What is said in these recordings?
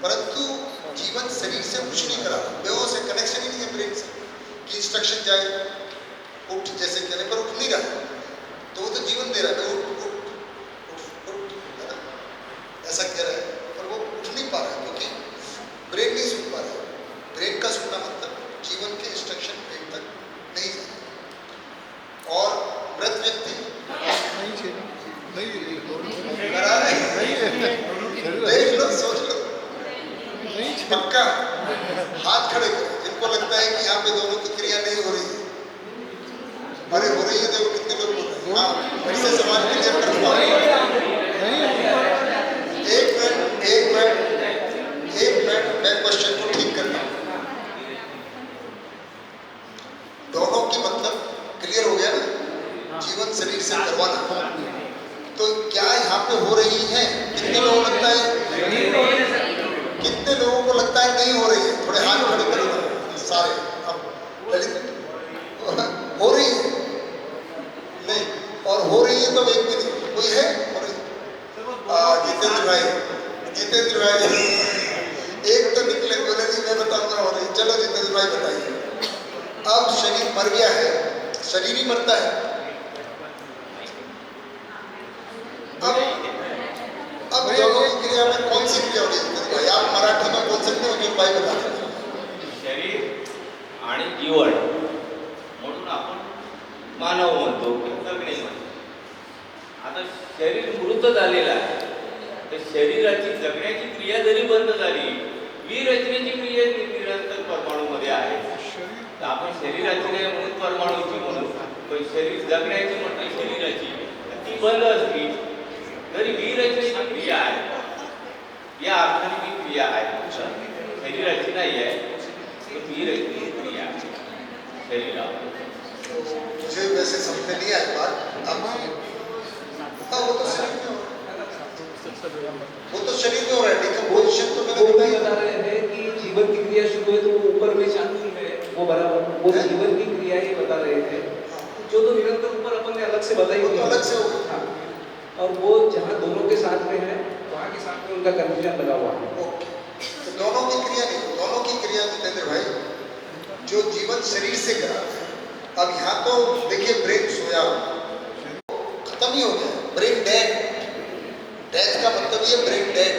परंतु जीवन शरीर से कुछ नहीं करा, बेहोश है, कनेक्शन ही नहीं है ब्रेन से कि इंस्ट्रक्शन जाए उठ जैसे कहने पर उठ नहीं रहा, तो वो तो जीवन दे रहा है उठ उठ उठ उठ, है ना, ऐसा कह रहा है, पर वो उठ नहीं पा रहा है क्योंकि ब्रेन नहीं सुन पा रहा है। ब्रेन का सुनना मतलब जीवन के इंस्ट्रक्शन ब्रेन तक नहीं जाए। और मृत व्यक्ति देख लो, सोच लो, पक्का हाथ खड़े करो जिनको लगता है कि यहाँ पे दोनों की क्रिया नहीं हो रही है। अरे हो रही है, देखो कितने लोग बोल रहे हैं। हाँ, फिर से सवाल क्लियर कर दूंगा। एक मिनट मैं क्वेश्चन को ठीक करता हूँ। दोनों की मतलब क्लियर हो गया ना, जीवन शरीर से करवाना। तो क्या यहाँ पे हो रही है? कितने लोगों को लगता है, कितने लोगों को लगता है नहीं हो रही है? थोड़े हाथ खड़े करो सारे। अब ललित हो रही है नहीं, और हो रही है तो एक भी नहीं, कोई है हो रही? जितेंद्र भाई एक तो निकले, बोले नहीं मैं बताऊंगा हो रही। चलो जितेंद्र भाई बताइए। अब शरीर मर गया है, शरीर ही मरता है। अब दोनों की क्रिया में कौन सी क्रिया हो रही है भाई? आप मराठी में बोल सकते हो, जो भाई बता दें। शरीर आणि जीवन म्हणून आपण मानव म्हणतो, जगणे म्हणतो. आता शरीर मृत झालेलं आहे, तर शरीराची जगण्याची क्रिया जरी बंद झाली, विरचनेची क्रिया निरंतर परमाणूमध्ये आहे. तर आपण शरीराची नाही म्हणून परमाणूची म्हणू, पण शरीर जगण्याची म्हटली शरीराची, ती बंद असली तरी विरचनेची क्रिया आहे, या अर्थाने ती क्रिया आहे. शरीराची नाही आहे, तर विरचनेची क्रिया आहे शरीरावर. मुझे वैसे समझ में नहीं आई बात। अब वो तो शरीर में हो रहा है, वो तो शरीर में हो रहा है, डिकम्पोजिशन तो मैंने वो बता रहे हैं कि जीवन की क्रिया शुरू है तो वो ऊपर में चालू है, वो बराबर, वो जीवन की क्रिया ही बता रहे थे। जो तो निरंतर ऊपर अपन ने अलग से बताई, वो तो अलग से हो गया। और वो जहाँ दोनों के साथ में है, वहाँ के साथ में उनका कंफ्यूजन लगा हुआ है। तो दोनों की क्रिया नहीं, दोनों की क्रिया जितेंद्र भाई जो जीवन शरीर से करा। अब यहाँ तो देखिए ब्रेन सोया, खत्म ही हो गया, ब्रेन डेड। डेथ का मतलब ये ब्रेन डेड,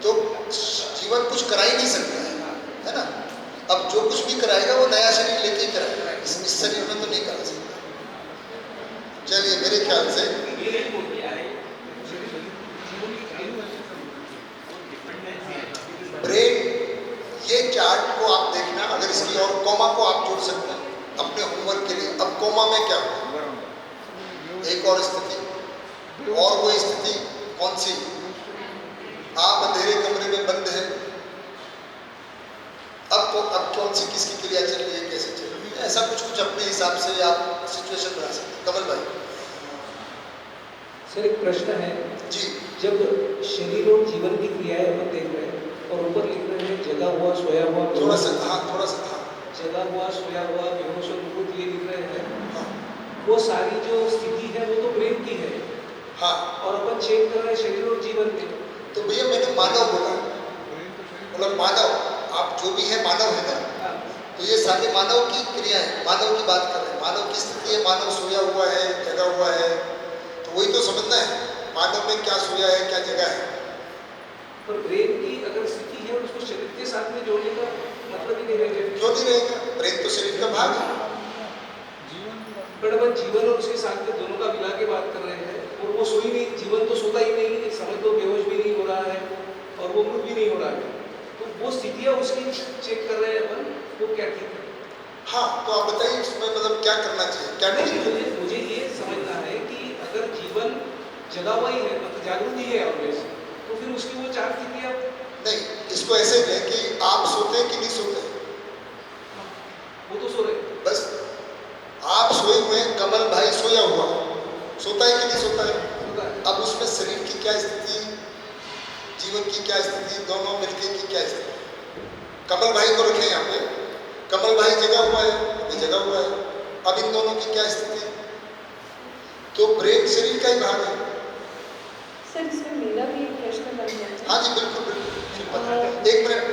तो जीवन कुछ करा ही नहीं सकता है ना। अब जो कुछ भी कराएगा वो नया शरीर लेके ही कराएगा, इस शरीर में तो नहीं करा सकता। चलिए मेरे ख्याल से ब्रेन, ये चार्ट को आप देखना, अगर इसकी और कोमा को आप जोड़ सकते हैं अपने होमवर्क के लिए। अब कोमा में क्या होगा? एक और स्थिति, और कोई स्थिति कौन सी? आप अंधेरे कमरे में बंद हैं, अब कौन सी किसकी क्रिया चल रही है, कैसे चल रही है, ऐसा कुछ अपने हिसाब से आप सिचुएशन बना सकते हैं। कमल भाई सर एक प्रश्न है जी। जब शरीर और जीवन की क्रियाएं अपन देख रहे हैं और ऊपर लिख रहे हैं जगा हुआ, सोया हुआ, थोड़ा सा हाँ, जगा हुआ, सोया हुआ, बेहोश और मृत, ये लिख रहे हैं। हाँ, वो सारी जो स्थिति है वो तो ब्रेन की है। हाँ, और अपन चेक कर रहे हैं शरीर और जीवन में। तो भैया मैंने मानव बोला, मतलब मानव, आप जो भी है मानव है ना, तो ये सारे मानव की क्रिया है, मानव की बात कर रहे हैं, मानव की स्थिति है, मानव सोया हुआ है, जगा हुआ है, तो वही तो समझना है मानव में क्या सोया है क्या जगा है। पर ब्रेन की अगर स्थिति है और उसको शरीर के साथ में जोड़ने का मतलब ही नहीं रहेगा। क्यों नहीं रहेगा? ब्रेन तो शरीर का भाग है। पर अपन जीवन और उसके साथ में दोनों का मिला के बात कर रहे हैं, और वो सोई नहीं, जीवन तो सोता ही नहीं, समझ लो बेहोश भी नहीं हो रहा है और वो मृत भी नहीं हो रहा है, तो वो स्थितियाँ उसकी चेक कर रहे हैं अपन, वो क्या ठीक है? हाँ, तो आप बताइए इसमें मतलब क्या करना चाहिए, क्या नहीं? मुझे ये समझना है कि अगर जीवन जगा हुआ ही है, मतलब जागृति है ऑलवेज, तो फिर उसकी वो चार स्थितियाँ नहीं, इसको ऐसे है कि आप सोते हैं कि नहीं सोते? वो तो सो रहे, बस आप सोए हुए हैं, कमल भाई सोया हुआ, सोता है कि नहीं सोता है? अब उसमें शरीर की क्या स्थिति, जीवन की क्या स्थिति, दोनों मिलके की क्या स्थिति? कमल भाई को रखें यहाँ पे, कमल भाई जगा हुआ है, अभी जगा हुआ है, अब इन दोनों की क्या स्थिति? तो ब्रेन शरीर का ही भाग है। सर इसमें मेरा भी एक प्रश्न बन गया। हाँ जी बिल्कुल बिल्कुल। एक मिनट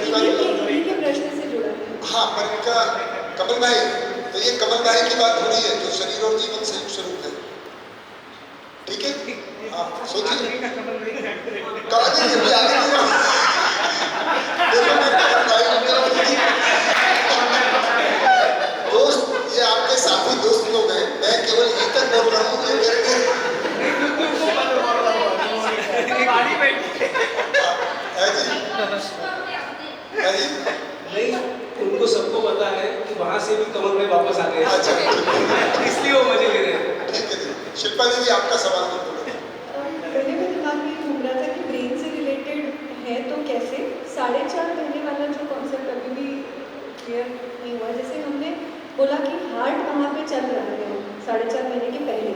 इन्हीं के प्रश्न से जुड़ा है। हाँ, पर इनका कमल भाई, तो ये कमल भाई की बात हो रही है जो शरीर और जीवन संयुक्त स्वरूप है, ठीक है? हाँ, सोचिए कहानी के भी आगे नहीं जाओ। देखो मैं कमल भाई दोस्त, ये आपके साथी दोस्त लोग हैं, मैं केवल यहीं तक बोल रहा हूँ, ये मेरे लिए है जी, नहीं, उनको सबको पता है कि वहां से भी कमल भाई वापस आ गए। अच्छा, इसलिए वो मजे ले रहे हैं। ठीक है जी। शिल्पा दीदी, आपका सवाल बोलो। पहले मेरे दिमाग में घूम रहा था कि ब्रेन से रिलेटेड है तो कैसे 4.5 महीने वाला जो कॉन्सेप्ट अभी भी क्लियर नहीं हुआ। जैसे हमने बोला कि हार्ट वहाँ पे चल रहा है 4.5 महीने के पहले,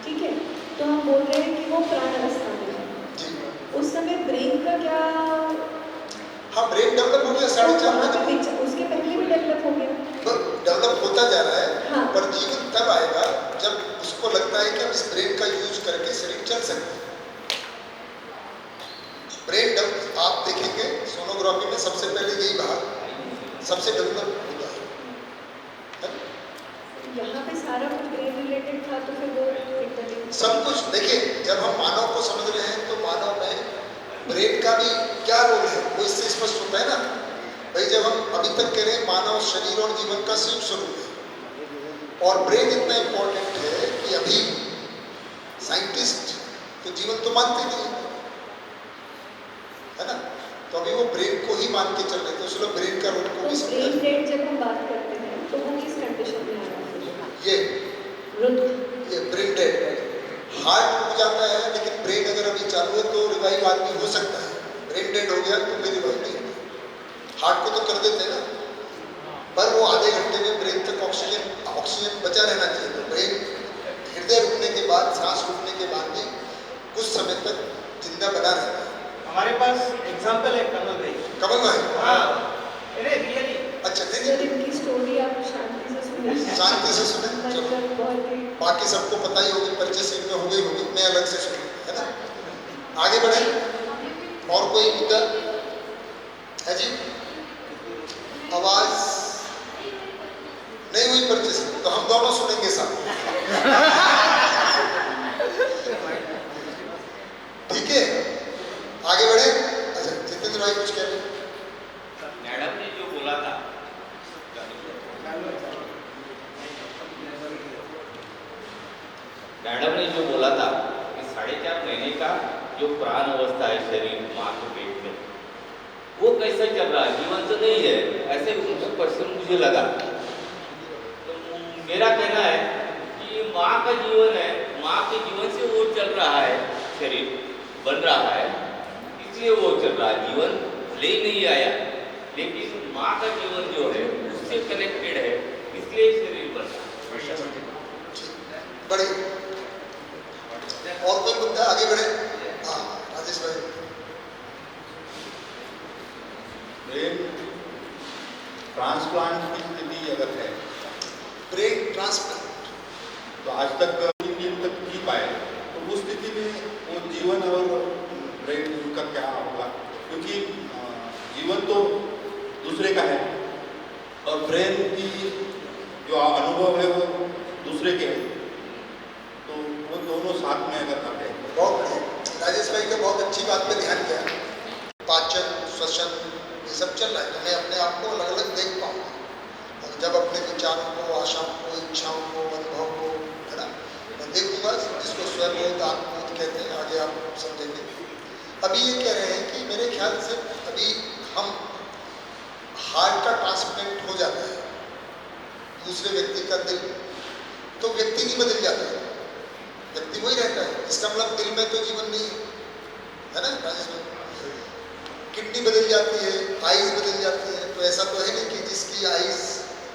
ठीक है, तो हम बोल रहे हैं कि वो प्राण अवस्था में है। जी, उस समय ब्रेन का क्या, हाँ, ब्रेन डेवलप हो गया 4.5 वहाँ महीने, पे उसके पहले भी डेवलप हो गया। तो डेवलप होता जा रहा है। हाँ। पर जीवन तब आएगा जब उसको लगता है कि हम इस ब्रेन का यूज करके शरीर चल सकते हैं। ब्रेन डेवलप आप देखेंगे सोनोग्राफी में सबसे पहले यही भाग सबसे डेवलप होता है। यहाँ पे सारा कुछ ब्रेन रिलेटेड था तो फिर वो एकदम सब कुछ देखिए, जब हम मानव को समझ रहे हैं तो मानव में ब्रेन का भी क्या रोल है वो इससे स्पष्ट होता है ना भाई। जब हम अभी तक कह रहे हैं मानव शरीर और जीवन का संयुक्त स्वरूप है और ब्रेन इतना इंपॉर्टेंट है कि अभी साइंटिस्ट तो जीवन तो मानते नहीं है ना, तो अभी वो ब्रेन को ही मान के चल रहे थे, उसमें ब्रेन का रोल को भी तो समझा। ब्रेन डेड जब हम बात करते हैं तो वो किस कंडीशन में आ रहा है? ये ब्रेन डेड, हार्ट रुक जाता है लेकिन ब्रेन अगर अभी चालू है तो रिवाइव आदमी हो सकता है। ब्रेन डेड हो गया तो फिर रिवाइव नहीं होता। हार्ट को तो कर देते हैं ना, पर वो आधे घंटे में ब्रेन तक ऑक्सीजन बचा रहना चाहिए। तो ब्रेन हृदय रुकने के बाद, सांस रुकने के बाद भी कुछ समय तक जिंदा बना रहता है। हमारे पास एग्जाम्पल है कमल भाई। कमल भाई, हाँ, अरे रियली। अच्छा सर नहीं, इनकी स्टोरी आप शांति से सुनिए। शांति से सुने, चलो मतलब बहुत ही बाकी सबको पता ही होगी, परिचय से में हो गई होगी, मैं अलग से सुनूं, है ना। आगे बढ़े, और कोई मुद्दा है जी? आवाज नहीं हुई परिचय से, तो हम दोनों सुनेंगे साथ, ठीक है? आगे बढ़े। अच्छा, जितेंद्र भाई कुछ कह रहे हैं? मैडम ने जो बोला था, मैडम ने जो बोला था कि 4.5 महीने का जो प्राण अवस्था है शरीर माँ के पेट में, वो कैसा चल रहा है, जीवन तो नहीं है, ऐसे उनका क्वेश्चन मुझे लगा। तो मेरा कहना है कि माँ का जीवन है, माँ के जीवन से वो चल रहा है, शरीर बन रहा है, इसलिए वो चल रहा है। जीवन ले नहीं आया, लेकिन माँ का जीवन जो है उससे कनेक्टेड है, इसलिए शरीर बन रहा है। बढ़े, और कोई मुद्दा? आगे बढ़े। हाँ, राजेश भाई। ब्रेन ट्रांसप्लांट की स्थिति अगर है, ब्रेन ट्रांसप्लांट तो आज तक 3 दिन तक जी पाए, तो उस स्थिति में वो जीवन और ब्रेन का क्या होगा? क्योंकि जीवन तो दूसरे का है और ब्रेन की जो अनुभव है वो दूसरे के है, तो वो दोनों साथ में अगर करते हैं। बहुत बढ़िया, राजेश भाई का बहुत अच्छी बात पे ध्यान दिया। पाचन, श्वसन, ये सब चल रहा है, तो मैं अपने आप को अलग अलग देख पाऊंगा और जब अपने विचारों को, आशाओं को, इच्छाओं को, अनुभव को, है ना, मैं देखूंगा, जिसको स्वयंबोध, आत्मबोध कहते हैं, आगे आप समझेंगे। अभी ये कह रहे हैं कि मेरे ख्याल से अभी हम हार्ट का ट्रांसप्लांट हो जाता है दूसरे व्यक्ति का दिल, तो व्यक्ति नहीं बदल जाता है, व्यक्ति वही रहता है। इसका मतलब दिल में तो जीवन नहीं है ना राजेश भाई? किडनी बदल जाती है, आईज बदल जाती है, तो ऐसा तो है नहीं कि जिसकी आईज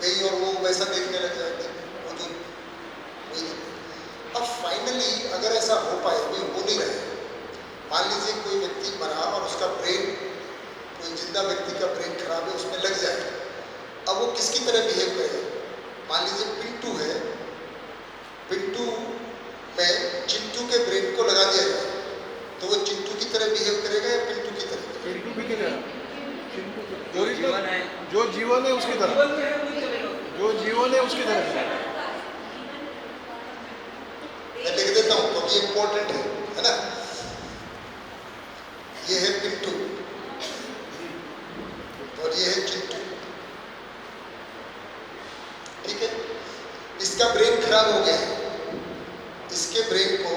गई और वो वैसा देखने लग जाएगी, वो जो वही। अब फाइनली अगर ऐसा हो पाए, अभी हो नहीं रहा है, मान लीजिए कोई व्यक्ति मरा और उसका ब्रेन, कोई जिंदा व्यक्ति का ब्रेन खराब है, उसमें लग जाए, अब वो किसकी तरह बिहेव करेगा? मान लीजिए पिंटू है, पिंटू में चिंटू के ब्रेन को लगा दिया जाए, तो वो चिंटू की तरह बिहेव करेगा या पिंटू की तरह? शिल्पी की तरह, जो जीवन है, जो जीवन है उसकी तरह, जीवन में है वही चलेगा। जो जीवन है उसकी तरह। मैं लिख देता हूँ क्योंकि इम्पोर्टेंट है ना। ये है पिंटू और ये है चिंटू, ठीक है। इसका ब्रेन खराब हो गया है, इसके ब्रेन को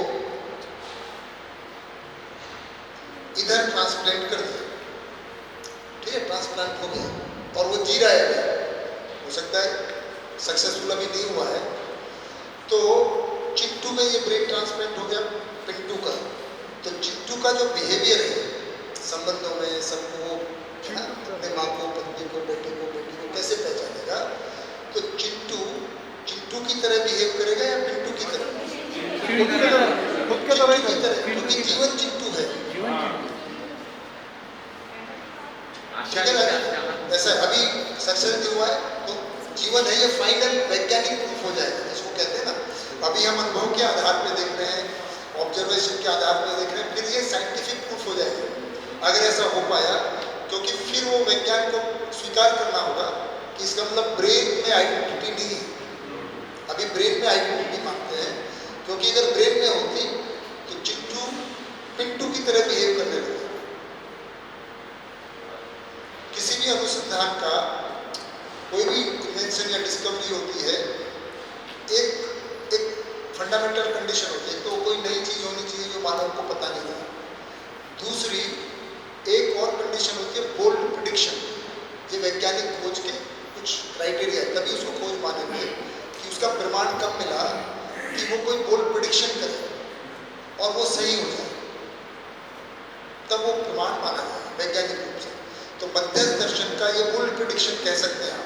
इधर ट्रांसप्लांट कर दिया, ठीक है, ट्रांसप्लांट हो गया और वो जी रहा है अभी, हो सकता है सक्सेसफुल अभी नहीं हुआ है। तो चिंटू में ये ब्रेन ट्रांसप्लांट हो गया पिंटू का, तो चिंटू का जो बिहेवियर है संबंधों में, सबको अपने माँ को, पत्नी को, बेटे को, बेटी को कैसे पहचानेगा, तो चिंटू की तरह बिहेव करेगा या पिंटू की तरह? खुद की तरह, खुद के तरह ही चिंटू की तरह, करेगा। क्योंकि जीवन चिंटू है, आशा ठीक है ना। ऐसा है, अभी सक्सेस नहीं हुआ है तो जीवन है, ये फाइनल वैज्ञानिक प्रूफ हो जाएगा, जिसको कहते हैं ना। अभी हम अनुभव के आधार पे देख रहे हैं, ऑब्जर्वेशन के आधार पे देख रहे हैं, फिर ये साइंटिफिक प्रूफ हो जाएगा अगर ऐसा हो पाया, क्योंकि फिर वो विज्ञान को स्वीकार करना होगा कि इसका मतलब ब्रेन में आइडेंटिटी नहीं है। अभी ब्रेन में आइडेंटिटी मानते हैं, क्योंकि अगर ब्रेन में होती तो चिंटू पिंटू की तरह बिहेव करने लगता। किसी भी अनुसंधान का कोई भी इन्वेंशन या डिस्कवरी होती है, एक फंडामेंटल कंडीशन होती है, तो कोई नई चीज होनी चाहिए जो मानव को पता नहीं था। दूसरी एक और कंडीशन होती है बोल्ड प्रिडिक्शन, ये वैज्ञानिक खोज के कुछ क्राइटेरिया, तभी उसको खोज मानेंगे कि उसका प्रमाण कब मिला कि वो कोई बोल्ड प्रिडिक्शन करे और वो सही हो जाए, तब वो प्रमाण माना जाए वैज्ञानिक रूप से। तो मध्यस्थ दर्शन का ये बोल्ड प्रिडिक्शन कह सकते हैं आप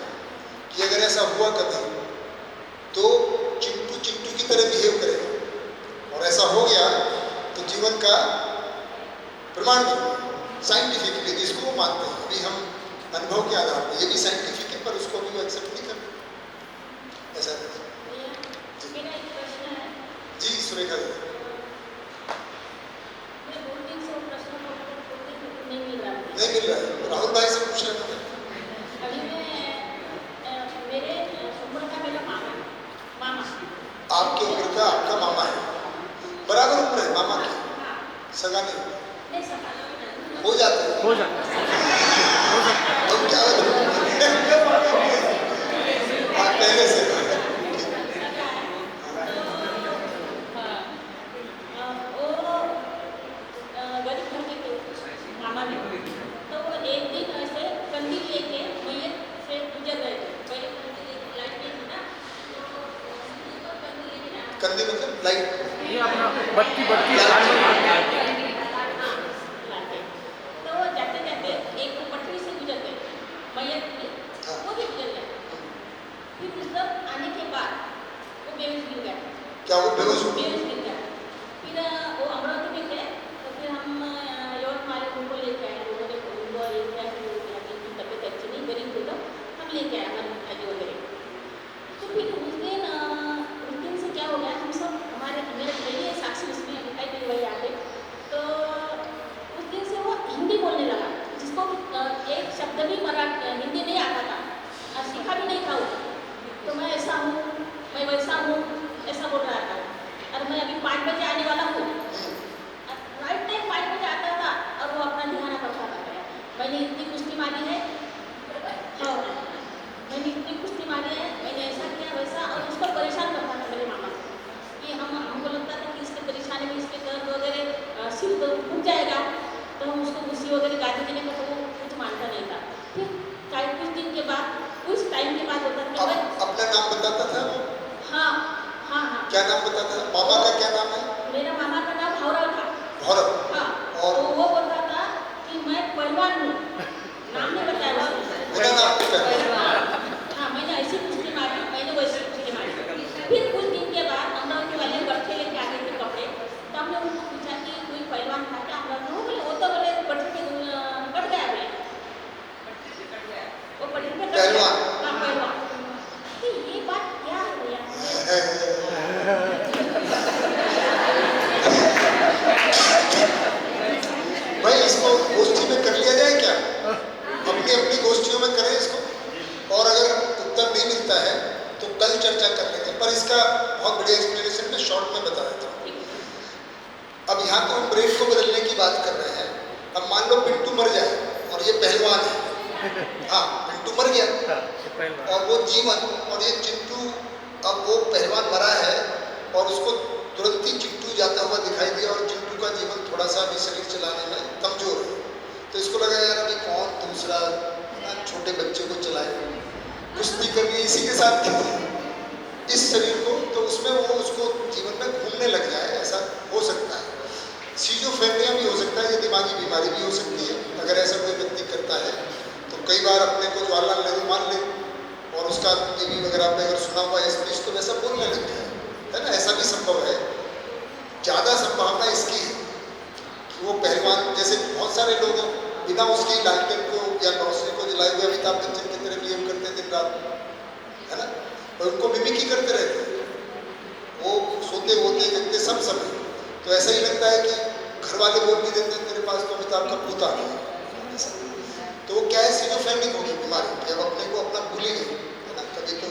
कि अगर ऐसा हुआ कभी तो चिंटू की तरह बिहेव करेगा, और ऐसा हो गया तो जीवन का प्रमाण साइंटिफिकली जिसको वो मानते हैं। अभी हम अनुभव के आधार पर, ये भी साइंटिफिक है पर उसको भी वो एक्सेप्ट नहीं करते, ऐसा है। मेरा एक प्रश्न है। जी सुरेखा जी, मैं 2-3 सौ प्रश्नों का उत्तर नहीं मिल रहा है। नहीं मिल रहा है, राहुल भाई से पूछ रहे थे। अभी मैं मेरे उम्र का मेरा मामा आपके उम्र का आपका मामा है, बराबर उम्र है मामा की, सगा नहीं नहीं सका हो जाते हैं। हो जाता है, अब क्या आप पहले से गरीब घर के मामा ने, तो वो एक दिन ऐसे कंदील लेके मैयत से गुजर रहे थे। पहले कंदील लाइट नहीं थी ना, तो कंदील लेके कंधे मतलब लाइट, ये अपना बत्ती तो वो जाते जाते एक पटरी से गुजर गए, मैयत की, वो भी गुजर गया। फिर उधर आने के बाद वो बेहोश गिर गया, क्या वो बेहोश हो गए? बेहोश गिर गया। फिर वो अमरावती में थे, तो फिर हम यवतमाल उनको लेके आए, लोगों ने उनको लेके आए, उनकी तबीयत अच्छी नहीं, गरीब थे, तो हम लेके आए हमारे भाई वगैरह। तो फिर उस दिन से क्या हो गया, हम सब हमारे मेरे पहले साक्षी उसमें दिखाई दे वही आते, तो उस दिन से वो हिंदी बोलने लगा, जिसको एक शब्द भी हिंदी नहीं आता था और सीखा भी नहीं था वो। तो मैं ऐसा हूँ, मैं वैसा हूँ, ऐसा बोल रहा था। और मैं अभी 5 बजे आने वाला हूँ, राइट टाइम 5 बजे आता था और वो अपना ध्यान रखा था। मैंने इतनी कुश्ती मारी है, हाँ मैंने इतनी कुश्ती मारी है, मैंने ऐसा किया वैसा, और उसको परेशान करता था मेरे मामा कि हमको लगता था कि इसके परेशानी में इसके दर्द वगैरह सिर फूट जाएगा, तो हम उसको कुर्सी वगैरह गादी देने का, तो वो कुछ मानता नहीं था। फिर कुछ दिन के बाद, कुछ टाइम के बाद होता था, अपना नाम बताता था वो? हाँ हाँ हाँ। क्या नाम बताता था? मामा का क्या नाम है? मेरा मामा का नाम भौरव था। भौरव। हाँ, और तो वो बोलता था कि मैं पहलवान हूँ, नाम नहीं बताया उसने। मेरा नाम बताया। हाँ, मैंने ऐसी कुश्ती मारी, मैंने वैसी कुश्ती मारी। फिर कुछ दिन के बाद अमरावती वाले गट्ठे लेके आ गए थे कपड़े, तो हमने उनको पूछा कि कोई पहलवान था क्या अमरावती? वो बोले वो तो बोले गट्ठे पे कट गया, बोले वो पटरी पे कट गया। हाँ पहलवान। तो ये बात क्या है भैया? बहुत बढ़िया एक्सप्लेनेशन में शॉर्ट में बता देता हूँ। अब यहाँ तो हम ब्रेन को बदलने की बात कर रहे हैं। अब मान लो पिंटू मर जाए और ये पहलवान है, हाँ पिंटू मर गया और वो जीवन, और ये चिंटू, अब वो पहलवान मरा है और उसको तुरंत ही चिंटू जाता हुआ दिखाई दिया और चिंटू का जीवन थोड़ा सा भी शरीर चलाने में कमजोर है, तो इसको लगा यार अभी कौन दूसरा छोटे बच्चे को चलाए, कुश्ती करनी इसी के साथ इस शरीर को, तो उसमें वो उसको जीवन में घूमने लग जाए, ऐसा हो सकता है। सीजोफ्रेनिया भी हो सकता है, ये दिमागी बीमारी भी हो सकती है। अगर ऐसा कोई व्यक्ति करता है तो कई बार अपने को जवाहरलाल नेहरू मान ले और उसका टीवी वगैरह आपने अगर सुना हुआ स्पीच तो वैसा बोलने लग जाए, है ना, ऐसा भी संभव है। ज़्यादा संभावना इसकी है कि वो पहलवान, जैसे बहुत सारे लोग बिना उसकी लालटेन को या रोशनी को जलाए हुए अमिताभ बच्चन की तरह बिहेव करते हैं दिन रात, है ना, और उनको मिमिक्री करते रहते हैं, वो सोते होते देखते सब समय, तो ऐसा ही लगता है कि घर वाले बोल भी देते हैं तेरे पास तो अमिताभ का भूत आ गया, तो वो क्या है, सिजोफ्रेनिक होगी बीमारी कि अब अपने को अपना भूल ही नहीं, है ना, कभी तो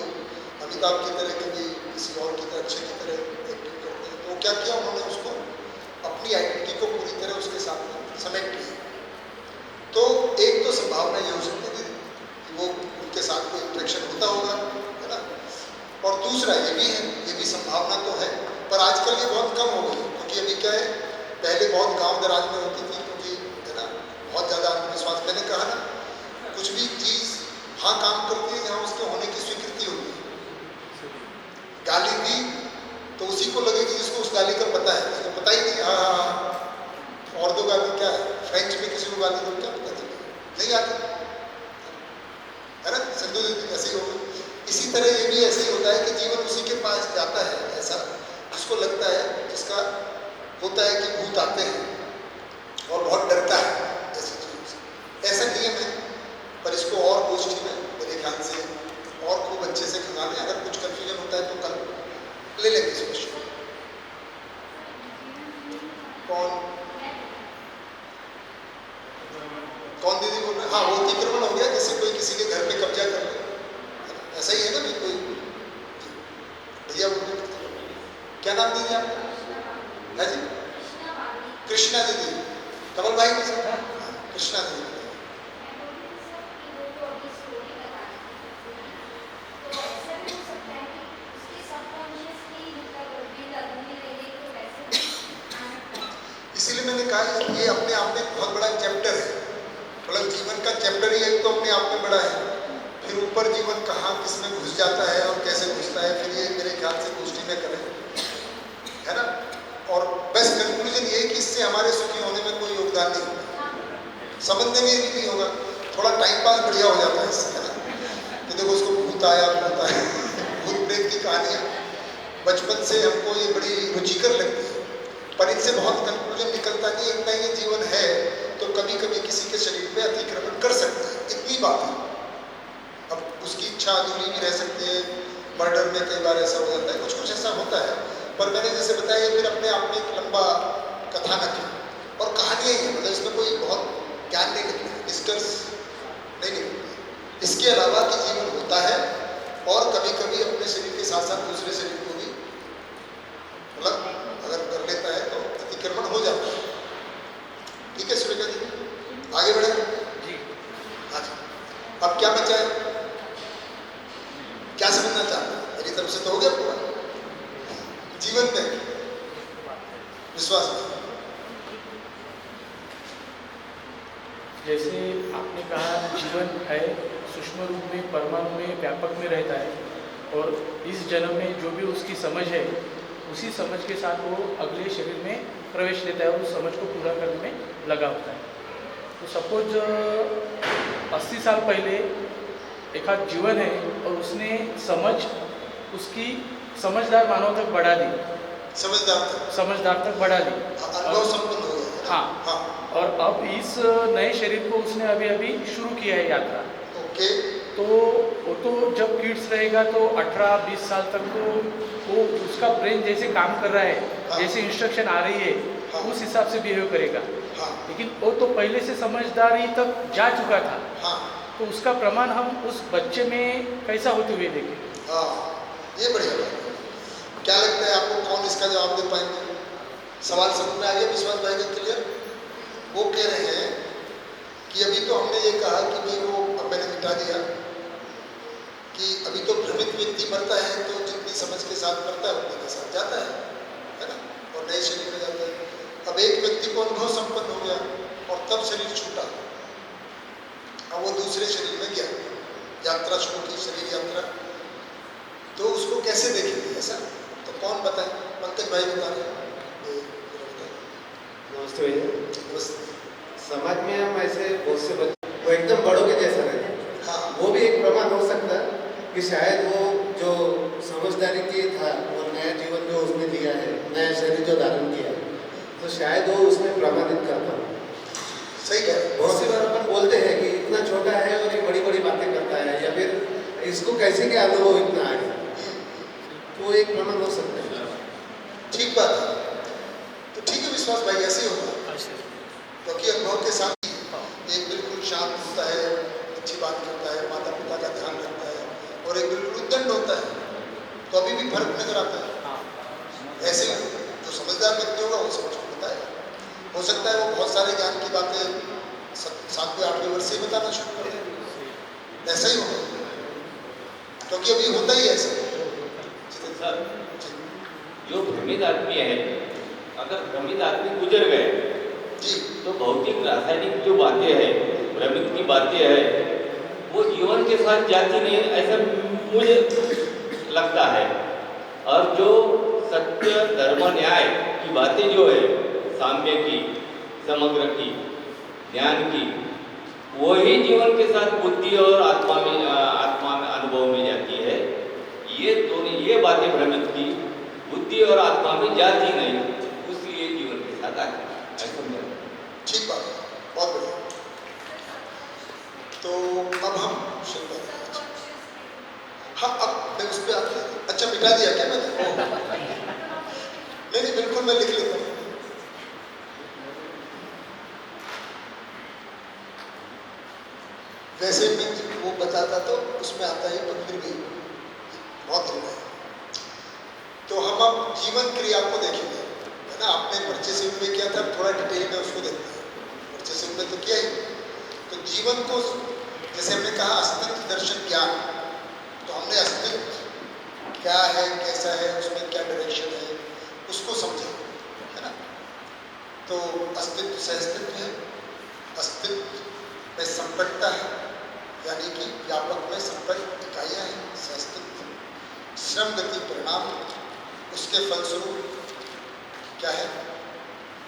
अमिताभ की तरह कभी किसी और की तरह अक्षय की तरह एक्टिंग करते हैं, तो क्या किया उन्होंने उसको अपनी आइडेंटिटी को पूरी तरह उसके साथ समेट लिया। तो एक तो संभावना ये हो सकती है कि वो उनके साथ कोई इंट्रैक्शन होता होगा, है ना, और दूसरा ये भी है, ये भी संभावना तो है, पर आजकल ये बहुत कम हो गई, क्योंकि अभी क्या है, पहले बहुत गांव दराज में होती थी, क्योंकि है ना बहुत ज़्यादा अंधविश्वास, मैंने कहा ना कुछ भी चीज़ हाँ काम करती है जहाँ उसके होने की स्वीकृति होती है। गाली दी तो उसी को लगेगी जिसको उस गाली का पता है, जिसको पता ही नहीं, हाँ हाँ हाँ, और दो गाली क्या है, फ्रेंच में किसी को गाली दो क्या पता चलेगा, नहीं आता, है ना, संधु ऐसे ही होगा। इसी तरह ये भी ऐसे ही होता है कि जीवन उसी के पास जाता है ऐसा जिसको लगता है, जिसका होता है कि भूत आते हैं और बहुत डरता है ऐसी चीज़ों से, ऐसा नियम है। पर इसको और गोष्ठी में मेरे ख्याल से और खूब अच्छे से खंगा लें, अगर कुछ कन्फ्यूजन होता है तो कल ले लेंगे इस क्वेश्चन। कौन दीदी बोल रहे हैं? हाँ, वो अतिक्रमण हो गया, जैसे कोई किसी के घर पे कब्जा कर ले, ऐसा ही है ना, भी कोई भैया बोल रहे, क्या नाम दीदी आपका? है जी, कृष्णा दीदी, कमल भाई के साथ, कृष्णा दीदी। इसीलिए मैंने कहा ये अपने आप में बहुत बड़ा चैप्टर है, मतलब जीवन का चैप्टर ही एक तो अपने आप में बड़ा है, फिर ऊपर जीवन कहाँ किस में घुस जाता है और कैसे घुसता है, फिर ये मेरे ख्याल से गोष्ठी में करें, है ना। और बस कंक्लूजन ये कि इससे हमारे सुखी होने में कोई योगदान नहीं होगा, समझने में भी नहीं होगा, थोड़ा टाइम पास बढ़िया हो जाता है इससे, है ना, कि देखो उसको भूत आया भूत प्रेत की कहानियाँ बचपन से हमको ये बड़ी रुचिकर लगती है, पर इनसे बहुत कंक्लूजन निकलता नहीं, इतना ये जीवन है तो कभी कभी किसी के शरीर पे अतिक्रमण कर सकता है, इतनी बात है। अब उसकी इच्छा अधूरी भी रह सकती है, मर्डर में कई बार ऐसा हो जाता है, कुछ कुछ ऐसा होता है, पर मैंने जैसे बताया फिर अपने आप में एक लंबा कथानक है और कहानियाँ ही है, मतलब इसमें कोई बहुत ज्ञान नहीं निकलता, निष्कर्ष नहीं निकलता, इसके अलावा कि जीवन होता है और कभी कभी अपने शरीर के साथ साथ दूसरे शरीर को भी मतलब अगर कर लेता है तो अतिक्रमण हो जाता है। ठीक है सुरेखा जी, आगे बढ़े जी। हाँ जी, अब क्या बचा है, क्या समझना चाहते हैं? मेरी तरफ से तो हो गया पूरा, जीवन में विश्वास में। जैसे आपने कहा जीवन है सूक्ष्म रूप में, परमाणु में, व्यापक में रहता है, और इस जन्म में जो भी उसकी समझ है उसी समझ के साथ वो अगले शरीर में प्रवेश लेता है और उस समझ को पूरा करने में लगा होता है। तो सपोज 80 साल पहले एक आध जीवन है और उसने समझ उसकी समझदार मानव तक बढ़ा दी, समझदार तक बढ़ा दी, अनुभव संपन्न हो गया। हाँ, और अब इस नए शरीर को उसने अभी अभी शुरू किया है यात्रा। ओके, तो वो तो जब किड्स रहेगा तो 18-20 साल तक तो वो उसका ब्रेन जैसे काम कर रहा है, जैसे इंस्ट्रक्शन आ रही है उस हिसाब से बिहेव करेगा। लेकिन वो तो पहले से समझदारी तक जा चुका था, तो उसका प्रमाण हम उस बच्चे में कैसा होते हुए देखें। हाँ, ये बढ़िया बात है। क्या लगता है आपको, कौन इसका जवाब दे पाएंगे? सवाल समझ में आ गया विश्वास भाई का क्लियर? वो कह रहे हैं कि अभी तो हमने ये कहा कि भाई वो, अब मैंने मिटा दिया कि अभी तो भ्रमित व्यक्ति मरता है तो जितनी समझ के साथ मरता है उतने के साथ जाता है ना, और नए शरीर में जाता है। अब एक व्यक्ति को अनुभव संपन्न हो गया और तब शरीर छूटा, अब वो दूसरे शरीर में गया, यात्रा शुरू की, शरीर यात्रा, तो उसको कैसे देखेंगे ऐसा? तो कौन बताए? पंकज भाई बता रहे। नमस्ते भैया। नमस्ते। समाज में हम ऐसे बहुत से बच्चे वो एकदम बड़ों के जैसा रहते हैं। हाँ, वो भी एक प्रमाण हो सकता है कि शायद वो जो समझदारी के था और नया जीवन जो उसने लिया है, नया शरीर जो धारण किया है, तो शायद वो उसमें प्रमाणित करता है। सही कह रहे हैं। बहुत सी बार अपन बोलते हैं कि इतना छोटा है और ये बड़ी बड़ी बातें करता है, या फिर इसको कैसे क्या अनुभव इतना आ गया, तो एक प्रमाण हो सकता है। ठीक बात है। तो ठीक है विश्वास भाई, ऐसे ही होगा, क्योंकि अनुभव के साथ ही एक बिल्कुल शांत होता है, अच्छी बात करता है, माता पिता का ध्यान रखता है, और एक बिल्कुल उद्दंड होता है, तो अभी भी फर्क नजर आता है। ऐसे ही जो समझदार व्यक्ति होगा वो समझ को बताएगा। हो सकता है वो बहुत सारे ज्ञान की बातें 7वें 8वें वर्ष से ही बताना शुरू कर दे, ऐसा ही होगा, क्योंकि अभी होता ही ऐसा। सर, जो भ्रमित आदमी है, अगर भ्रमित आदमी गुजर गए जी, तो भौतिक रासायनिक जो बातें हैं, भ्रमित की बातें हैं, वो जीवन के साथ जाती नहीं, ऐसा मुझे लगता है। और जो सत्य धर्म न्याय की बातें जो है, साम्य की, समग्र की, ज्ञान की, वही जीवन के साथ बुद्धि और आत्मा में अनुभव में जाती है। ये दोनों, ये बातें भ्रमित की बुद्धि और आत्मा में जाती नहीं, उसलिए जीवन के साथ आती है। ऐसा मेरा ठीक बात है, बहुत बढ़िया। तो अब हम शुरू करते हैं। हाँ, अब मैं उस पर आते हैं। अच्छा, मिटा दिया क्या मैंने? नहीं, बिल्कुल मैं लिख लेता हूँ। वैसे मैं वो बताता तो उसमें आता है, पर फिर भी बहुत दिन है। तो हम अब जीवन क्रिया को देखेंगे, है ना। आपने परचेसिंग में किया था, थोड़ा डिटेल में उसको देखते हैं। परचेसिंग में तो किया ही। तो जीवन को, जैसे हमने कहा अस्तित्व दर्शन ज्ञान, तो हमने अस्तित्व क्या है, कैसा है, उसमें क्या डायरेक्शन है, उसको समझा, है ना। तो अस्तित्व सहअस्तित्व है, अस्तित्व में संपन्नता है, यानी कि व्यापक में संपन्न इकाइयाँ हैं, सहअस्तित्व। श्रम गति परिणाम, उसके फलस्वरूप क्या है,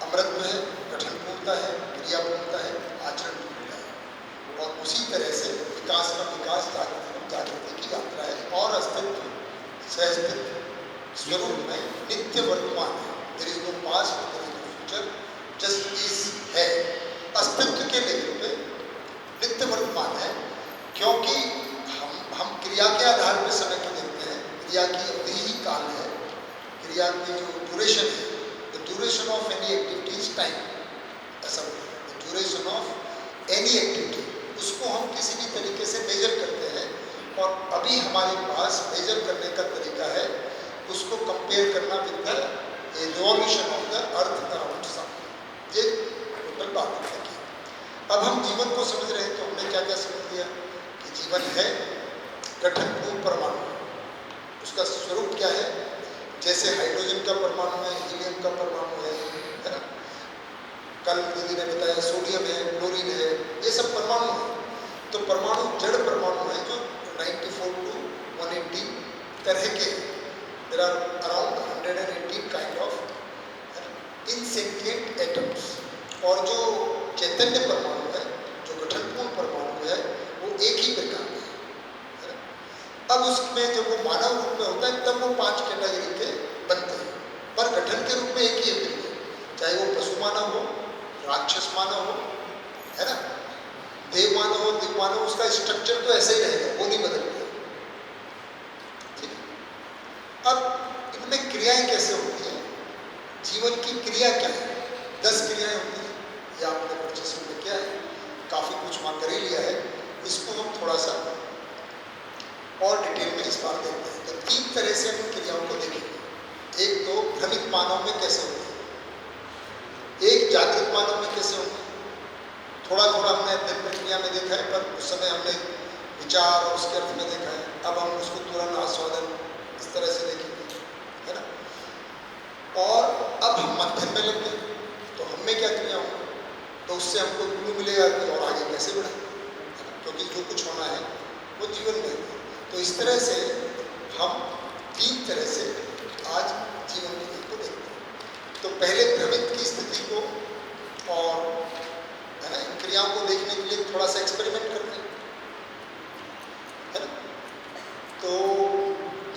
अमृतत्व है, गठनपूर्णता है, क्रियापूर्णता है, आचरणपूर्णता है। और उसी तरह से विकास का विकास, जागृति की यात्रा है। और अस्तित्व सहअस्तित्व स्वरूप में नित्य वर्तमान है। There is no past, there is no future, just is है। अस्तित्व के लेवल पे नित्य वर्तमान है, क्योंकि हम क्रिया के आधार पर समय को देखते हैं। क्रिया की अवधि ही काल है, क्रिया की जो ड्यूरेशन है, the duration of any activity is time, ऐसा बोलते हैं। The duration of any activity, उसको हम किसी भी तरीके से मेजर करते हैं, और अभी हमारे पास मेजर करने का तरीका है उसको कंपेयर करना with the revolution of the earth around sun. ये टोटल बात है। अब हम जीवन को समझ रहे हैं, तो हमने क्या क्या समझ लिया कि जीवन है गठनपूर्ण परमाणु। उसका स्वरूप क्या है, जैसे हाइड्रोजन का परमाणु है, हीलियम का परमाणु है ना। कल दीदी ने बताया सोडियम है, क्लोरीन है, ये सब परमाणु है। तो परमाणु जड़ परमाणु है जो 94 to 180 तरह के, there are around 118 kind of insentient atoms. और जो चैतन्य परमाणु है, जो गठनपूर्ण परमाणु है, वो एक ही प्रकार का है ना। अब उसमें जब वो मानव रूप में होता है, तब वो 5 कैटेगरी के बनते हैं, पर गठन के रूप में एक ही है। चाहे वो पशु मानव हो, राक्षस मानव हो, है ना, देव मानव हो, दिव्य मानव, उसका स्ट्रक्चर तो ऐसा ही रहेगा, वो नहीं बदलता। ठीक है। अब इनमें क्रियाएं कैसे होती हैं, जीवन की क्रिया क्या है? 10 क्रियाएं होती हैं। ये आपने परचेसिंग में किया है, काफ़ी कुछ वहाँ कर ही लिया है। इसको हम थोड़ा सा और डिटेल में इस बार देखते हैं। तो 3 तरह से हम क्रियाओं को देखेंगे। एक तो भ्रमित मानव में कैसे होंगे, एक जागृत मानव में कैसे होंगे। थोड़ा थोड़ा हमने अध्ययन प्रक्रिया में देखा है, पर उस समय हमने विचार और उसके अर्थ में देखा है। अब हम उसको तुरंत आस्वादन इस तरह से देखेंगे, है ना। और अब हम मध्यम में लग गए, तो हम में क्या क्रिया होगा, तो उससे हमको क्लू मिलेगा कि और आगे कैसे बढ़े, क्योंकि जो कुछ होना है वो जीवन में है। तो इस तरह से हम 3 तरह से आज जीवन विधि को देखते हैं। तो पहले भ्रमित की स्थिति को और है ना इन क्रियाओं को देखने के लिए थोड़ा सा एक्सपेरिमेंट करते हैं, है ना। तो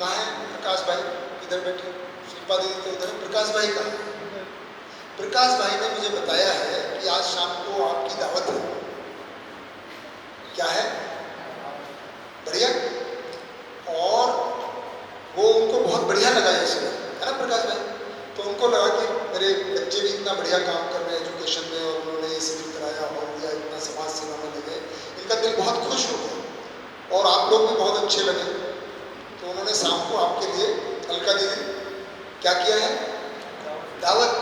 कहाँ है प्रकाश भाई, इधर बैठे, शिल्पा दीदी तो उधर, प्रकाश भाई कहाँ है? प्रकाश भाई ने मुझे बताया है कि आज शाम को आपकी दावत है। क्या है? बढ़िया। और वो उनको बहुत बढ़िया लगा ये शिविर, है ना प्रकाश भाई। तो उनको लगा कि मेरे बच्चे भी इतना बढ़िया काम कर रहे हैं एजुकेशन में, और उन्होंने ये शिविर कराया और दिया, इतना समाज सेवा में लगे, इनका दिल बहुत खुश हो गया और आप लोग भी बहुत अच्छे लगे। तो उन्होंने शाम को आपके लिए अलका दीदी क्या किया है, दावत,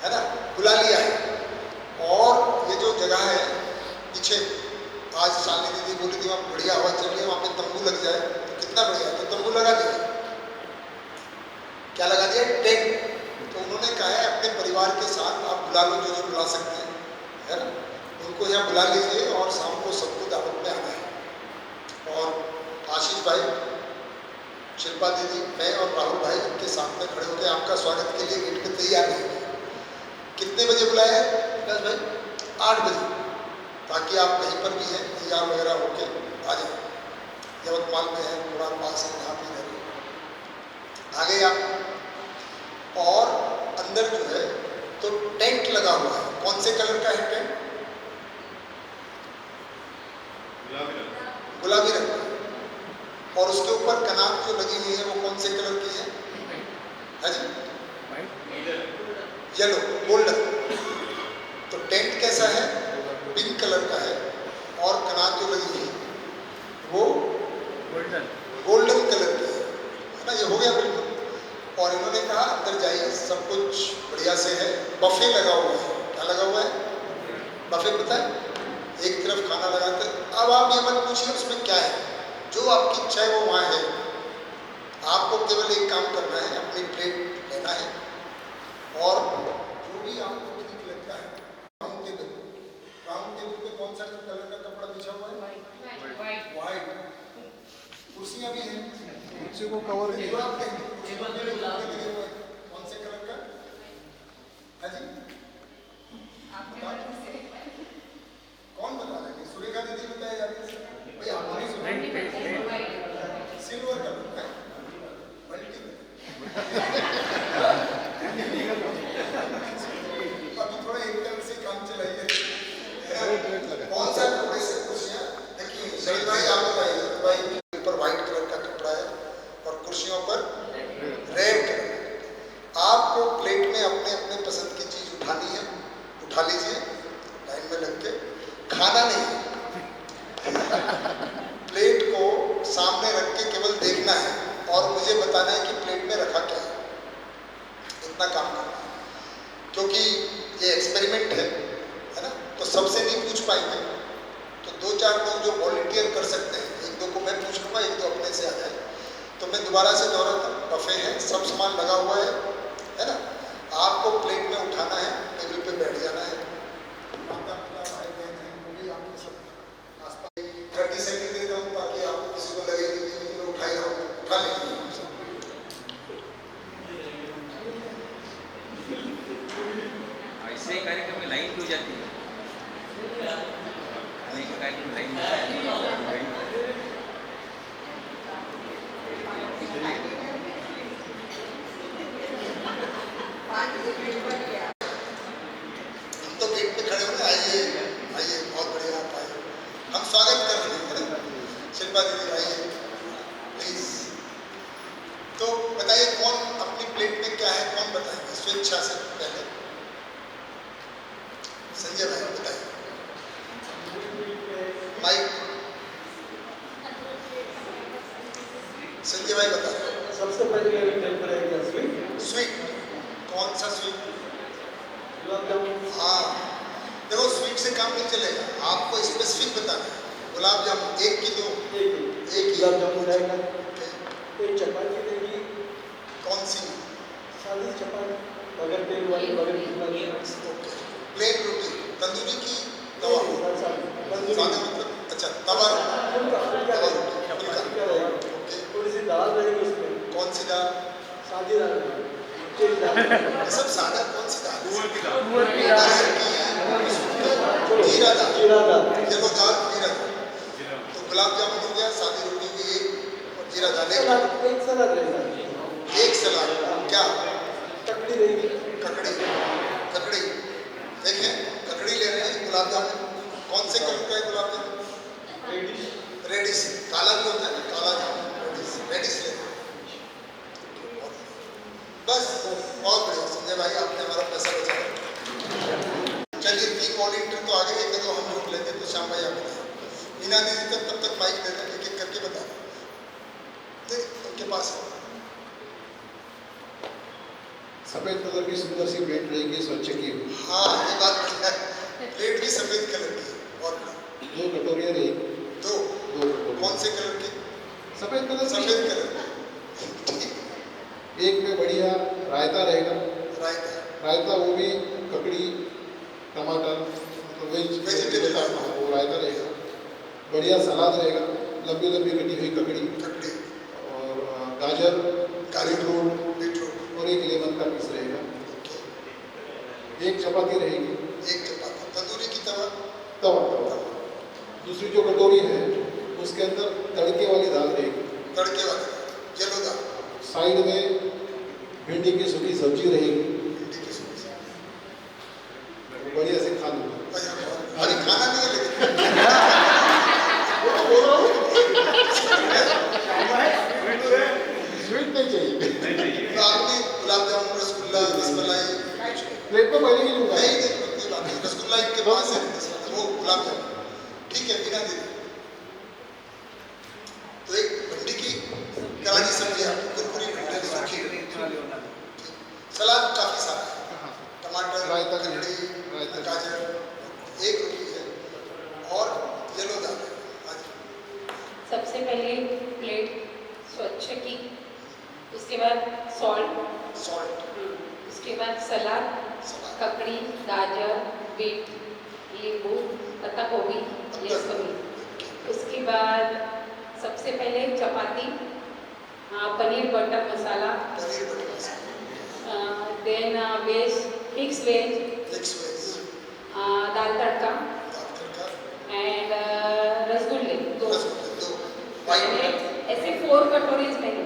है ना, बुला लिया है। और ये जो जगह है पीछे, आज शालिनी दीदी बोली थी वहाँ बढ़िया हवा चल रही है, वहाँ पे तंबू लग जाए तो कितना बढ़िया, तो तंबू लगा दिया। क्या लगा दिया? टेंट। तो उन्होंने कहा है अपने परिवार के साथ आप बुला लो जो बुला सकते हैं, है ना, उनको यहाँ बुला लीजिए और शाम को सबको दावत में आना है। और आशीष भाई, शिल्पा दीदी, मैं और राहुल भाई इनके सामने खड़े होकर आपका स्वागत के लिए गेट पे तैयार हैं। कितने बजे बुलाया है प्रकाश भाई? 8 बजे, ताकि आप कहीं पर भी हैं तैयार वगैरह होके आ जाए। यवतमाल में है, थोड़ा पास है, यहाँ पे इधर आ गए आप। और अंदर जो है तो टेंट लगा हुआ है। कौन से कलर का है टेंट? गुलाबी रंग का। और उसके ऊपर कनात जो लगी हुई है वो कौन से कलर की है? हाँ जी, येलो, गोल्डन। तो टेंट कैसा है? पिंक कलर का है। और कनात जो लगी हुई है वो गोल्डन कलर की है ना। ये हो गया बिल्कुल। और इन्होंने कहा अंदर जाइए, सब कुछ बढ़िया से है। बफे लगा हुआ है। क्या लगा हुआ है? बफे, पता है, एक तरफ खाना लगाते। अब आप ये मत पूछिए उसमें क्या है, जो आपकी इच्छा है वो वहाँ है। आपको केवल एक काम करना है, अपनी प्लेट लेना है और जो भी आपको ठीक लगता है। राउंड टेबल पे कौन सा कलर का कपड़ा बिछा हुआ है? व्हाइट। कुर्सियाँ भी हैं, कुर्सी को कवर किया। कौन से कलर का? हाँ जी, कौन बता रहे हैं? सुरेखा दीदी बताया जाती है भैया, हमारी सिल्वर कलर है, अभी थोड़ा एकदम से काम चलाइए। कौन सा कुर्सियाँ? देखिए शरीर भाई, आप बताइए भाई। ऊपर व्हाइट कलर का कपड़ा है और कुर्सियों पर रेड कलर। आपको प्लेट में अपने अपने पसंद की चीज उठानी है, उठा लीजिए लाइन में लग के। खाना नहीं, प्लेट को सामने रख के केवल देखना है और मुझे बताना है कि प्लेट में रखा क्या है। इतना काम करना है, क्योंकि ये एक्सपेरिमेंट है ना। तो सबसे नहीं पूछ पाएंगे, तो 2-4 लोग जो वॉलंटियर कर सकते हैं, 1-2 को मैं पूछ लूँगा, 1-2 अपने से आ जाए। तो मैं दोबारा से दोहराता हूँ, बफे है, सब सामान लगा हुआ है ना। आपको प्लेट में उठाना है, टेबल पे बैठ जाना है। माता पिता भाई बहन हैं, वो भी आपके सब आसपास 30 सेकंड देता हूँ ताकि आपको किसी को लगे नहीं कि मैं उठा ही रहा हूँ, उठा लेंगे। ऐसे कार्यक्रम में लाइन क्यों जाती है? कार्यक्रम लाइन तो गेट पे खड़े होंगे, आइए आइए, बहुत बढ़िया आप आए, हम स्वागत कर रहे हैं। शिल्पा दीदी आइए प्लीज। तो बताइए कौन अपनी प्लेट में क्या है, कौन बताएंगे स्वेच्छा से? पहले संजय भाई बताइए। माइक, संजय भाई बताइए। सबसे पहले स्वीट, कौन सा स्वीट? गुलाब जामुन। हाँ, देखो स्वीट से काम नहीं चलेगा, आपको स्पेसिफिक बताना है। गुलाब जामुन 1 की 2? एक एक गुलाब जामुन रहेगा, Okay. एक चपाती रहेगी, कौन सी? सादी चपाती, बगैर तेल वाली, बगैर घी वाली। ओके। प्लेन रोटी, तंदूरी की तवा? तंदूरी। सादा मतलब अच्छा तवा फुल्का तवा रोटी, फुल्का फुल्का। रहेगा, ओके। थोड़ी सी दाल रहेगी उसमें, कौन सी दाल? सादी दाल रहेगी, चिली दाल। ये सब सादा कौन सी दाल? तुअर की दाल। अरहर की है, जीरा दाल, जीरा दाल। येलो दाल, जीरा दाल। तो गुलाब जामुन हो गया, सादी रोटी की एक और जीरा दाल एक। सलाद, एक सलाद रहेगा, एक सलाद क्या? ककड़ी रहेगी। ककड़ी, ककड़ी देखें, ककड़ी ले रहे हैं गुलाब जामुन। कौन से कलर का है गुलाब जामुन? रेडिश। रेडिश, काला भी होता है ना, काला जामुन, रेडिश, रेडिश ले रहे हैं। बस बहुत बढ़िया संजय भाई, आपने हमारा पैसा बचाया। चलिए 3 वॉलंटियर तो आ गए, एक तो हम रोक लेंगे, तो श्याम भाई आप बताएं। मीना दीदी तब तक माइक दे दें, एक एक करके बता दें, उनके पास है। सफेद कलर की सुंदर सी प्लेट रहेगी, स्वच्छ की हुई। हाँ ये बात बढ़िया है, प्लेट भी सफेद कलर की है और 2 कटोरियाँ रहेगी। दो 2 कटोरियाँ। कौन से कलर की? सफेद कलर की। सफेद कलर की। एक में बढ़िया रायता रहेगा। रायता, रायता वो भी ककड़ी, टमाटर, मतलब वेजिटेबल रायता। वो रायता रहेगा। बढ़िया सलाद रहेगा, लंबी लंबी कटी हुई ककड़ी ककड़ी और गाजर, बीटरूट बीटरूट और एक लेमन का पीस रहेगा। एक चपाती रहेगी। एक चपाती, तंदूरी की तवा, तवा। दूसरी जो कटोरी है उसके अंदर तड़के वाली दाल रहेगी। तड़के वाली येलो दाल, साइड में भिंडी की सूखी सब्जी रहेगी। भिंडी की सब्जी। बढ़िया से खा लूँगा। अरे खाना नहीं है लेकिन स्वीट नहीं चाहिए। तो आपने गुलाब जामुन, रसगुल्ला, रसमलाई प्लेट में पहले ही लूँगा। नहीं नहीं कोई बात नहीं, रसगुल्ला इनके पास है, वो गुलाब जामुन ठीक है। बिना दीदी तो एक भिंडी की करारी सब्जी आपकी, कुरकुरी भिंडी सूखी, सलाद काफी सारा है, टमाटर, रायता, ककड़ी, रायता। गाजर, एक रोटी है और येलो दाल है। हाँ जी। सबसे पहले प्लेट स्वच्छ की, उसके बाद सॉल्ट, सॉल्ट, उसके बाद सलाद, सलाद, ककड़ी, गाजर, बीट, नींबू, पत्ता गोभी, ये सभी। उसके बाद सबसे पहले चपाती, paneer butter masala, paneer butter masala, then veg, mix veg, mix veg, दाल तड़का दाल तड़का, एंड रसगुल्ले 2। रसगुल्ले 2, वाइट, ऐसे 4 कटोरीज में ही।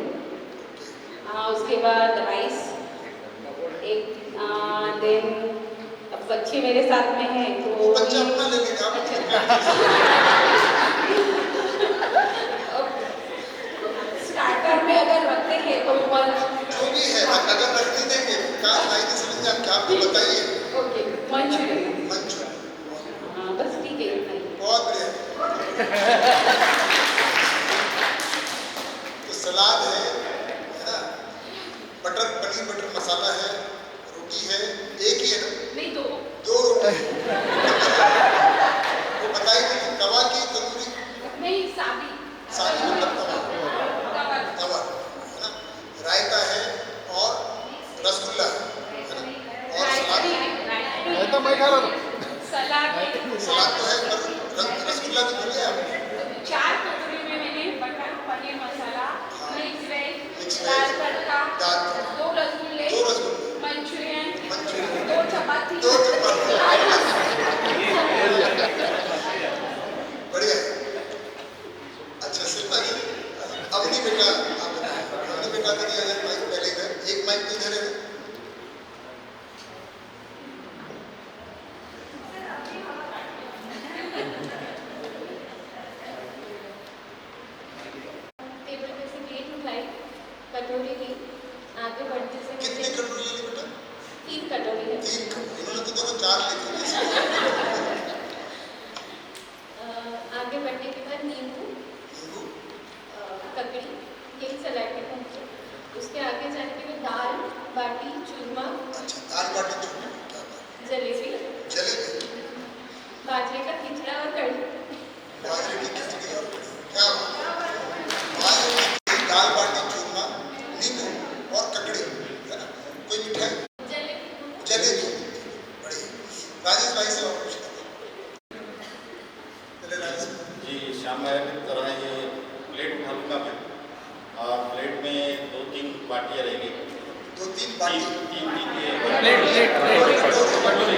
उसके बाद राइस एक, देन अब बच्चे मेरे साथ में हैं तो बच्चा अपना ले लेगा। स्टार्टर में अगर रखते हैं तो जो भी है अगर रखने देंगे कहाँ खाएंगे समझिए, आप क्या आपको बताइए। ओके, मंचूरियन, मंचूरियन, बस ठीक है इतना ही। बहुत बढ़िया। तो सलाद है ना, बटर पनीर बटर मसाला है, रोटी है, एक ही है ना? नहीं, 2 रोटी। वो बताइए तवा की तंदूरी? नहीं, सादी मतलब तवा है ना, रायता है और रसगुल्ला है ना, और सलाद। रायता मैं खा रहा था। सलाद तो है पर रसगुल्ला भी बोलिए आप। 4 कटोरी में मैंने butter paneer masala, mix mix veg, veg, दाल तड़का, दाल, 2 रसगुल्ले, 2 रसगुल्ले, मंचूरियन, मंचूरियन, 2 चपाती, 2 चपाती। बढ़िया है। अच्छा शिल्पा जी, अवनी बेटा आप बताएं, अवनी बेटा के लिए अगर माइक पहले इधर, एक माइक तो इधर है। टेबल पे से प्लेट उठाई, कटोरी ली, आगे बढ़ते से कितनी मुझे कटोरी ले ली बेटा? 3 कटोरी है। 3 कटोरी, इन्होंने तो दोनों 4 लेके आगे बढ़ने के बाद नींबू, ककड़ी, यही सलाद के पहुँचे। उसके आगे जाने के बाद दाल बाटी जी श्याम भाई की तरह ये प्लेट उठा लूँगा मैं, और प्लेट में 2-3 बाटियाँ रहेंगी, 2-3 बाटी,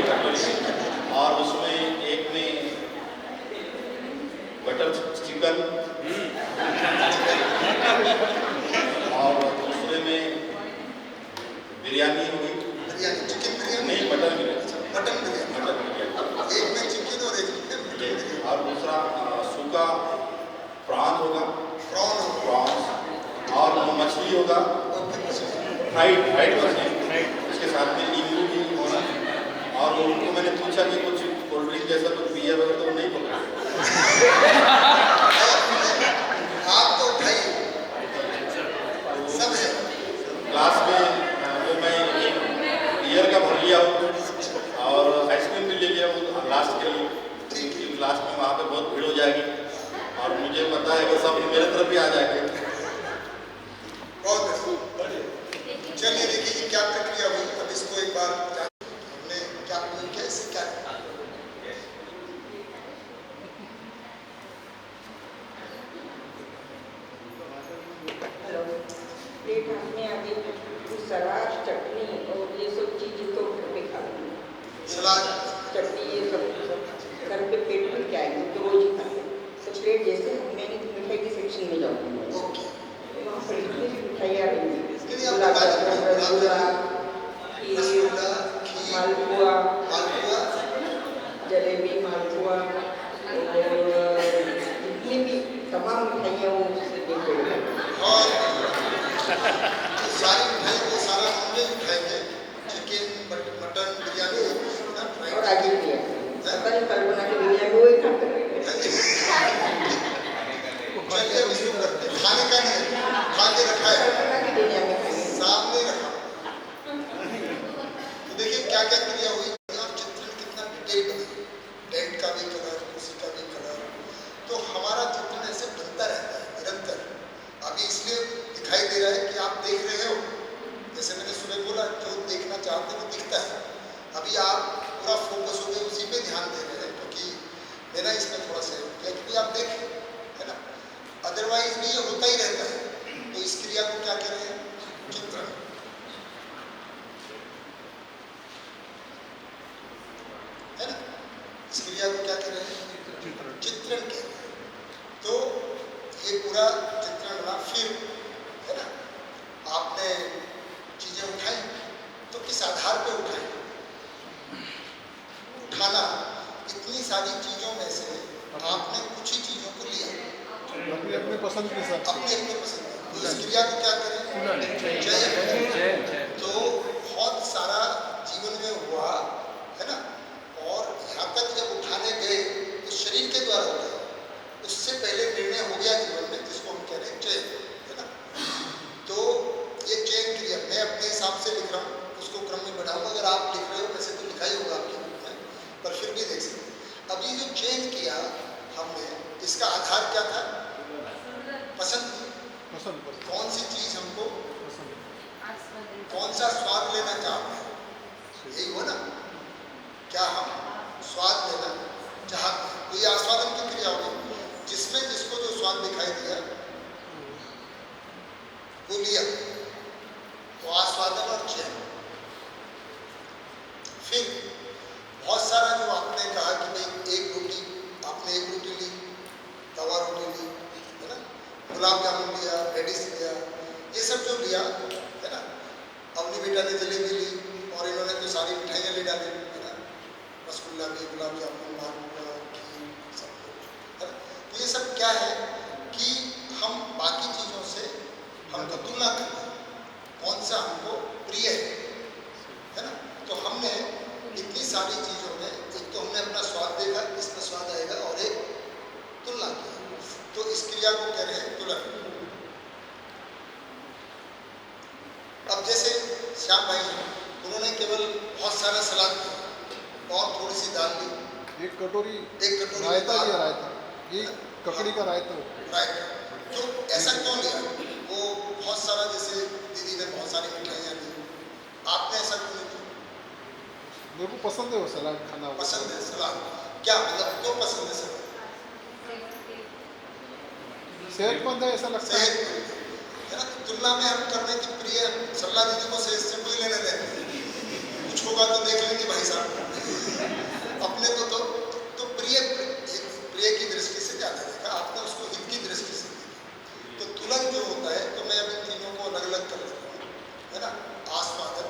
कटोरी, और उसमें एक में बटर चिकन, और दूसरे में बिरयानी होगी, बिरयानी, चिकन बिरयानी नहीं mutton biryani, mutton biryani, mutton biryani, एक में चिकन और एक में ये, और दूसरा सूखा प्रॉन होगा, प्रॉन्स, और मछली होगा, फ्राइड मछली, उसके साथ में नींबू भी होना, और उनको मैंने पूछा कि कुछ कोल्ड ड्रिंक जैसा कुछ पिया वगैरह तो नहीं पकड़ा। आप तो भाई सब है। क्लास में वो मैं एक ईयर का भर लिया हूँ, और आइसक्रीम भी ले लिया हूँ लास्ट के लिए, क्योंकि लास्ट में वहाँ पे बहुत भीड़ हो जाएगी, और मुझे पता है कि सब मेरे तरफ भी आ जाएंगे। बहुत बढ़िया। चलिए देखिए कि क्या प्रक्रिया हुई, अब इसको एक बार हमने क्या कैसे क्या प्लेट हमने आगे सलाद, चटनी और ये सब चीज़ें तो घर पे खा लूँगी, सलाद, चटनी ये सब घर पे पेट में क्या है तो रोज ही खाते हैं। तो प्लेट जैसे मैंने मिठाई के सेक्शन में जाऊँगी, वहाँ पर इतनी सी मिठाइयाँ रहेंगी, गुलाब जामुन, रसगुल्ला, खीर, मालपुआ, जलेबी, मालपुआ, और जितनी भी तमाम मिठाइयाँ वो और सारी मिठाई को सारा हमने खाएंगे, चिकन, मटन, बिरयानी और आगे भी है, पता नहीं कल बना के बिरयानी वो ही खाते रहेंगे। चलिए अब इसको करते हैं, खाने का नहीं, खा के रखा है, सामने रखा। तो देखिए क्या क्या क्रिया हुई, आप चित्रण कितना डिटेल बना, टेंट का भी कलर, कुर्सी का भी कलर, तो हमारा चित्रण ऐसे बनता रहता है निरंतर। अभी इसलिए दिखाई दे रहा है कि आप देख रहे हो, जैसे मैंने सुबह बोला जो देखना चाहते हैं वो दिखता है। अभी आप पूरा फोकस हो गए उसी पे ध्यान दे रहे हैं, क्योंकि मेरा इसमें थोड़ा सहयोग किया, क्योंकि आप देखें, है ना, अदरवाइज भी ये होता ही रहता है। तो इस क्रिया को क्या कह रहे हैं, चित्रण। है ना, इस क्रिया को क्या कह रहे हैं, चित्रण कह रहे हैं। तो ये पूरा चित्रण बना, फिर है ना, आपने चीजें उठाई, तो किस आधार पे उठाई, उठाना, इतनी सारी चीजों में से आपने कुछ ही चीजों को लिया अपने अपने पसंद के साथ, अपने अपने पसंद। तो इस क्रिया को क्या करें, जय। तो बहुत सारा जीवन में हुआ, है ना, और यहाँ तक जब उठाने गए तो शरीर के द्वारा उठाया, उससे पहले निर्णय हो गया जीवन में, जिसको हम कह रहे हैं चयन, है ना। तो ये चयन क्रिया मैं अपने हिसाब से लिख रहा हूँ, उसको क्रम में बढ़ाऊंगा। अगर आप लिख रहे हो वैसे तो लिखा ही होगा आपकी बुक में, पर फिर भी देख सकते हैं। अब ये जो चयन किया हमने, इसका आधार क्या था, पसंद। कौन सी चीज हमको, कौन सा स्वाद लेना चाहते हैं, यही हो ना, क्या हम स्वाद लेना चाहते हैं, तो ये आस्वादन की क्रिया होगी, जिसमें जिसको जो स्वाद दिखाई दिया वो लिया, तो आस्वादन और चयन। फिर बहुत सारा जो आपने कहा कि भाई एक रोटी, आपने एक रोटी ली, तवा रोटी ली, है ना, गुलाब जामुन लिया, रेडिस लिया, ये सब जो लिया, है ना, अपनी बेटा ने जलेबी ली, और इन्होंने तो सारी मिठाइयाँ ले डाली, है ना, रसगुल्ला भी, गुलाब जामुन, मालपुआ, खीर, सब कुछ, है ना। तो ये सब क्या है कि हम बाकी चीज़ों से हमको तुलना करते हैं, कौन सा हमको प्रिय है ना। तो हमने इतनी सारी चीज़ों में, एक तो हमने अपना स्वाद देखा, इसमें स्वाद आएगा, और एक तुलना की, तो इस क्रिया को कह रहे हैं तुलन। अब जैसे श्याम भाई हैं, उन्होंने केवल बहुत सारा सलाद दिया और थोड़ी सी दाल ली, एक कटोरी रायता लिया, रायता, ये ककड़ी का रायता। तो ऐसा क्यों लिया, वो बहुत सारा, जैसे दीदी ने बहुत सारी मिठाइयाँ ली, आपने ऐसा क्यों नहीं किया? मेरे को पसंद है वो सलाद खाना, पसंद है सलाद, क्या मतलब क्यों पसंद है सलाद? सेहतमंद है ऐसा लगता है। सेहतमंद है ना। तो तुलना में हम करने की प्रिय सल्ला दीदी को सेहत से कोई लेने देने नहीं। कुछ होगा तो देख लेंगे भाई साहब। अपने को तो प्रिय की दृष्टि से क्या देखा आपने, उसको हित की दृष्टि से देखा। तो तुलन जो होता है, तो मैं अभी तीनों को अलग अलग कर देता हूँ, है ना। आस्वादन,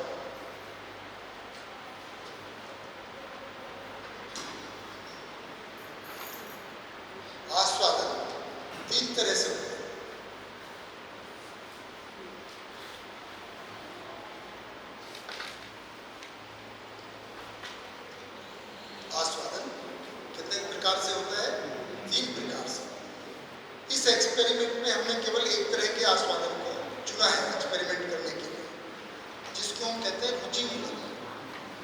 आस्वादन तीन तरह से होता है। आस्वादन कितने प्रकार से होता है? 3 प्रकार से। इस एक्सपेरिमेंट में हमने केवल एक तरह के आस्वादन को चुना है एक्सपेरिमेंट करने के लिए, जिसको हम कहते हैं रुचि मूलक।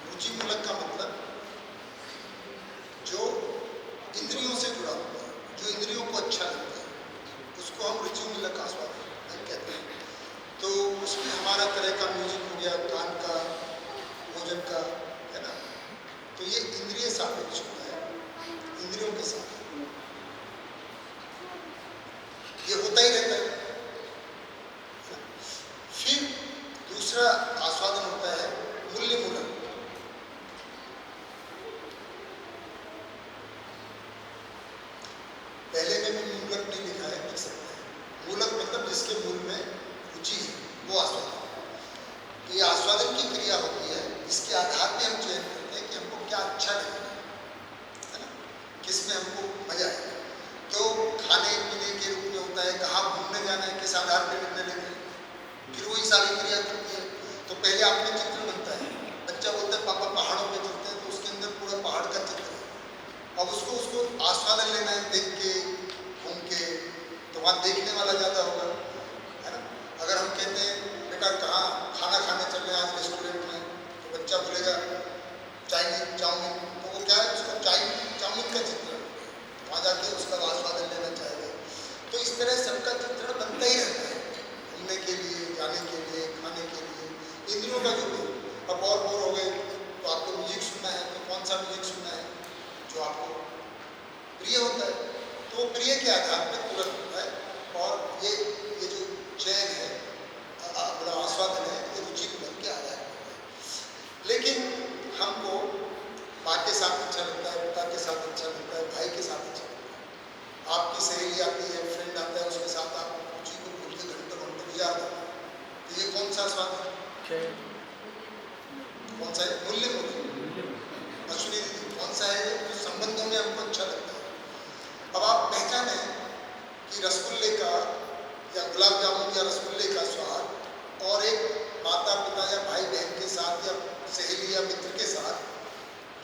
रुचि मूलक का मतलब जो इंद्रियों से जुड़ा हुआ है, जो इंद्रियों को अच्छा लगता है, उसको हम रुचि मूलक आस्वादन कहते हैं। तो उसमें हमारा तरह का म्यूजिक हो गया, गान का, भोजन का, है ना। तो ये इंद्रिय सापेक्ष होता है, इंद्रियों के साथ ये होता ही रहता है। फिर दूसरा आस्वादन होता है मूल्य मूलक। पहले में भी मूलक नहीं लिखा है, लिख सकते हैं। मूलक मतलब जिसके मूल में रुचि है, वो आस्वादन। तो ये आस्वादन की क्रिया होती है, इसके आधार पे हम चयन करते हैं कि हमको क्या अच्छा लगेगा, है ना, किसमें हमको मजा आएगा। तो खाने पीने के रूप में होता है, कहाँ घूमने जाना है, किस आधार पे निर्णय लेते हैं, फिर वही सारी क्रिया करती है। तो पहले आप में चित्र बनता है, बच्चा बोलता है पापा पहाड़ों पे चलते हैं, तो उसके अंदर पूरा पहाड़ का चित्र है। अब उसको आस्वादन लेना है, देख के, घूम के, तो वहाँ देखने वाला ज़्यादा होगा, है ना। अगर हम कहते हैं बेटा कहाँ खाना खाने चल रहे हैं आज रेस्टोरेंट में, तो बच्चा बोलेगा चाइनीज चाउमीन, तो वो क्या है, उसका चाउमीन का चित्र, वहाँ जाके उसका आस्वादन लेना चाहेगा। तो इस तरह सबका चित्रण बनता ही रहता है, घूमने के लिए, जाने के लिए, खाने के लिए, इंद्रियों का जो भी। अब और बोर हो गए तो आपको म्यूजिक सुनना है, तो कौन सा म्यूजिक सुनना है जो आपको प्रिय होता है, तो वो प्रिय के आधार पर तुरंत होता है। और ये जो चयन है, बड़ा आस्वादन है, ये रुचि मूलक के आधार पर होता है। लेकिन हमको माँ के साथ अच्छा लगता है, पिता के साथ अच्छा लगता है, भाई के साथ अच्छा लगता है, आपकी सहेली आती है, फ्रेंड आता है, उसके साथ आप रुचि को भूल के घंटों घंटों गुजार देते हैं। तो ये कौन सा स्वाद है? कौन सा है? मूल्य मूलक। अश्विनी दीदी कौन सा है जो संबंधों में हमको अच्छा लगता है? अब आप पहचाने कि रसगुल्ले का या गुलाब जामुन या रसगुल्ले का स्वाद और एक माता पिता या भाई बहन के साथ या सहेली या मित्र के साथ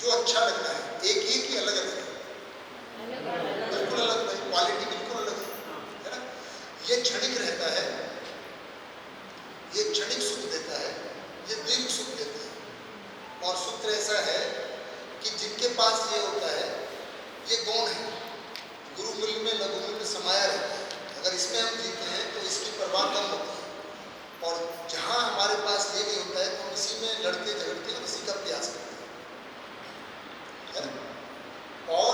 जो अच्छा लगना है, एक ही कि अलग अलग है? बिल्कुल अलग है, क्वालिटी बिल्कुल अलग है ना। ये क्षणिक रहता है, ये क्षणिक सुख देता है, ये दीर्घ सुख देता है। और सूत्र ऐसा है कि जिनके पास ये होता है, ये गौण है, गुरु मूल्य में लघु मूल्य समाया रहता है। अगर इसमें हम जीते हैं तो इसकी परवाह कम होती है। और जहाँ हमारे पास ये नहीं होता है तो हम इसी में लड़ते झगड़ते और इसी का प्रयास करते हैं। और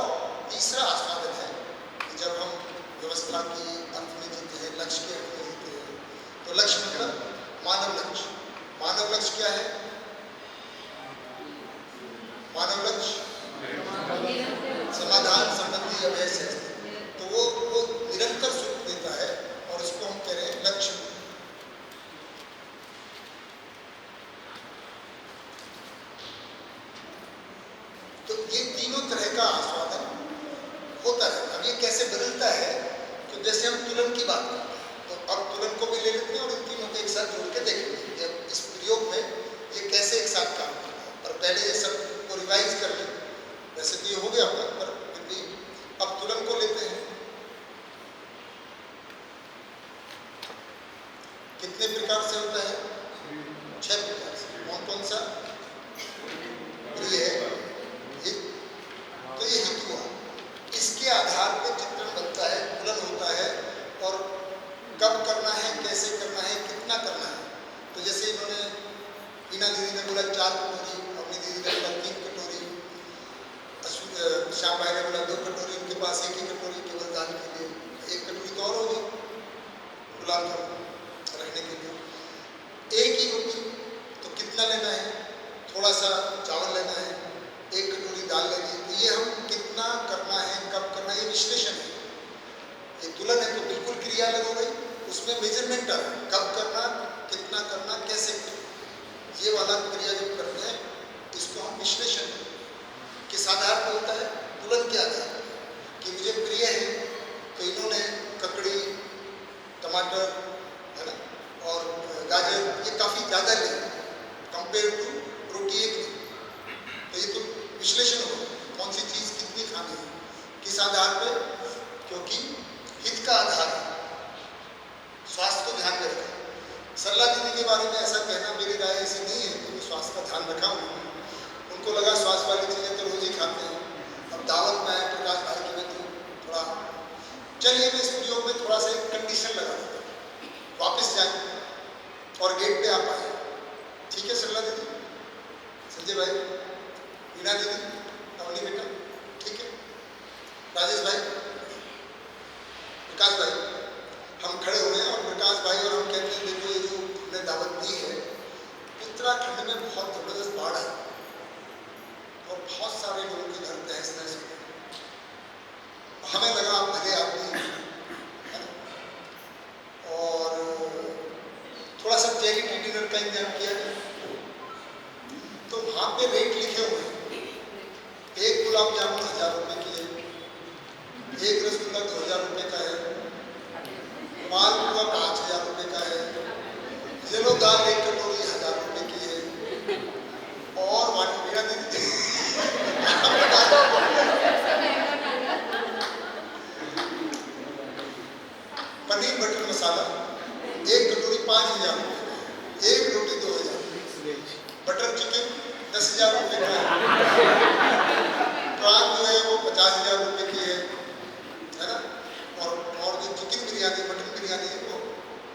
तीसरा आस्वादन है कि जब हम व्यवस्था की अर्थ में जीते हैं, लक्ष्य के अर्थ में जीते हैं, तो लक्ष्य मतलब मानव लक्ष्य। मानव लक्ष्य क्या है? मानव लक्ष्य समाधान संबंधी अभ्यास है। तो वो निरंतर सुख देता है और इसको हम कह रहे हैं लक्ष्य। तो ये तीनों तरह का आस्वादन होता है। अब ये कैसे बदलता है? तो जैसे हम तुलन की बात करते हैं, तो अब तुलन को भी ले लेते हैं और इन तीनों को एक साथ जोड़ के देखेंगे इस प्रयोग में ये कैसे एक साथ काम करता है। पर पहले ये सब को रिवाइज कर लें। वैसे तो ये हो गया होगा, पर फिर भी अब तुलन को लेते हैं। कितने प्रकार से होता है? 6 प्रकार से। कौन कौन सा? प्रिय, हित, तो ये हित हुआ। इसके आधार पर चित्रण बनता है, तुलन होता है और कब करना है, कैसे करना है, कितना करना है। तो जैसे इन्होंने हीना दीदी ने बोला 4 कटोरी, अपनी दीदी ने बोला 3 कटोरी, श्याम भाई ने बोला 2 कटोरी, उनके पास 1 ही कटोरी केवल दान के लिए, 1 कटोरी तो और होगी। परिवार का रखने के लिए। एक ही रोटी तो कितना लेना है, थोड़ा सा चावल लेना है, एक कटोरी दाल लेनी है, तो ये हम कितना करना है, कब करना है, ये विश्लेषण है। ये तुलन है तो बिल्कुल क्रिया अलग हो गई, उसमें मेजरमेंट आ रहा है, कब करना, कितना करना, कैसे करना। ये वाला क्रिया जब करते हैं इसको हम विश्लेषण किस आधार पर होता है, तुलन के आधार पर, कि मुझे प्रिय है तो इन्होंने ककड़ी, टमाटर, है ना, और गाजर ये काफ़ी ज़्यादा ले कंपेयर टू रोटी एक नहीं। तो ये तो विश्लेषण हो कौन सी चीज़ कितनी खानी है, किस आधार पर, क्योंकि हित का आधार है, स्वास्थ्य को ध्यान में रखा। सरला दीदी के बारे में ऐसा कहना मेरी राय ऐसी नहीं है कि मैं स्वास्थ्य का ध्यान रखा हूँ, उनको लगा स्वास्थ्य वाली चीज़ें तो रोज ही खाते हैं। अब दावत में आए प्रकाश भाई की में तो थोड़ा चलिए मैं इस प्रयोग में थोड़ा सा एक कंडीशन लगा देता हूँ, वापस जाए और गेट पे आप आए। ठीक है सरला दीदी, संजय भाई, वीणा दीदी, नवनी बेटा, ठीक है, राजेश भाई, प्रकाश भाई, हम खड़े हुए हैं और प्रकाश भाई और हम कहते हैं देखो ये जो हमने दावत दी है, उत्तराखंड में बहुत जबरदस्त बाढ़ है और बहुत सारे लोगों के घर तहस नहस हो गए। हमें लगा आप भले आदमी है ना, और थोड़ा सा चैरिटी डिनर का इंतजाम किया है। तो वहाँ पे रेट लिखे हुए हैं, एक गुलाब जामुन 1000 रुपये की है, एक रसगुल्ला 2000 रुपये का है, मालपुआ 5000 रुपये का है, येलो दाल एक कटोरी 1000 रुपये की है, और वीणा दीदी पनीर बटर मसाला एक कटोरी 5000 रुपये, एक रोटी 2000, बटर चिकन 10,000 रुपये का है, प्राण जो है वो 50,000 रुपये की है ना, और जो चिकन बिरयानी, मटन बिरयानी है वो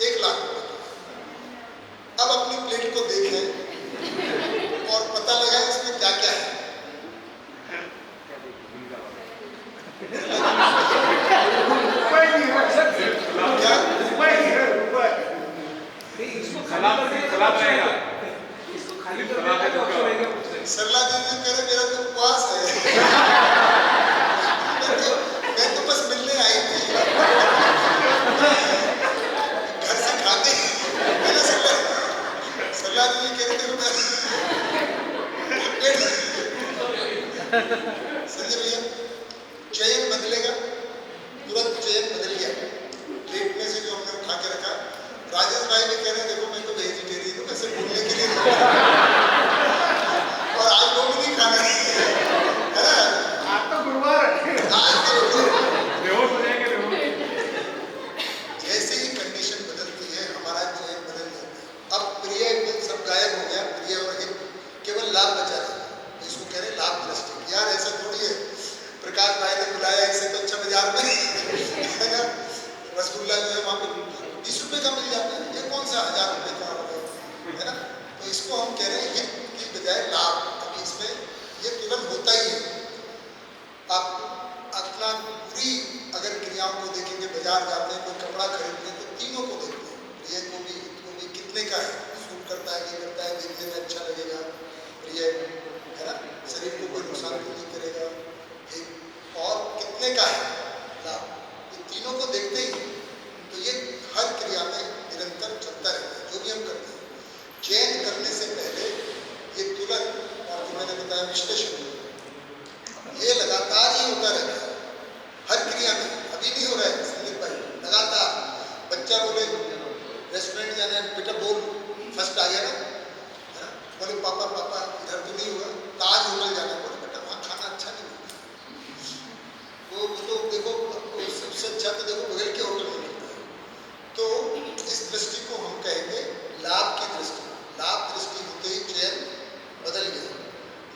1 लाख रुपये की है। अब अपनी प्लेट को देखें और पता लगा इसमें क्या क्या है। सरला दीदी कह रहे मेरा तो उपवास है मैं तो बस मिलने आई थी, घर से खाते मैंने सरला दीदी कह रहे थे संजय भैया चयन बदलेगा, तुरंत चयन बदल गया प्लेट में से जो हमने उठा के रखा। राजेश भाई भी कह रहे देखो मैं तो वेजिटेरियन हूँ, वैसे बोलने के लिए और आज वो भी नहीं खाना है ना, आज तो गुरुवार जैसे ही कंडीशन बदलती है हमारा चयन बदल जाता है। अब प्रिय सब गायब हो गया, प्रिय और हित केवल लाभ बचा रहा है, इसको कह रहे लाभ दृष्टि। यार ऐसा थोड़ी है, प्रकाश भाई ने बुलाया इससे तो अच्छा बाजार में है ना, रसगुल्ला जो है वहाँ पे 20 रुपये का मिल जाता है, ये कौन सा 1000 रुपये का है ना। तो इसको हम कह रहे हैं हित की बजाय लाभ। अभी इसमें ये तुरंत होता ही है। आप अपना पूरी अगर क्रियाओं को देखेंगे, बाजार जाते हैं कोई कपड़ा खरीदते हैं तो तीनों को देखते हैं, प्रिय को भी कितने का है, सूट करता है, नहीं करता है, देखने में अच्छा लगेगा, प्रिय है ना, शरीर को कोई नुकसान तो नहीं करेगा, और कितने का है लाभ, ये तीनों को देखते ही। तो ये हर क्रिया में निरंतर चलता रहता है। जो भी हम करते हैं चयन करने से पहले ये तुलन और जो मैंने बताया विश्लेषण, ये लगातार ही होता रहता है हर क्रिया में। अभी नहीं हो रहा है संदीप भाई, लगातार बच्चा बोले रेस्टोरेंट जाना है, बेटा बोल फर्स्ट आ गया ना, है ना, बोले पापा पापा इधर तो नहीं हुआ, ताज होटल जाना है, बोले बेटा वहाँ खाना अच्छा नहीं होता, वो तो देखो सबसे अच्छा तो देखो बगल के होटल में मिलता है। तो इस दृष्टि को हम कहेंगे लाभ की दृष्टि। लाभ दृष्टि होते ही चयन बदल गया,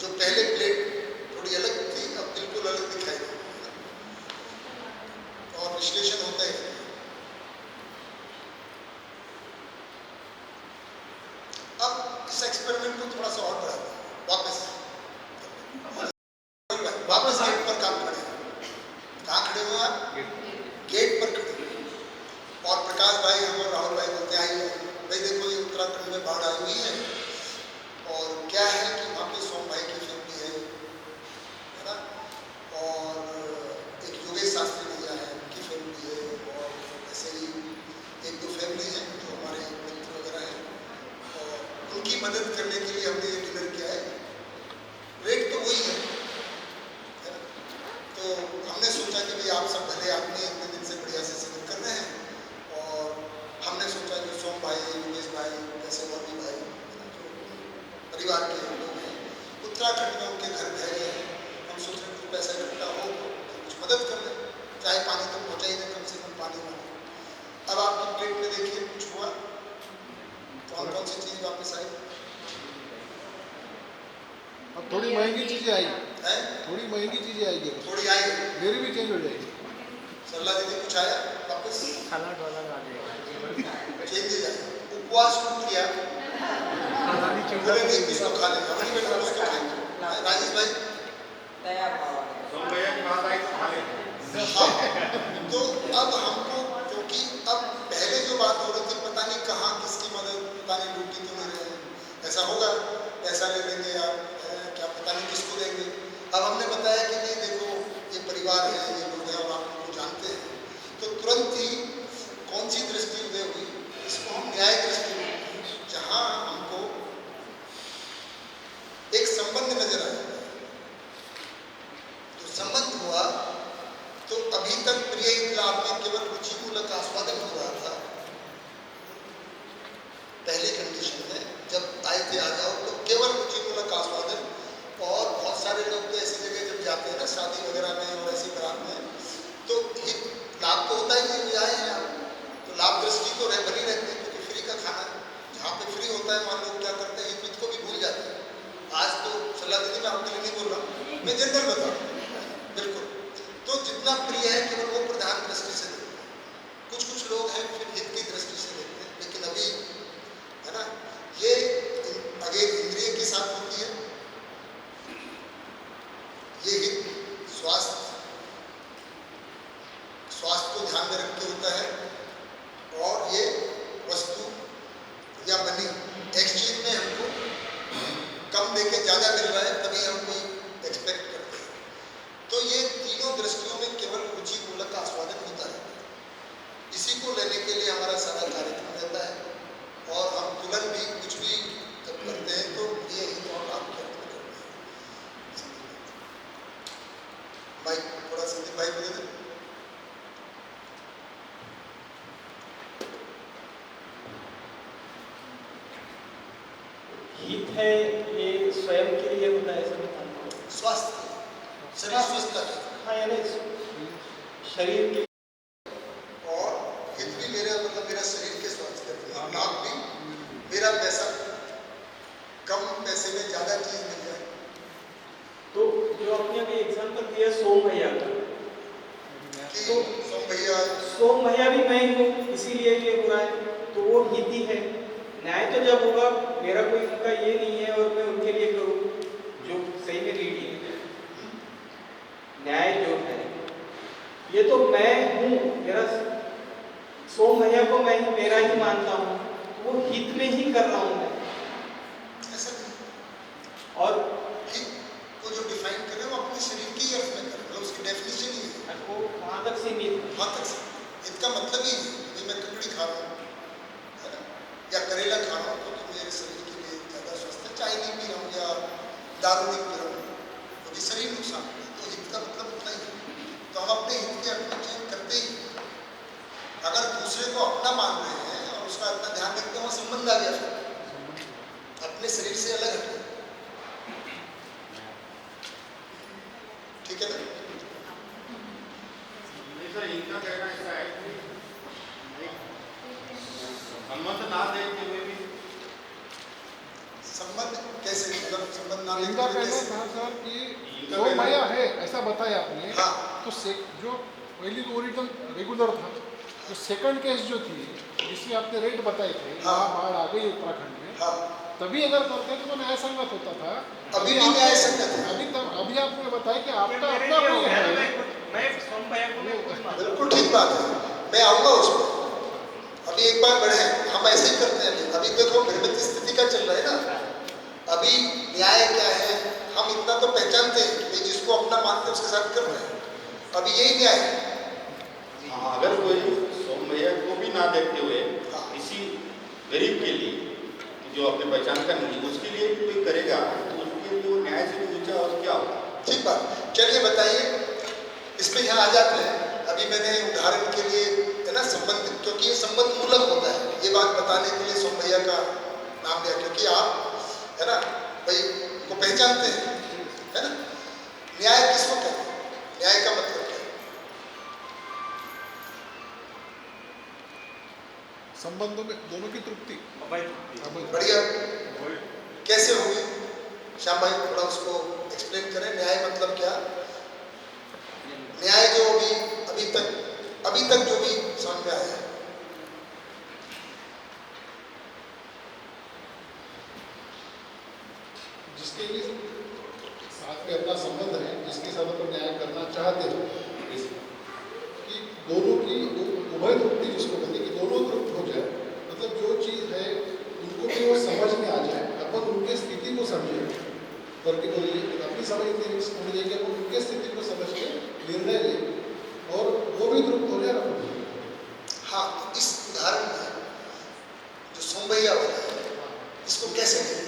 जो पहले प्लेट थोड़ी अलग थी अब बिल्कुल अलग दिखाई देती है, और विश्लेषण होता है। अब इस एक्सपेरिमेंट को थोड़ा सा और बढ़ाते हैं, वापस गेट पर काम करें। कहाँ खड़े हुए आप? गेट पर खड़े और प्रकाश भाई हम और राहुल भाई बोलते हैं आइए भाई देखो ये उत्तराखंड में बाढ़ आई हुई है और क्या है कि वहाँ पे सोम भाई की फैमिली है ना, और एक योगेश शास्त्री भैया है उनकी फैमिली है, और ऐसे ही एक दो फैमिली है जो हमारे मित्र वगैरह हैं, और उनकी मदद करने के लिए हमने ये डिनर किया है। रेट तो वही है ना? तो हमने सोचा कि भाई आप सब भले आदमी इतने दिन से बढ़िया से सेवन कर रहे हैं, और हमने सोचा कि सोम भाई, योगेश भाई, जैसे मौली भाई जो परिवार के लोग हैं, उत्तराखंड में उनके घर गए हैं, हम सोच रहे कुछ पैसा इकट्ठा हो तो कुछ मदद कर लें, चाहे पानी तो पहुँचा ही दें, कम से कम पानी वानी। अब आपकी प्लेट में देखिए कुछ हुआ, कौन कौन सी चीज़ वापस आई? अब थोड़ी महंगी चीजें आई है, थोड़ी महंगी चीजें आएगी, थोड़ी आई, मेरी भी चेंज हो जाएगी। सरला दीदी कुछ आया वापस? सलाद वाला आ जाएगा। चेंज हो जाएगा। उपवास टूट गया, बोले नहीं कुछ तो खा लेंगे, अपनी बेटा कुछ तो खाएंगे। राजेश भाई दया पावा सोम भैया की बात आई तो खा लें। हाँ, तो अब हमको, क्योंकि अब पहले जो बात हो रही थी पता नहीं कहाँ किसकी मदद, पता नहीं लूटी तो नहीं रहे हैं, ऐसा होगा पैसा ले लेंगे या क्या पता नहीं किसको देंगे। अब हमने बताया कि नहीं देखो ये परिवार है, ये लोग हैं और आप उनको जानते हैं, तो तुरंत ही कौन सी दृष्टि उदय हुई, इसको हम न्याय दृष्टि बोलते हैं, जहाँ हमको एक संबंध नजर आया। तो संबंध हुआ तो अभी तक प्रिय लाभ में केवल रुचिमूलक आस्वादन हो रहा था। पहली कंडीशन में जब आए थे आ जाओ तो केवल रुचिमूलक आस्वादन, और बहुत सारे लोग तो ऐसी जगह जब जाते हैं ना शादी वगैरह में और ऐसी बारात में, तो हित लाभ तो होता ही नहीं, आए हैं आप तो लाभ दृष्टि तो बनी रहती है, क्योंकि फ्री का खाना है, जहाँ पे फ्री होता है वहाँ लोग क्या करते हैं हित को भी भूल जाते हैं। आज तो सलाह दीदी मैं आपके लिए नहीं बोल रहा हूँ, मैं जनरल बता रहा हूँ, बिल्कुल। तो जितना प्रिय है केवल वो प्रधान दृष्टि से देखते हैं, कुछ कुछ लोग हैं फिर हित की दृष्टि से देखते हैं, लेकिन अभी है ना ये अगर इंद्रिय के साथ होती है, ये हित स्वास्थ्य को ध्यान में रख के होता है, और ये वस्तु या मनी एक्सचेंज में हमको कम देके ज्यादा मिल रहा है तभी हम कोई एक्सपेक्ट करते हैं। तो ये तीनों दृष्टियों में केवल रुचि मूलक आस्वादन होता है, इसी को लेने के लिए हमारा सारा कार्यक्रम रहता है, और हम तुरंत भी कुछ भी जब करते हैं तो ये ही और आप करते हैं। भाई थोड़ा संदीप भाई बोले थे। हित है ये स्वयं के लिए होता है, ऐसा बताना स्वास्थ्य, शरीर स्वस्थ रखे, हाँ यानी शरीर के, और हित भी मेरा मतलब मेरा शरीर के स्वास्थ्य के लिए, लाभ भी मेरा पैसा कम पैसे में ज्यादा चीज मिल जाए। तो जो आपने अभी एग्जाम्पल दिया सोम भैया का, तो सोम भैया भी मैं हूँ, इसीलिए ये हो रहा है, तो वो हित ही है। न्याय तो जब होगा, मेरा कोई उनका ये नहीं है और मैं उनके लिए करूँ जो सही में रीड है। न्याय जो है ये तो मैं हूँ, मेरा सोम भैया को मैं ही मेरा ही मानता हूँ, वो हित में ही कर रहा हूँ मैं। और हित को जो डिफाइन करें वो अपने शरीर की अर्थ में करें, मतलब उसकी डेफिनेशन ही है, वो वहाँ तक सीमित, वहाँ तक से हित का मतलब ही है मैं ककड़ी खा रहा हूँ है ना, या करेला खा रहा हूँ तो मेरे शरीर के लिए ज़्यादा स्वस्थ है, चाय नहीं पी रहा हूँ या दारू नहीं पी रहा हूँ क्योंकि शरीर नुकसान है, तो हित का मतलब उतना ही है। तो हम अपने हित के अर्थ में चेंज करते ही, अगर दूसरे को अपना मान रहे हैं और उसका अपना ध्यान रखते हैं, वहाँ संबंध आ गया, फिर अपने शरीर से अलग हटे, ठीक है ना। सर इनका कहना ऐसा है कि संबंध ना देखते हुए भी, संबंध कैसे, मतलब संबंध ना इनका कहना था सर कि जो माया है ऐसा बताया आपने, हाँ। तो जो पहली तो ओरिजिनल रेगुलर था, जो सेकंड केस जो थी जिसमें आपने रेट बताए थे, हाँ। बाढ़ आ गई उत्तराखंड में, हाँ। तभी अगर करते तो न्याय संगत होता था। अभी भी न्याय संगत है, अभी आपने बताया कि आपका अपना कोई है, बिल्कुल ठीक बात है, मैं आऊंगा उसमें, अभी एक बार बढ़े, हम ऐसे ही करते हैं। अभी देखो भ्रमित स्थिति का चल रहा है ना। अभी न्याय क्या है हम इतना तो पहचानते हैं कि जिसको अपना मानते हैं उसके साथ कर रहे हैं। अभी यही न्याय है। हाँ, अगर कोई सोम भैया को भी ना देखते हुए किसी गरीब के लिए जो अपने पहचान का नहीं उसके लिए भी कोई करेगा तो उसके लिए वो न्याय से भी ऊंचा और क्या होगा। ठीक बात। चलिए बताइए, इसमें यहाँ आ जाते हैं। अभी मैंने उदाहरण के लिए है ना संबंध, क्योंकि ये संबंध मूलक होता है, ये बात बताने के लिए सोम भैया का नाम लिया, क्योंकि आप है ना भाई को पहचानते हैं, है ना। न्याय किसको कहते हैं? न्याय का मतलब क्या है? संबंधों में दोनों की तृप्ति। बढ़िया। कैसे होगी श्याम भाई, थोड़ा उसको एक्सप्लेन करें। न्याय मतलब क्या? न्याय जो अभी तक जो भी समझ में आया है। जिसके भी साथ में अपना संबंध है, जिसके साथ अपन न्याय करना चाहते हो, कि दोनों की उभय तृप्ति जिसको कहते हैं कि दोनों तृप्त हो जाए, मतलब जो चीज़ है उनको भी वो समझ में आ जाए, अपन उनके स्थिति को समझे, पर्टिकुलरली अपनी समझ इतनी होनी चाहिए कि अपन उनके स्थिति को समझ के निर्णय लें और वो भी तृप्त हो जाए। हाँ, इस उदाहरण में जो सोम भैया वाला है, इसको कैसे करें?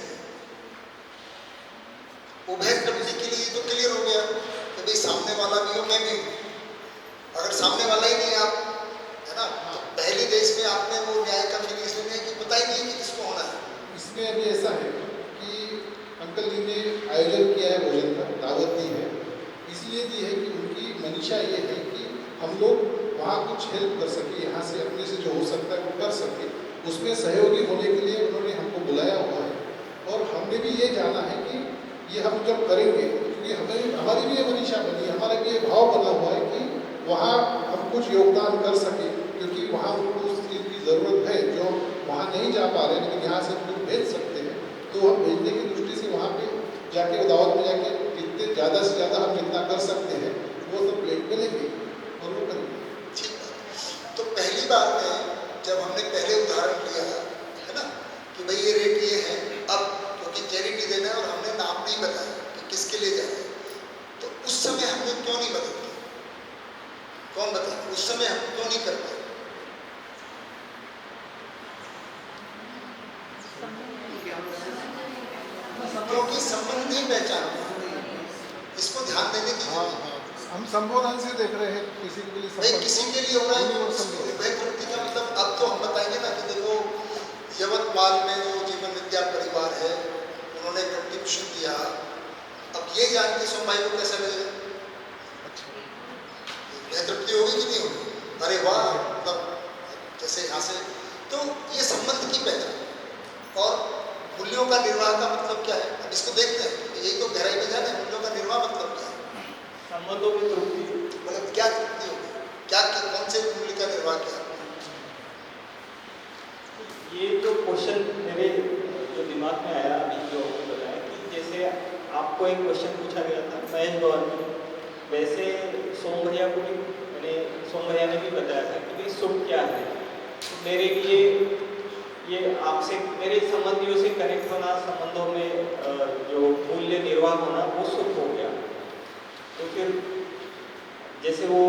उभय तृप्ति के लिए तो क्लियर हो गया कि भाई सामने वाला भी हो, मैं भी हूँ। अगर सामने वाला ही नहीं आप, है ना, तो पहले देश में आपने वो न्याय का फीलिंग इसलिए नहीं कि पता ही नहीं कि किसको होना है। इसमें अभी ऐसा है कि अंकल जी ने आयोजन किया है, भोजन का दावत दी है, इसलिए दी है कि उनकी मनीषा ये है कि हम लोग वहाँ कुछ हेल्प कर सके, यहाँ से अपने से जो हो सकता है वो कर सके, उसमें सहयोगी होने के लिए उन्होंने हमको बुलाया हुआ है। और हमने भी ये जाना है कि ये हम जब करेंगे, क्योंकि हमें हमारी भी ये मनीषा बनी है, हमारा भी ये भाव बना हुआ है कि वहाँ हम कुछ योगदान कर सके, क्योंकि वहाँ उनको उस चीज़ की ज़रूरत है जो वहाँ नहीं जा पा रहे, लेकिन यहाँ से हम कुछ भेज सकते हैं। तो हम भेजने की दृष्टि से वहाँ पे जाके दावत में जाके जितने ज़्यादा से ज़्यादा हम जितना कर सकते हैं वो सब प्लेट में लेंगे और वो करेंगे। ठीक है। तो पहली बार में जब हमने पहले उदाहरण लिया है ना कि भाई ये रेट ये है, अब क्योंकि चैरिटी देना है और हमने नाम नहीं बताया कि किसके लिए जा रहे हैं, तो उस समय हमने क्यों नहीं बताया? कौन बताया? उस समय हम क्यों नहीं कर पाए? क्योंकि संबंध नहीं पहचानते, इसको ध्यान देने की जरूरत है। हम संबोधन से देख रहे हैं किसी के लिए, नहीं किसी के लिए हो रहा है। उभय तृप्ति का मतलब अब तो हम बताएंगे ना कि देखो यवतमाल में जो जीवन विद्या परिवार है उन्होंने कंट्रीब्यूशन दिया। अब ये जान के सोम भाई को कैसे लगेगा? उभय तृप्ति होगी कि नहीं होगी? अरे वाह, मतलब जैसे यहाँ से तो ये संबंध की पहचान और मूल्यों का निर्वाह का मतलब क्या है? अब इसको देखते हैं, यही तो गहराई में जाने मूल्यों का निर्वाह मतलब क्या है? संबंधों में तृप्ति, मतलब क्या तृप्ति होगी? क्या कौन से मूल्य का निर्वाह क्या? ये जो क्वेश्चन मेरे जो दिमाग में आया अभी जो बताया कि जैसे आपको एक क्वेश्चन पूछा गया था महेश भवन में, वैसे सोम भैया को भी मैंने सोम भैया ने भी बताया था कि भाई सुख क्या है। तो मेरे लिए ये आपसे मेरे संबंधियों से कनेक्ट होना, संबंधों में जो मूल्य निर्वाह होना वो सुख हो गया। तो फिर जैसे वो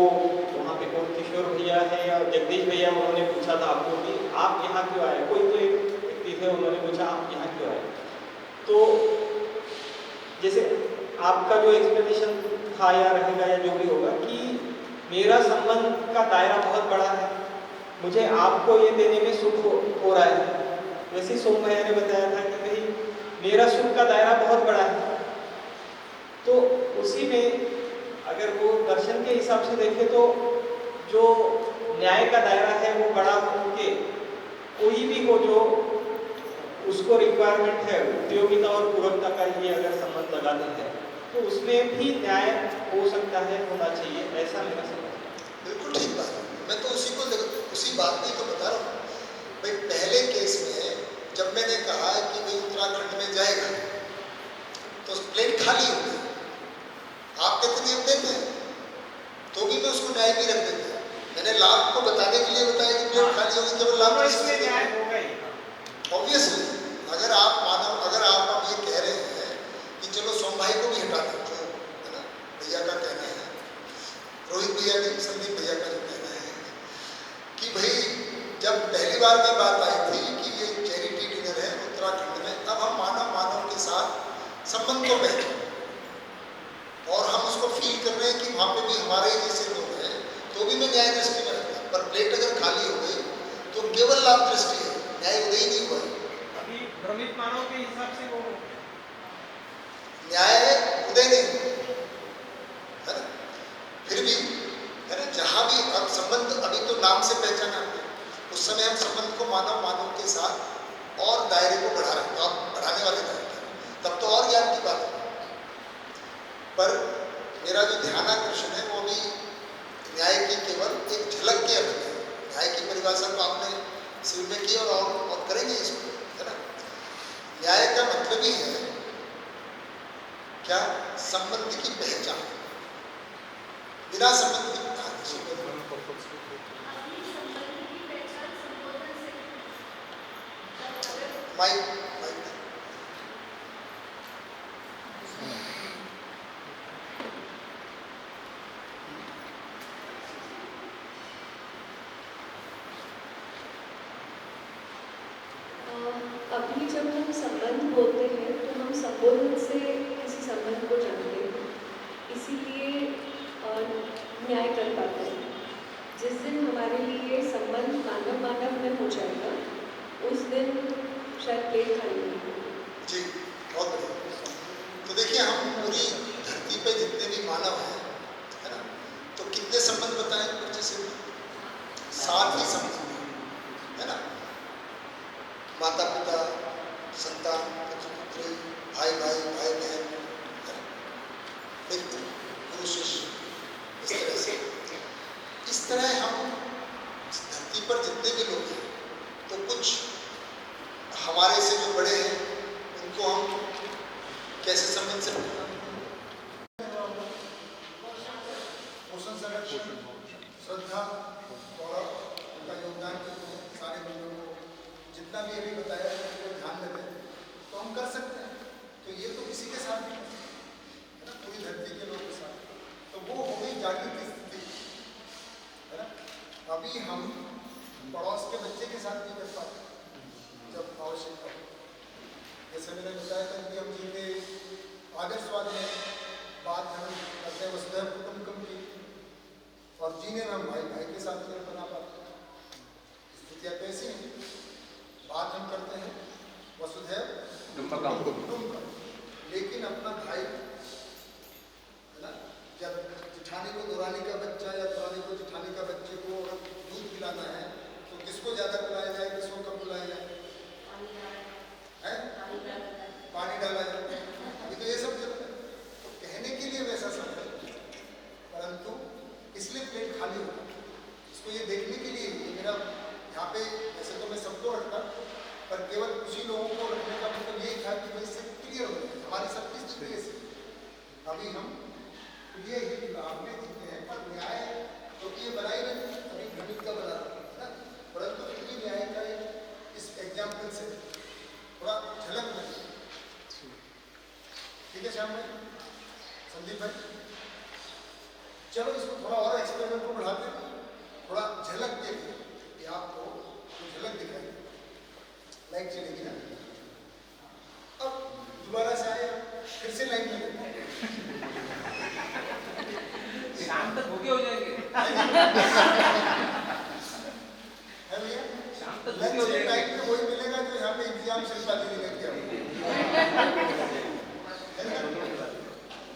वहाँ पे कोई किशोर भैया है या जगदीश भैया, उन्होंने पूछा था आपको कि आप यहाँ क्यों आए, कोई तो एक व्यक्ति थे उन्होंने पूछा आप यहाँ क्यों आए। तो जैसे आपका जो एक्सप्लेनेशन था या रहेगा या जो भी होगा कि मेरा संबंध का दायरा बहुत बड़ा है, मुझे आपको ये देने में सुख हो रहा है। वैसे सोम भैया ने बताया था कि भाई मेरा सुख का दायरा बहुत बड़ा है। तो उसी में अगर वो दर्शन के हिसाब से देखें तो जो न्याय का दायरा है वो बड़ा होके कोई भी हो जो उसको रिक्वायरमेंट है उपयोगिता और पूरकता का ये अगर संबंध लगाते हैं तो उसमें भी न्याय हो सकता है, होना चाहिए, ऐसा मेरा समझ है। बिल्कुल ठीक बात है। मैं तो उसी बात में तो बता रहा हूँ भाई। पहले केस में जब मैंने कहा कि भाई उत्तराखंड में जाएगा तो प्लेट खाली हो गई। आप कहते नहीं हम देते हैं, तो भी मैं उसको न्याय भी रख देता। मैंने लाभ को बताने के लिए बताया कि प्लेट खाली होगी, केवल लाभ तो इसमें न्याय होगा ही। ऑब्वियसली अगर आप अब ये कह रहे हैं कि चलो सोम भाई को भी हटा दो, जो है ना भैया का कहना है, रोहित भैया ने, संदीप भैया का जो कहना है कि भाई जब पहली बार की बात आई थी कि ये चैरिटी डिनर है उत्तराखंड में, तब हम मानव के साथ संबंध को पहचान और हम उसको फील कर रहे हैं कि वहाँ पे भी हमारे ही जैसे लोग हैं, तो भी मैं न्याय दृष्टि में रखता। पर प्लेट अगर खाली हो गई तो केवल लाभ दृष्टि है, न्याय उदय नहीं हुआ। अभी भ्रमित मानव के हिसाब से वो न्याय उदय नहीं हुआ है ना। फिर भी है ना, जहाँ भी अब संबंध, अभी तो नाम से पहचाना हमने, उस समय हम संबंध को मानव के साथ और दायरे को बढ़ाने वाले दायरे, तब तो और ज्ञान की बात है। पर मेरा जो ध्यानाकर्षण है वो भी न्याय की केवल एक झलक के अर्थ में। न्याय की परिभाषा तो आपने शुरू में की और करेंगे इसको, है ना। न्याय का मतलब ही है क्या? संबंध की पहचान। बिना संबंध की माइक अभी जब हम संबंध बोलते हैं तो हम संबोधन से किसी संबंध को जानते हैं, इसीलिए न्याय कर पाते हैं। जिस दिन हमारे लिए संबंध मानव में हो जाएगा, उस दिन शायद प्लेट खाली होगी। जी, बहुत बढ़िया। तो देखिए, हम पूरी धरती पे जितने भी मानव हैं, है ना, तो कितने संबंध बताएं बच्चे से? 7 ही संबंध, है ना। माता पिता, संतान, पुत्र, भाई बहन, मित्र, गुरु शिष्य, इस तरह हम धरती पर जितने भी लोग हैं, तो कुछ हमारे से जो बड़े हैं उनको हम कैसे समझ सकते हैं? पोषण संरक्षण, श्रद्धा, गौरव, उनका योगदान के सारे लोगों को जितना भी अभी बताया उसको ध्यान में दें तो हम कर सकते हैं। तो ये तो किसी के साथ भी है ना, पूरी धरती के लोगों के साथ, तो वो हो गई जागृत स्थिति, है ना। अभी हम पड़ोस के बच्चे के साथ भी कर पाते जब आवश्यक हो। जैसे मैंने बताया था कि हम जी के आदर्शवाद में बात हम करते हैं वसुधैव कुटुंबकम की, और जीने में हम भाई के साथ नहीं बना पाते। स्थितियाँ तो ऐसी हैं, बात हम करते हैं वसुधैव कुटुंबकम, लेकिन अपना भाई, है ना, जब जिठानी को दुरानी का बच्चा या दुरानी को जिठानी का बच्चे को दूध पिलाना है तो किसको ज़्यादा पिलाया जाए, किसको कम पिलाया जाए? पानी डाला जाए। अभी तो ये सब चलता है। तो कहने के लिए वैसा सब है, परंतु इसलिए प्लेट खाली होगा, इसको ये देखने के लिए मेरा यहाँ पे, वैसे तो मैं सबको रखता, पर केवल कुछ ही लोगों को रखने का मतलब यही था कि भाई इससे क्लियर हो जाए हमारी सबकी स्थिति ऐसी। अभी हम ये ही आपने जीते हैं, पर न्याय तो ये बना ही नहीं, अभी भ्रमित का बना है ना, परंतु फिर भी न्याय का इस एग्जाम्पल से थोड़ा झलक मिली। ठीक है श्याम भाई, संदीप भाई, चलो इसको थोड़ा और एक्सपेरिमेंट को बढ़ाते हैं, थोड़ा झलक देखिए कि आपको झलक दिखाई, लाइट चलेगी ना। अब दोबारा से आए, फिर से लाइट में शाम तक भूखे हो जाएंगे। है भैया, शाम तक भूखे लंच हो जाएंगे। टाइम पे वही मिलेगा जो यहाँ पे इंतजाम शिल्पा दीदी ने किया।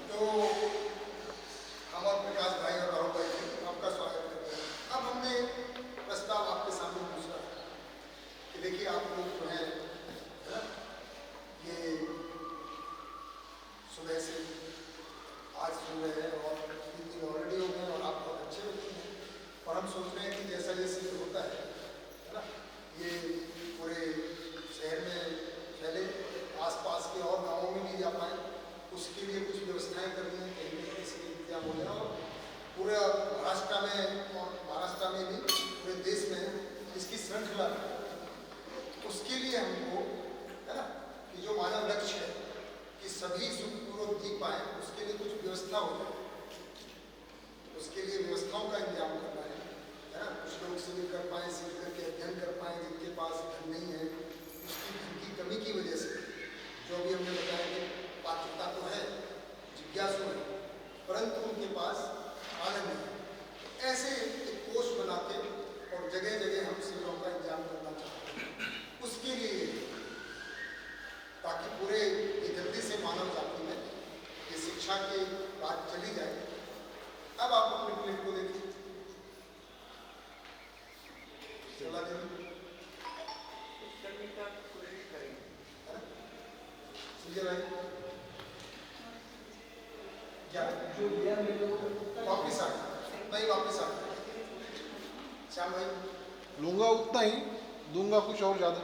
तो हम और प्रकाश भाई और राहुल भाई जी आपका स्वागत करते हैं। अब हमने प्रस्ताव आपके सामने पूछा कि देखिए आप लोग जो है ना, ये सुबह से आज सुन रहे हैं और 3 दिन ऑलरेडी हो गए और आप बहुत अच्छे व्यक्ति हैं, और हम सोच रहे हैं कि जैसा जैसे होता है ना, ये पूरे शहर में फैले, आसपास के और गाँव श्रृंखला, उसके लिए हमको, है ना, कि जो मानव लक्ष्य है कि सभी सुखपूर्वक जी पाए, उसके लिए कुछ व्यवस्था हो जाए, उसके लिए व्यवस्थाओं का इंतजाम करना है ना। कुछ लोग सिविल कर पाए, सिविल करके अध्ययन कर पाए, जिनके पास धन नहीं है, उसकी धन की कमी की वजह से, जो भी हमने बताया कि पात्रता तो है, जिज्ञासु है, परंतु उनके पास आनंद नहीं है। ऐसे एक कोष बना के और जगह जगह हम शिविरों का इंतजाम करना चाहते हैं। उसके लिए, ताकि पूरे ये जल्दी से मानव जाति में ये शिक्षा की बात चली जाए। अब आप अपने प्लेट को देखिए, चला देंगे, संजय भाई क्या जो लिया मेरे को वापिस आ नहीं, वापिस आ श्याम भाई, लूंगा उतना ही, दूंगा कुछ और ज़्यादा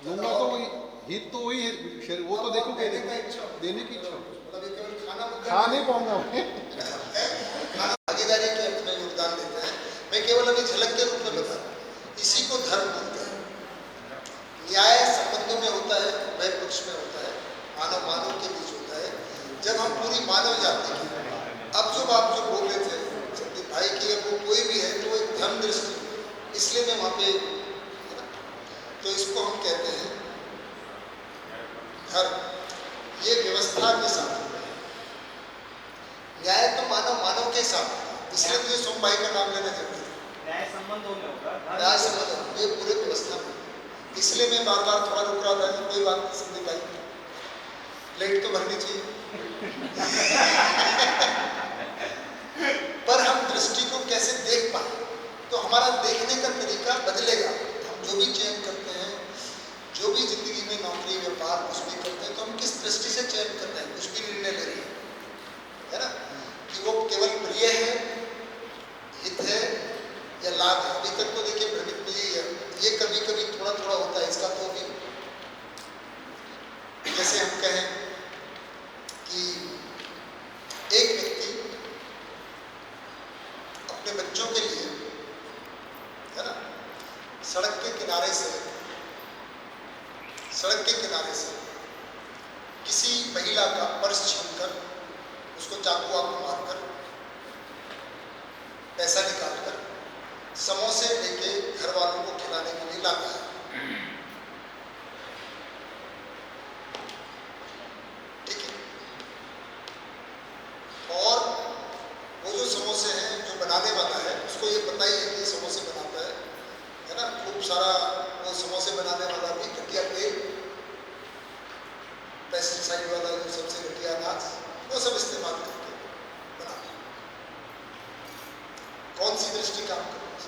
लूंगा, तो वही हित तो वही है, वो तो देखो देने का इच्छा, देने की इच्छा, मतलब ये केवल खाना खा नहीं पाऊंगा मैं। खाना भागीदारी के अर्थ में योगदान देते हैं। मैं केवल अभी झलक के रूप में बता रहा हूं। इसी को धर्म बोलते हैं। न्याय संबंधों में होता है, वह पक्ष में होता है, मानव मानव के बीच होता है। जब हम पूरी मानव जाति की, अब जो आप जो बोल रहे थे संदीप भाई की, अब वो कोई भी है तो एक धर्म दृष्टि, इसलिए मैं वहां पे, तो इसको हम कहते हैं धर्म। ये व्यवस्था के साथ, न्याय तो मानव मानव के साथ, इसलिए तो ये सोम भाई का नाम लेना जरूरी है। न्याय संबंधों में होगा, न्याय संबंध, ये पूरे व्यवस्था में, इसलिए मैं बार बार थोड़ा रुक रहा था कि कोई बात नहीं संदीप भाई, प्लेट तो भरनी चाहिए। पर हम दृष्टि को कैसे देख पाए, तो हमारा देखने का तरीका बदलेगा। हम जो भी चयन करते हैं, जो भी जिंदगी में नौकरी व्यापार कुछ भी करते हैं, तो हम किस दृष्टि से चयन करते हैं, कुछ भी निर्णय ले रहे हैं, है ना, कि वो केवल प्रिय है, हित है या लाभ है। अभी तक तो देखिए भ्रमित भी है, ये कभी कभी थोड़ा थोड़ा होता है इसका, तो भी जैसे हम कहें कि एक व्यक्ति अपने बच्चों के लिए, है ना, सड़क के किनारे से किसी महिला का पर्स छीनकर, उसको चाकू आपको मारकर, पैसा निकालकर समोसे लेके घर वालों को खिलाने के लिए लाता है। ठीक है, और वो जो समोसे हैं, जो बनाने वाला है, उसको ये पता ही है कि समोसे बनाता है ना, खूब सारा वो समोसे बनाने वाला भी घटिया तेल, पेस्टिसाइड वाला जो सबसे घटिया अनाज, वो सब इस्तेमाल करके बनाता है। कौन सी दृष्टि काम कर रही है?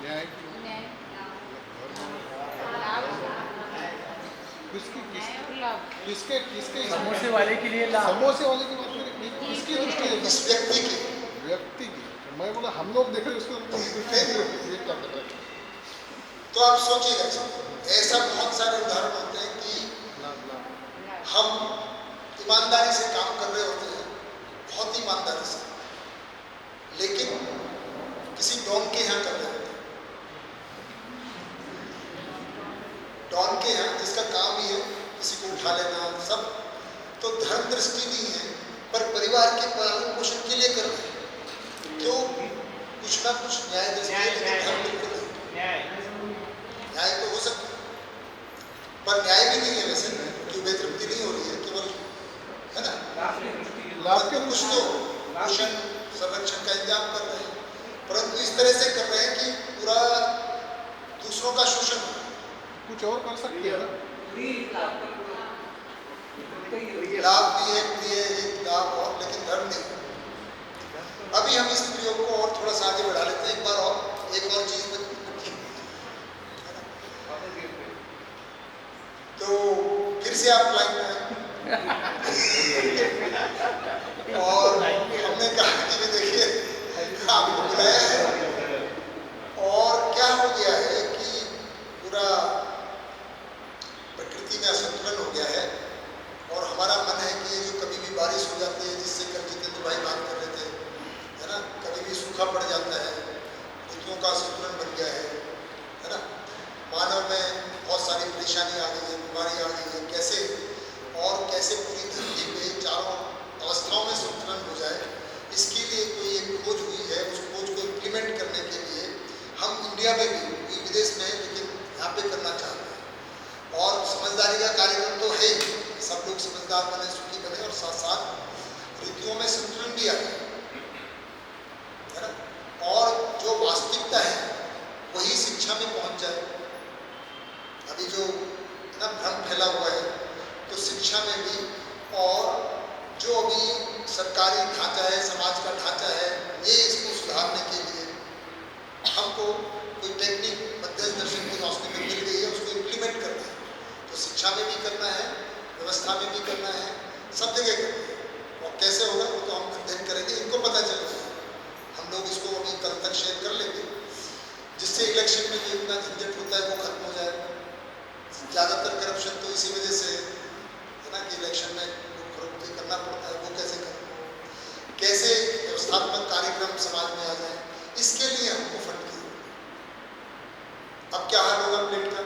न्याय किसके किसके समोसे वाले के लिए लाभ, समोसे वाले की बात करें, किसकी दृष्टि है? इस व्यक्ति की मैं बोला हम लोग देख रहे हैं उसको, ये क्या कर रहे हैं? तो आप सोचिएगा, ऐसा बहुत सारे उदाहरण होते हैं कि हम ईमानदारी से काम कर रहे होते हैं, बहुत ईमानदारी से, लेकिन किसी डॉन के यहाँ कर रहे होते हैं, डॉन के यहाँ, जिसका काम ही है किसी को उठा लेना सब, तो धर्म दृष्टि नहीं है, पर परिवार के पालन पोषण के लिए कर रहे हैं, तो कुछ ना कुछ न्याय दृष्टि है, लेकिन धर्म बिल्कुल नहीं। न्याय तो हो सकता है, पर न्याय भी नहीं है वैसे, जो बेतरप्ती नहीं हो रही है, केवल, है ना, लाभ के कुछ तो पोषण संरक्षण का इंतजाम कर रहे हैं, परंतु इस तरह से कर रहे हैं कि पूरा दूसरों का शोषण हो। कुछ और कर सकते हैं ना, लाभ भी है, प्रिय है, लाभ और, लेकिन धर्म नहीं। अभी हम इस प्रयोग को और थोड़ा सा आगे बढ़ा लेते हैं, एक बार और, एक और चीज में, तो फिर से आप लाइन में और हमने कहा कि देखिए आपको बुलाया है, और क्या हो गया है कि पूरा प्रकृति में असंतुलन हो गया है, और हमारा मन है कि ये जो कभी भी बारिश हो जाती है, जिससे कल जितेंद्र भाई बात कर रहे थे, है ना, कभी भी सूखा पड़ दुनिया में भी, कोई विदेश में है लेकिन यहाँ पे करना चाहते हैं। और समझदारी का कार्यक्रम तो है ही, सब लोग समझदार बने, सुखी बने और साथ साथ ऋतुओं में संतुलन भी आए, है ना। और जो वास्तविकता है वही शिक्षा में पहुंच जाए। अभी जो ना भ्रम फैला हुआ है तो शिक्षा में भी, और जो अभी सरकारी ढांचा है, समाज का ढांचा है, ये इसको सुधारने के लिए हमको कोई टेक्निक मध्यस्थ दर्शन की रोशनी में मिल गई है, उसको इम्प्लीमेंट करना है। तो शिक्षा में भी करना है, व्यवस्था में भी करना है, सब जगह करना है। और कैसे होगा वो तो हम अध्ययन करेंगे, इनको पता चलेगा। हम लोग इसको अभी कल तक शेयर कर लेंगे, जिससे इलेक्शन में जो इतना झंझट होता है वो खत्म हो जाए। ज़्यादातर करप्शन तो इसी वजह से है ना कि इलेक्शन में खरोखी करना पड़ता है, वो कैसे करना, कैसे व्यवस्थात्मक कार्यक्रम समाज में आ जाए, इसके लिए हमको फंड की जरूरत है। अब क्या हाल होगा प्लेट का,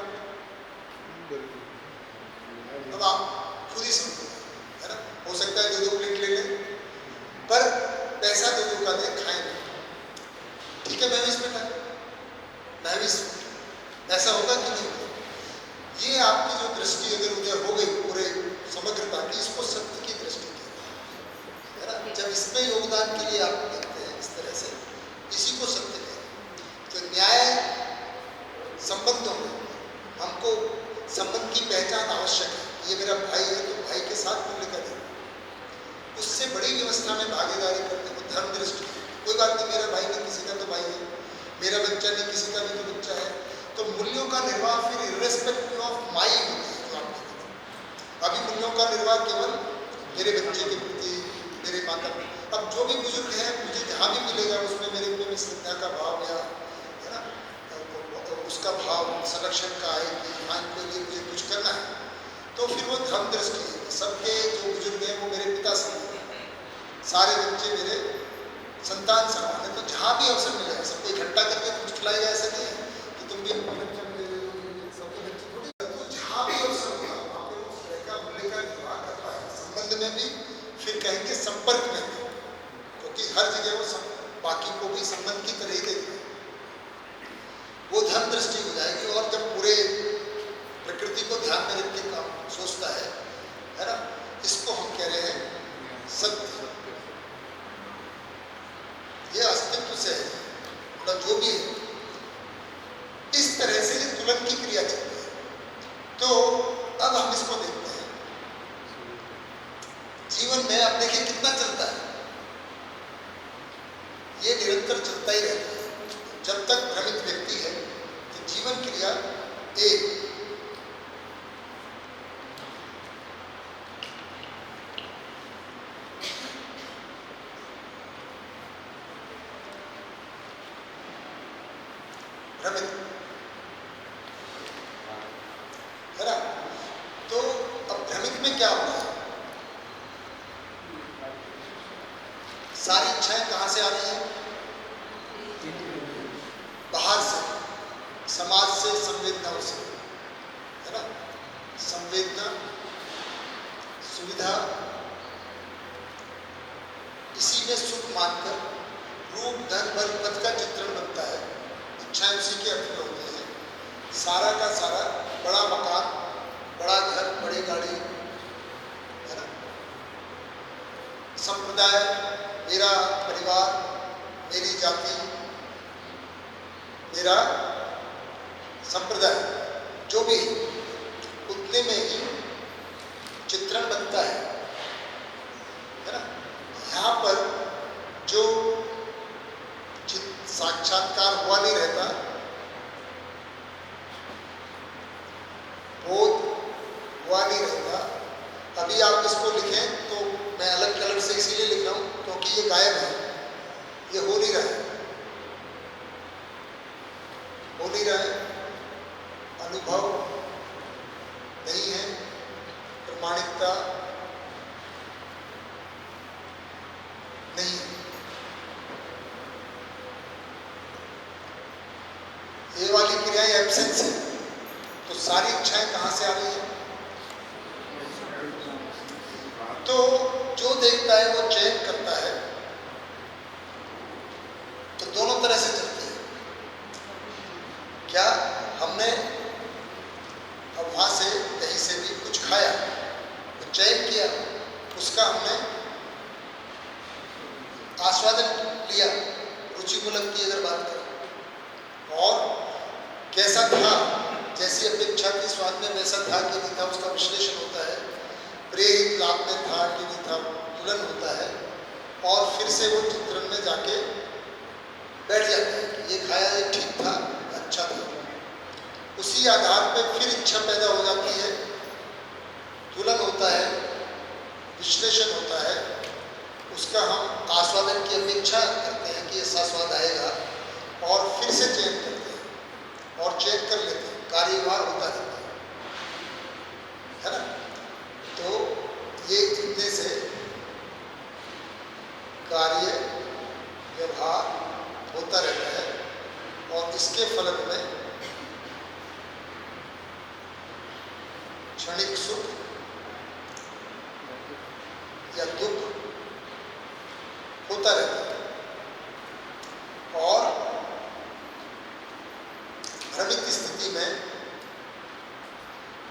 अब आप खुद ही समझो, है ना। हो सकता है 2-2 प्लेट ले लें, पर पैसा 2-2 का दे, खाएं नहीं। ठीक है, मैं भी इसमें था, मैं भी ऐसा होगा कि नहीं होगा। ये आपकी जो दृष्टि अगर उधर हो गई पूरे समग्रता की, इसको सत्य की दृष्टि कहते हैं, है ना। जब इसमें योगदान के लिए आप देखते हैं इस तरह से, इसी को सत्य कहते हैं। तो न्याय संबंधों में हमको संबंध की पहचान आवश्यक है। ये मेरा भाई है तो भाई के साथ मूल्य का देना, उससे बड़ी व्यवस्था में भागीदारी करने को धर्म दृष्टि। कोई बात नहीं, मेरा भाई नहीं, किसी का तो भाई है, मेरा बच्चा नहीं, किसी का भी तो बच्चा है। तो मूल्यों का निर्वाह फिर इर्रेस्पेक्टिव ऑफ माई होता है, जो आप कहते हैं। अभी मूल्यों का निर्वाह केवल मेरे बच्चे के प्रति, मेरे माता, अब जो भी बुजुर्ग है मुझे जहाँ भी मिलेगा उसमें मेरे में श्रद्धा का भाव या है ना उसका भाव संरक्षण का है कि हाँ इनके लिए मुझे कुछ करना है। तो फिर वो धर्म दृष्टि है। सबके जो बुजुर्ग हैं वो मेरे पिता समान हैं, सारे बच्चे मेरे संतान समान है। तो जहाँ भी अवसर मिलेगा सबको इकट्ठा करके कुछ खिलाएगा, ऐसा नहीं है कि तुम भी अपने बच्चे मिले सबके बच्चे थोड़ी। तो जहाँ भी अवसर होगा वहाँ पे उस तरह का मूल्य का निर्वाह कर पाएगा, संबंध में भी, फिर कहेंगे संपर्क में भी, क्योंकि हर जगह वो बाकी को भी संबंध की तरह ही देखना है। वो धर्म दृष्टि हो जाएगी। और जब पूरे प्रकृति को ध्यान में रख के काम सोचता है ना, इसको हम कह रहे हैं सत्य। ये अस्तित्व से है, मतलब जो भी है, इस तरह से ये तुलन की क्रिया चलती है। तो अब हम इसको देखते हैं जीवन में। आप देखिए कितना चलता है, ये निरंतर चलता ही रहता है। जब तक भ्रमित व्यक्ति है तो जीवन क्रिया एक भ्रमित है ना। तो अब भ्रमित में क्या होता है, सारी इच्छाएं कहां से आ रही हैं, बाहर से, समाज से, संवेदनाओं से, है ना। संवेदना, सुविधा, इसी में सुख मानकर रूप, धन, बल, पद का चित्रण बनता है। इच्छाएं उसी के अर्थ में होती हैं। सारा का सारा बड़ा मकान, बड़ा घर, बड़ी गाड़ी, है ना। संप्रदाय, मेरा परिवार, मेरी जाति, मेरा संप्रदाय, जो भी उतने में ही चित्रण बनता है ना। यहाँ पर जो साक्षात्कार हुआ नहीं रहता, बोध हुआ नहीं रहता। अभी आप इसको लिखें तो मैं अलग कलर से इसीलिए लिख रहा हूँ क्योंकि ये गायब है, ये हो नहीं रहा है, हो नहीं रहा है। अनुभव नहीं है, प्रमाणिकता नहीं है। ये वाली क्रिया एब्सेंस है। तो सारी इच्छाएं कहां से आ रही है, तो जो देखता है वो चयन करता है। तो दोनों तरह से चलती है। आस्वादन लिया, रुचिमूलक की अगर बात करें, और कैसा था, जैसी अपेक्षा थी स्वाद में वैसा था कि नहीं था, उसका विश्लेषण होता है। प्रेरित लाभ में था कि नहीं था, तुलन होता है, और फिर से वो चित्रण में जाके बैठ जाता है कि ये खाया, ये ठीक था, अच्छा था। उसी आधार पर फिर इच्छा पैदा हो जाती है, तुलन होता है, विश्लेषण होता है, उसका हम आस्वादन की अपेक्षा करते हैं कि ऐसा स्वाद आएगा, और फिर से चयन करते हैं और चेक कर लेते हैं, कार्यवार होता रहता है ना। तो ये इतने से कार्य व्यवहार होता रहता है, और इसके फलन में क्षणिक सुख या दुख होता रहता है, और भ्रमित स्थिति में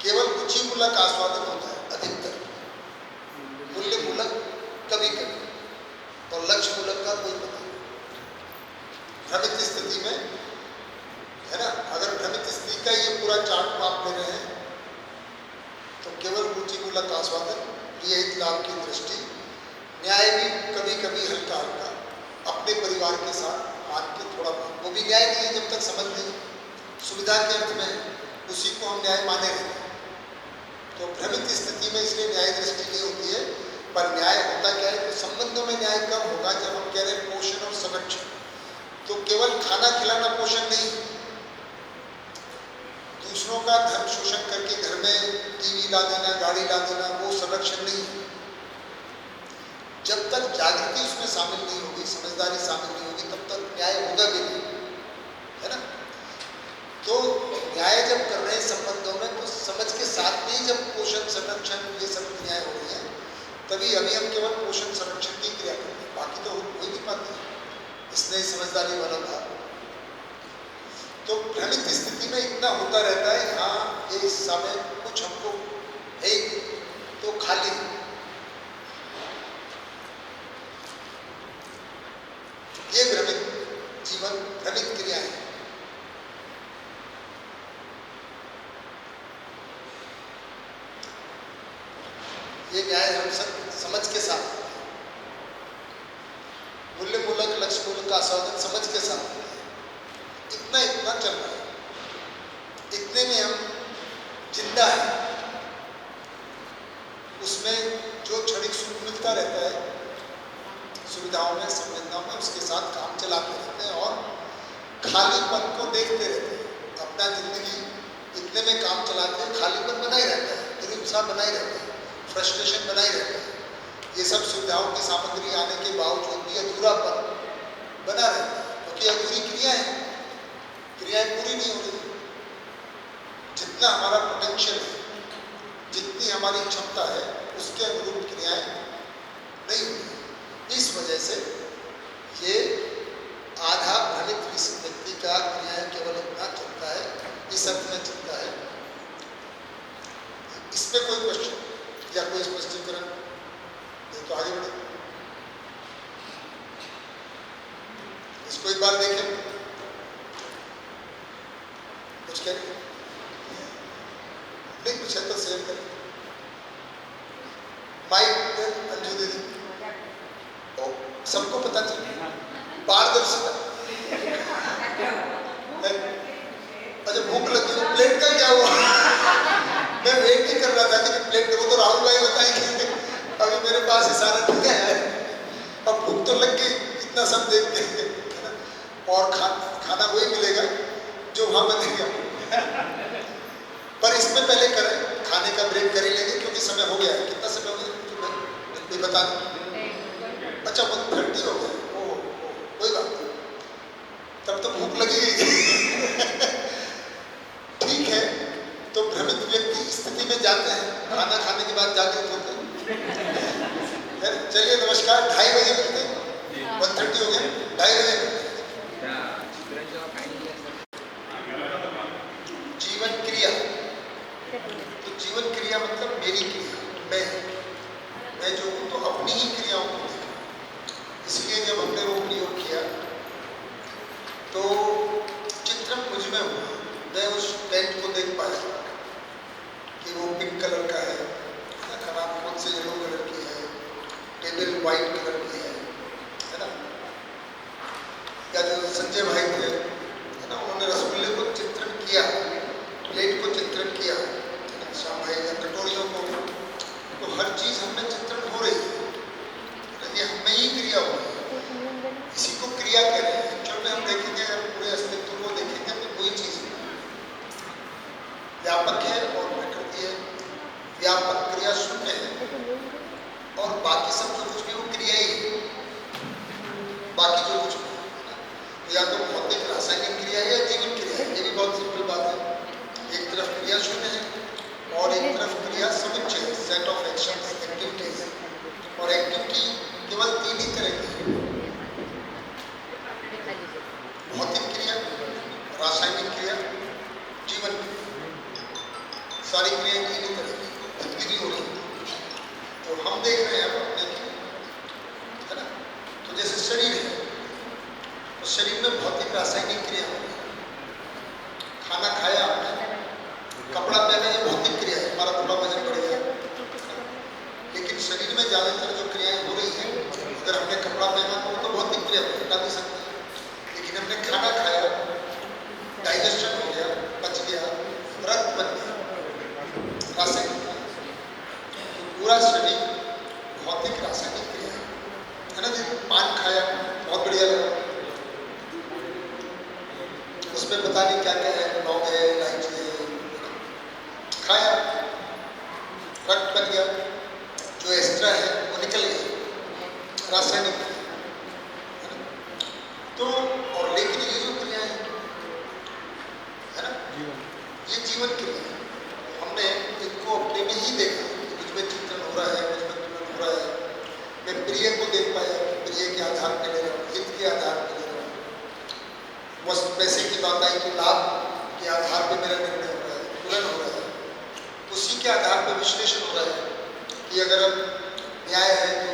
केवल रुचिमूलक आस्वादन होता है अधिकतर, मूल्यमूलक कभी कभी, और लक्ष्य मूलक का कोई पता नहीं। भ्रमित स्थिति में, है ना, अगर भ्रमित स्थिति का ये पूरा चार्ट आप ले रहे हैं तो केवल रुचिमूलक आस्वादन, प्रियहित लाभ की दृष्टि, न्याय भी कभी कभी हल्का हल्का अपने परिवार के साथ मान के थोड़ा बहुत, वो भी न्याय नहीं है जब तक समझ नहीं, सुविधा के अर्थ में उसी को हम न्याय माने रहते हैं। तो भ्रमित स्थिति में इसलिए न्याय दृष्टि नहीं होती है, पर न्याय होता क्या है, तो संबंधों में न्याय कब होगा, जब हम कह रहे हैं पोषण और संरक्षण। तो केवल खाना खिलाना पोषण नहीं, दूसरों का धन शोषण करके घर में टीवी ला देना, गाड़ी ला देना, वो संरक्षण नहीं है। जब तक जागृति उसमें शामिल नहीं होगी, समझदारी शामिल नहीं होगी, तब तक न्याय होगा भी नहीं, है ना। तो न्याय जब कर रहे हैं संबंधों में, तो समझ के साथ में जब पोषण संरक्षण ये सब क्रियाएं हो रही हैं, तभी अभी हम केवल पोषण संरक्षण की क्रिया करते हैं, बाकी तो हो ही नहीं पाती, इसलिए समझदारी वाला था। तो भ्रमित स्थिति में इतना होता रहता है, हाँ ये इस समय कुछ हमको है तो खाली, ये भ्रमित जीवन, भ्रमित क्रियाएं। ये न्याय हम सब समझ के साथ, मूल्य मूलक लक्ष्य मूलक आस्वादन समझ के साथ, इतना इतना चल रहा है, इतने में हम जिंदा है, उसमें जो क्षणिक सुख मिलता रहता है, सुविधाओं में, संवेदनाओं में, उसके साथ काम चलाते रहते हैं, और खालीपन को देखते रहते हैं। अपना जिंदगी इतने में काम चलाते हैं, खालीपन बना ही रहता है, निरुत्साह बना ही रहता है, फ्रस्ट्रेशन बना ही रहता है। ये सब सुविधाओं की सामग्री आने के बावजूद भी अधूरापन बना रहता है, क्योंकि अधूरी क्रियाएं पूरी नहीं हो रही। जितना हमारा पोटेंशियल है, जितनी हमारी क्षमता है, उसके अनुरूप क्रियाएं नहीं हो रही। इस वजह से ये आधा भ्रमित व्यक्ति का क्रियाएं केवल इतना चलता है, इस अर्थ में चलता है। इस पे कोई क्वेश्चन या कोई स्पष्टीकरण नहीं, तो आगे बढ़े। इसको एक बार देखें, कुछ कह नहीं, कुछ है तो शेयर करें। माइक अंजू दीदी, सबको पता चले, पारदर्शिता। अच्छा, भूख लगी तो प्लेट का क्या हुआ? मैं वेट नहीं कर रहा था कि प्लेट, वो तो राहुल भाई बताएंगे, अभी मेरे पास ही सारा ठीक है। अब भूख तो लग गई इतना सब देख के, और खाना वही मिलेगा जो वहां बनेगा। पर इसमें पहले करें, खाने का ब्रेक कर ही लेंगे, क्योंकि समय हो गया है। कितना समय हो गया कोई बता दें? अच्छा, 1:30 हो गया। कोई बात नहीं, तब तो भूख लगी ठीक है। तो भ्रमित व्यक्ति स्थिति में जाते हैं, खाना खाने के बाद जागृत होते हैं। चलिए नमस्कार, 2:30 बजे मिलते हैं, 1:30 हो गया, 2:30 बजे मिलते हैं। जीवन क्रिया, तो जीवन क्रिया मतलब मेरी क्रिया, मैं जो हूँ तो अपनी ही क्रियाओं को देखा, इसलिए जब हमने वो प्रयोग किया तो चित्रण मुझ में हुआ। मैं उस टेंट को देख पाया कि वो पिंक कलर का है, खराब कौन से येलो कलर की है, टेबल वाइट कलर की है ना। या जो संजय भाई थे है ना, उन्होंने रसगुल्ले को चित्रण किया, प्लेट को चित्रण किया, श्याम भाई या कटोरियों को, तो हर चीज हमें चित्रण हो रही है, ये हमें ही क्रिया हो रही है, इसी को क्रिया कह रहे हैं। एक्चुअल में हम देखेंगे, अगर पूरे अस्तित्व को देखेंगे तो वही चीज है, व्यापक है और प्रकृति है, व्यापक क्रिया शून्य है और बाकी सब जो कुछ भी वो क्रिया ही है, बाकी जो कुछ भी या तो भौतिक रासायनिक क्रिया है या जीवन क्रिया है। ये भी बहुत सिंपल बात है, एक तरफ क्रिया शून्य है और एक तरफ क्रिया समुच्चय, सेट ऑफ एक्शंस, एक्टिविटीज, और एक्टिविटी केवल 3 ही तरह की है, भौतिक क्रिया, रासायनिक क्रिया, जीवन क्रिया। सारी क्रियाएं 3 ही तरह की गतिविधि हो रही है। तो हम देख रहे हैं अपने की, है ना। तो जैसे शरीर है तो शरीर में भौतिक रासायनिक क्रिया हो रही है। खाना खाया आपने, कपड़ा पहना, ये भौतिक क्रिया है, हमारा थोड़ा वजन बढ़ गया, लेकिन शरीर में ज्यादातर जो क्रियाएं हो रही हैं, अगर हमने कपड़ा पहना तो भौतिक क्रिया हटा भी सकते हैं, लेकिन हमने खाना खाया, डाइजेशन हो गया, पच गया, रक्त बन गया, रासायनिक क्रिया। तो पूरा शरीर भौतिक रासायनिक क्रिया है ना जी। पान खाया, बहुत बढ़िया लगा, उसमें पता नहीं क्या क्या है, लौंग है, इलायची है, खाया, रक्त बन गया, जो एक्स्ट्रा है वो निकल गया, रासायनिक। तो और लेकिन ये जो क्रिया है ना, ये जीवन क्रिया है। हमने इनको अपने में ही देखा, मुझ में चिंतन हो रहा है, मुझ में तुलन हो रहा है, मैं प्रिय को देख पाया, प्रिय के आधार पर ले रहा हूँ, हित के आधार पर ले रहा हूँ, बस पैसे की बात आई तो लाभ के आधार पर मेरा निर्णय हो रहा है, तुलन हो रहा है, उसी के आधार पर विश्लेषण हो रहा है कि अगर न्याय है तो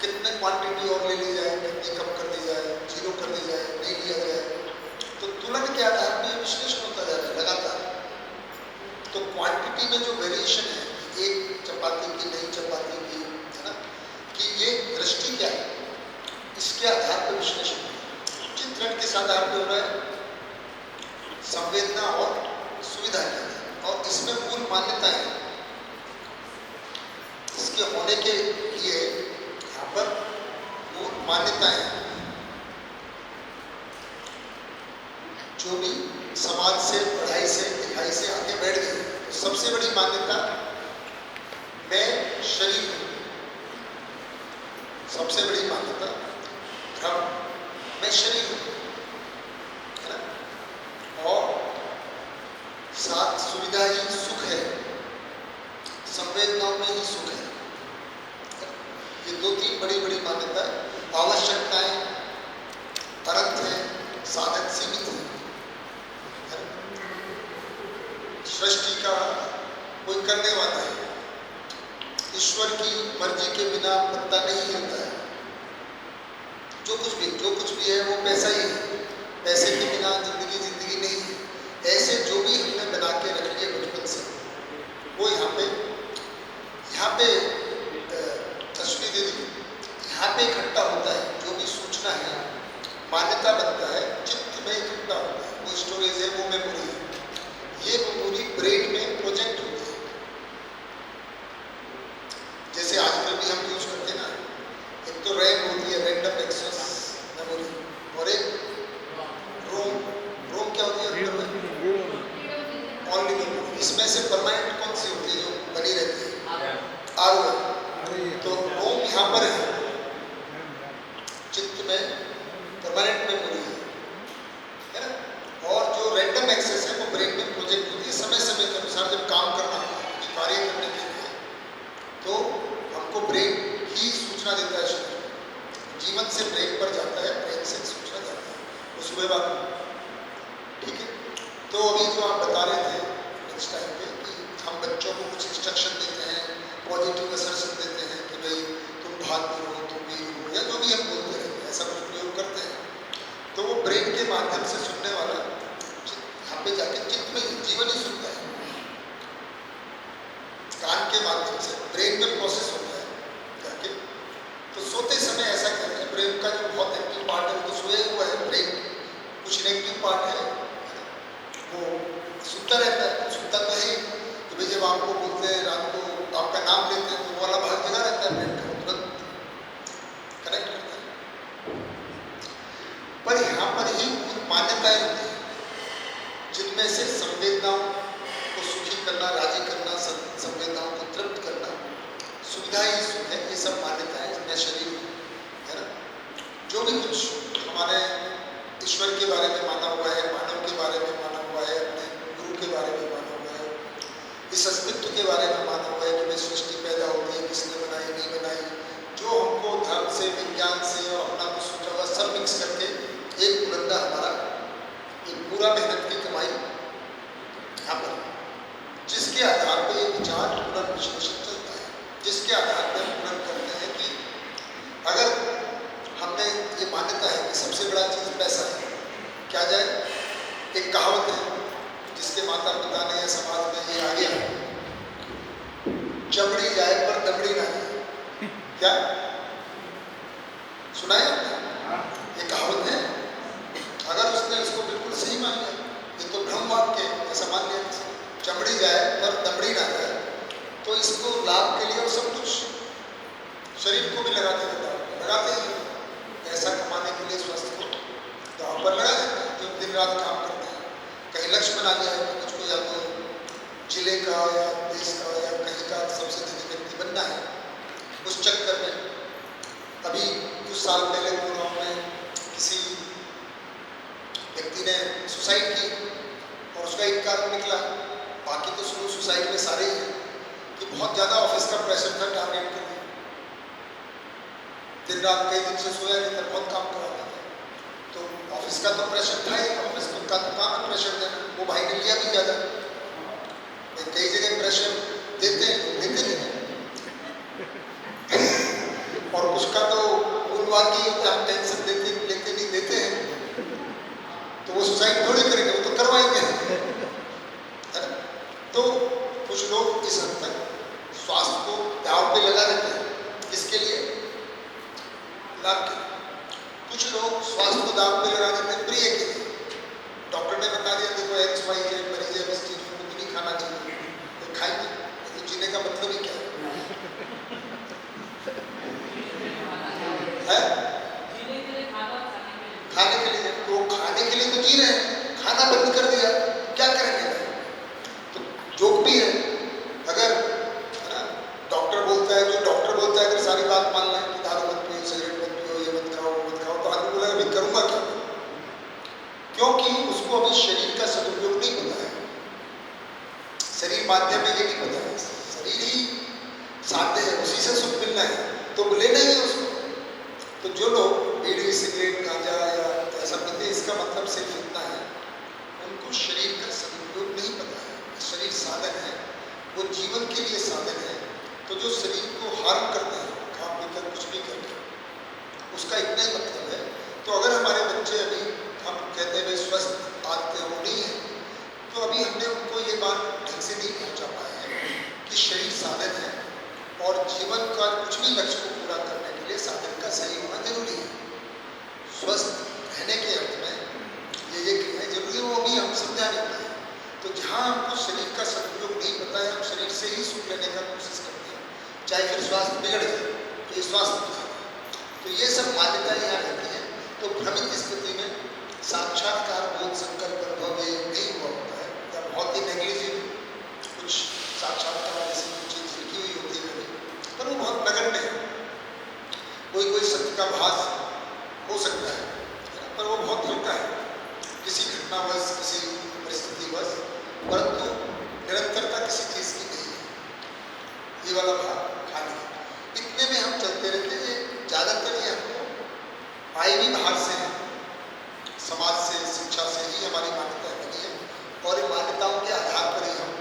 कितने क्वांटिटी और ले ली जाए, कितनी कम कर दी जाए, 0 कर दी जाए, नहीं लिया जाए। तो तुलन के आधार पर विश्लेषण होता जा रहा है लगातार। तो क्वांटिटी में जो वेरिएशन है, एक चपाती की नई चपाती की, है ना, कि ये दृष्टि क्या है, इसके आधार पर विश्लेषण चित्रण किस आधार पर हो रहा है, संवेदना और सुविधा के लिए। और इसमें मूल मान्यता है, इसके होने के लिए यहाँ पर मूल मान्यताएं जो भी समाज से, पढ़ाई से, लिखाई से आगे बैठ गई। तो सबसे बड़ी मान्यता, मैं शरीर हूं, सबसे बड़ी मान्यता भ्रम, मैं शरीर हूं, है ना। और साथ सुविधा ही सुख है, संवेदनाओं में ही सुख है। ये 2-3 बड़ी मान्यताएं, आवश्यकताएं अनंत है, साधन सीमित है। सृष्टि का कोई करने वाला है, ईश्वर की मर्जी के बिना पत्ता नहीं हिलता है। जो कुछ भी है वो पैसा ही है, पैसे के बिना जिंदगी नहीं है। ऐसे जो भी हमने बना के रख लिए बचपन से, वो यहाँ पे तस्वीर दे दी, यहाँ पे इकट्ठा होता है। जो भी सूचना है, मान्यता बनता है, चित्त में इकट्ठा होता है, वो स्टोरेज है, वो मेमोरी है। ये मेमोरी ब्रेन में प्रोजेक्ट होती है। जैसे आजकल भी हम यूज करते हैं ना, एक तो रैम होती है, रैंडम एक्सेस मेमोरी, और एक रोम क्या होती है, ऑनली। इसमें से परमानेंट कौन सी होती है, जो बनी रहती है, आर। तो रोम यहाँ पर है, चित्त में परमानेंट मेमोरी है ना। और जो रैंडम एक्सेस है वो ब्रेन में प्रोजेक्ट होती है समय के अनुसार। जब काम करना होता है, कार्य करने के लिए, तो हमको ब्रेन ही सूचना देता है। शरीर जीवन से ब्रेन पर जाता है, ब्रेन से सूचना जाता है वो सुबह बाद। ठीक है, तो अभी जो आप बता रहे थे नेक्स्ट टाइम पे कि हम बच्चों को कुछ इंस्ट्रक्शन देते हैं, पॉजिटिव असर्शन देते हैं कि भाई तुम भाग करो, तुम भी हो, या जो भी हम बोलते हैं, ऐसा माध्यम से सुनने वाला यहाँ पे जाके चित्त में जीवन ही सुनता है, कान के माध्यम से ब्रेन में प्रोसेस होता है जाके। तो सोते समय ऐसा कहते हैं ब्रेन का जो बहुत एक्टिव पार्ट है वो तो सोया हुआ है, ब्रेन कुछ इनएक्टिव पार्ट है वो सुनता रहता है, सुनता तो है कि भाई जब आपको बोलते हैं रात को आपका नाम लेते हैं तो वो वाला भाग जगह रहता है ब्रेन का, तुरंत कनेक्ट करता है। पर यहाँ पर ही कुछ मान्यताएं होती हैं जिनमें से संवेदनाओं को सुखी करना, राजी करना, संवेदनाओं को तृप्त करना, सुविधा ही सुख है, ये सब मान्यताएं जिनमें शरीर है ना, जो भी कुछ हमारे ईश्वर के बारे में माना हुआ है, मानव के बारे में माना हुआ है, अपने गुरु के बारे में माना हुआ है, इस अस्तित्व के बारे में माना हुआ है कि भाई सृष्टि पैदा होती है, किसने बनाई नहीं बनाई, जो हमको धर्म से, विज्ञान से और अपना कुछ सोचा हुआ सब मिक्स करके एक बुलंदा हमारा एक पूरा मेहनत की कमाई यहाँ पर, जिसके आधार पर एक विचार पुनर्विश्लेषण चलता है, जिसके आधार पर हम पुनर् करते हैं कि अगर हमने ये मान्यता है कि सबसे बड़ा चीज़ पैसा है, क्या जाए, एक कहावत है जिसके माता पिता ने समाज में ये आ गया, चमड़ी जाए पर दमड़ी ना जाए, क्या सुना है आपने? ये कहावत है, अगर उसने इसको बिल्कुल सही मान लिया, ये तो भ्रम वाक्य है, ऐसा मान लिया किसी, चमड़ी जाए पर दमड़ी ना जाए, तो इसको लाभ के लिए वो सब कुछ शरीर को भी लगाते रहता है, लगाते ही पैसा कमाने के लिए स्वास्थ्य को दांव पर लगा देते हैं, जो दिन रात काम करते हैं, कहीं लक्ष्य बना लिया है कि मुझको या तो जिले का या देश का या कहीं का सबसे धनी व्यक्ति बनना है, उस चक्कर में अभी कुछ साल पहले गुड़गांव में किसी व्यक्ति ने सुसाइड की और उसका एक कारण निकला, बाकी तो शुरू सुसाइड में सारे ही हैं कि बहुत ज़्यादा ऑफिस का प्रेशर था टारगेट के लिए, दिन रात कई दिन से सोया नहीं था, बहुत काम कराता था, तो ऑफिस का तो प्रेशर था ही, ऑफिस का तो काम है प्रेशर देना, वो भाई ने लिया भी ज़्यादा, कई जगह प्रेशर देते हैं लेते नहीं और उसका तो उनवार की होता है, हम टेंशन देते लेते नहीं देते हैं, तो वो सुसाइड थोड़ी करेंगे, वो तो करवाएंगे है ना। तो कुछ लोग इस हद तक स्वास्थ्य को दांव पे लगा देते हैं, किसके लिए, लाभ के लिए। कुछ लोग स्वास्थ्य को दांव पे लगा देते हैं प्रिय के लिए, डॉक्टर ने बता दिया देखो XYZ मरीज है, इस चीज को नहीं खाना चाहिए, तो खाएंगे, तो जीने का मतलब ही क्या है? खाने के लिए, तो खाने के लिए तो जी रहे हैं, खाना बंद कर दिया, क्या करेंगे? तो जोक भी है, अगर है ना डॉक्टर बोलता है, जो डॉक्टर बोलता है अगर सारी बात मान लें कि दारू मत पियो, सिगरेट मत पियो, ये मत खाओ, वो मत खाओ, तो आदमी बोला अभी करूँगा क्या? क्योंकि उसको अभी शरीर का सदुपयोग नहीं पता है, शरीर माध्यम में ये नहीं पता है, शरीर ही साध्य है, उसी से सुख मिलना है, तो लेना ही है उसको। तो जो लोग बीड़ी, सिगरेट, गांजा या ऐसा पीते हैं, इसका मतलब सिर्फ इतना है, उनको शरीर का सदुपयोग नहीं पता है, शरीर साधन है, वो जीवन के लिए साधन है, तो जो शरीर को हार्म करते हैं, खा पी कर कुछ भी करके, उसका इतना ही मतलब है। तो अगर हमारे बच्चे अभी हम कहते हैं स्वस्थ आदतें होनी है, तो अभी हमने उनको ये बात ढंग से नहीं पहुंचा पाए हैं कि शरीर साधन है और जीवन का कुछ भी लक्ष्य को पूरा करने के लिए साधन का सही होना जरूरी है। स्वस्थ रहने के अर्थ में ये क्रियाएं जरूरी है, वो भी हम समझा नहीं पाए। तो जहाँ हमको शरीर का सदुपयोग नहीं पता है, हम शरीर से ही सुख लेने का कोशिश करते हैं, चाहे फिर स्वास्थ्य बिगड़ जाए तो ये स्वास्थ्य, तो ये सब मान्यताएं यहाँ रहती हैं। तो भ्रमित स्थिति में साक्षात्कार बोध संकल्प अनुभव ये नहीं हुआ होता है, या बहुत ही नेग्लिजिबल कुछ साक्षात्कार जैसी कुछ चीज लिखी हुई होती है, पर वो बहुत नगण्य है, कोई कोई सत्य का भास हो सकता है, पर वो बहुत हल्का है, किसी घटनावश, किसी परिस्थितिवश, परंतु निरंतरता किसी चीज की नहीं है। ये वाला भाग खाली इतने में हम चलते रहते हैं। ज्यादातर ये हमको आए भी बाहर से है, समाज से, शिक्षा से ही हमारी मान्यताएं बनी है, और इन मान्यताओं के आधार पर ही हम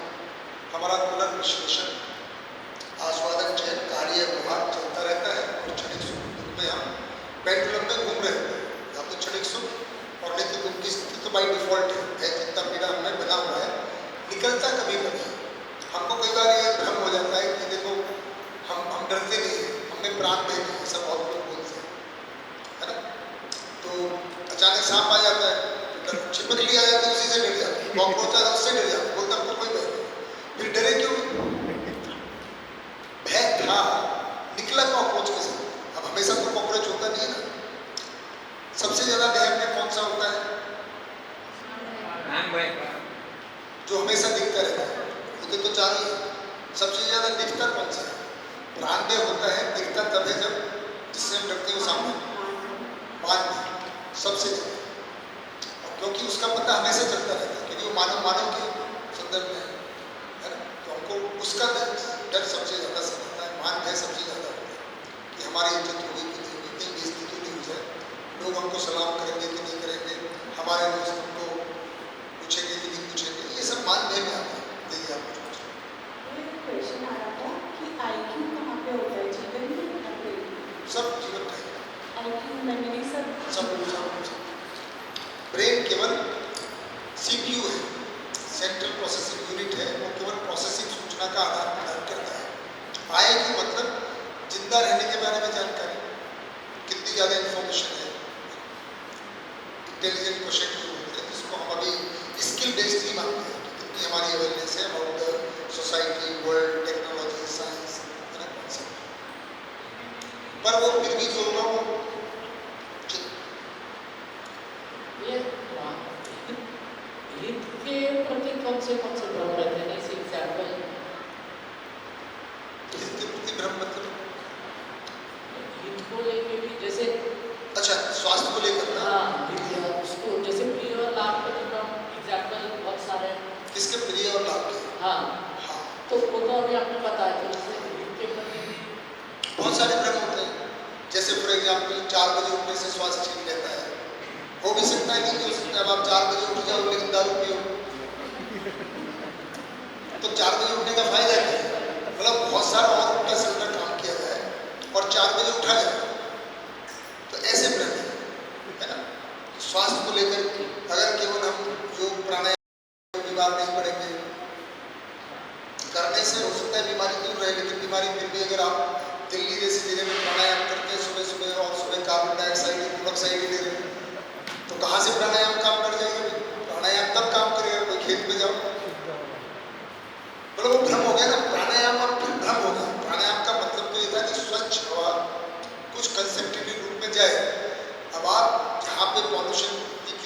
हमारा पुनर्विश्लेषण, आस्वादन, चयन, कार्य, व्यवहार चलता रहता है, और क्षणिक सुख में हम पेंडुलम में घूम रहे हैं, या तो क्षणिक सुख और नित्य दुख की तो बाई डिफॉल्ट है, जितना पीड़ा हमें बना हुआ है, निकलता कभी कभी। हमको कई बार ये भ्रम हो जाता है कि देखो हम डरते नहीं हैं, हमें प्राण में नहीं, ऐसा बहुत लोग बोलते हैं, है ना। तो अचानक सांप आ जाता है, तो छिपकली आ जाती है, उसी से डर जाते हैं, कॉकरोच आता है उससे डर जाते हैं, बोलता हमको कोई भय नहीं। फिर डरे क्यों? भय था, निकला कॉकरोच के साथ। अब हमेशा तो कॉकरोच होता नहीं है ना। सबसे ज्यादा भय में कौन सा होता है? जो हमेशा दिखता रहता है, होते तो चार ही है। सबसे ज्यादा दिखता कौन सा है? प्राणभय होता है, दिखता तब है जब जिससे हम डरते हो सामने मान सबसे ज्यादा, क्योंकि उसका पता हमेशा चलता रहता है, क्योंकि वो मानव के संदर्भ में है ना। तो हमको उसका डर सबसे ज्यादा सताता है, मान भय सबसे ज्यादा होता है कि हमारी इज्जत होगी कि नहीं होगी, कहीं बेइज्जती तो नहीं हो जाए, लोग हमको सलाम करेंगे कि नहीं करेंगे, हमारे दोस्त हमको पूछेंगे कि नहीं पूछेंगे, ये सब मान भय में आता है। देखिए आप क्वेश्चन आ रहा था कि आईक्यू कहाँ पे होता है, जीवन में? सब जीवन का आईक्यू मेमोरी सब ब्रेन केवल सीपीयू है, सेंट्रल प्रोसेसिंग यूनिट है, वो केवल प्रोसेसिंग सूचना का आदान प्रदान करता है। आईक्यू मतलब जिंदा रहने के बारे में जानकारी, कितनी ज़्यादा इंफॉर्मेशन है, इंटेलिजेंट क्वेश्चन जो होते हैं, जिसको हम अभी स्किल बेस्ड ही मानते हैं कि कितनी हमारी अवेयरनेस है about the society, world, technology, science, है ना, पर वो फिर भी जो होगा वो हित के प्रति कौन से भ्रम रहते हैं? इस एग्जाम्पल हित के प्रति भ्रम मतलब हित को लेके भी, जैसे अच्छा स्वास्थ्य को लेकर ना, हाँ उसको जैसे प्रिय और लाभ के भ्रम एग्जाम्पल बहुत सारे हैं। किसके प्रिय और लाभ के? हाँ तो वो तो अभी आपने बताया, तो जैसे हित के प्रति भी बहुत सारे भ्रम होते हैं। जैसे फॉर एग्जाम्पल 4 बजे उठने से स्वास्थ्य ठीक रहता है, हो भी सकता है, नहीं हो सकता है। अब आप 4 बजे उठ जाओ लेकिन दारू पियो तो 4 बजे उठने का फायदा क्या है? मतलब बहुत सारा और उल्टा सीधा काम किया जाए और 4 बजे उठा जाए, तो ऐसे भ्रम है ना। स्वास्थ्य को लेकर अगर केवल हम योग प्राणायाम बीमार नहीं पड़ेंगे, करने से हो सकता है बीमारी दूर रहे, लेकिन बीमारी फिर भी अगर आप दिल्ली जैसी जगह में प्राणायाम करते हैं सुबह सुबह और सुबह कार्बन डाइऑक्साइड मोनोऑक्साइड ले रहे हैं, तो कहाँ से प्राणायाम काम कर जाएगा? प्राणायाम तब काम करेगा कोई खेत में जाओ, मतलब वो भ्रम हो गया ना। प्राणायाम अब फिर भ्रम हो गया। प्राणायाम का मतलब तो ये था कि स्वच्छ हवा कुछ कंसेप्टिव रूप में जाए। अब आप जहाँ पे पॉल्यूशन EQ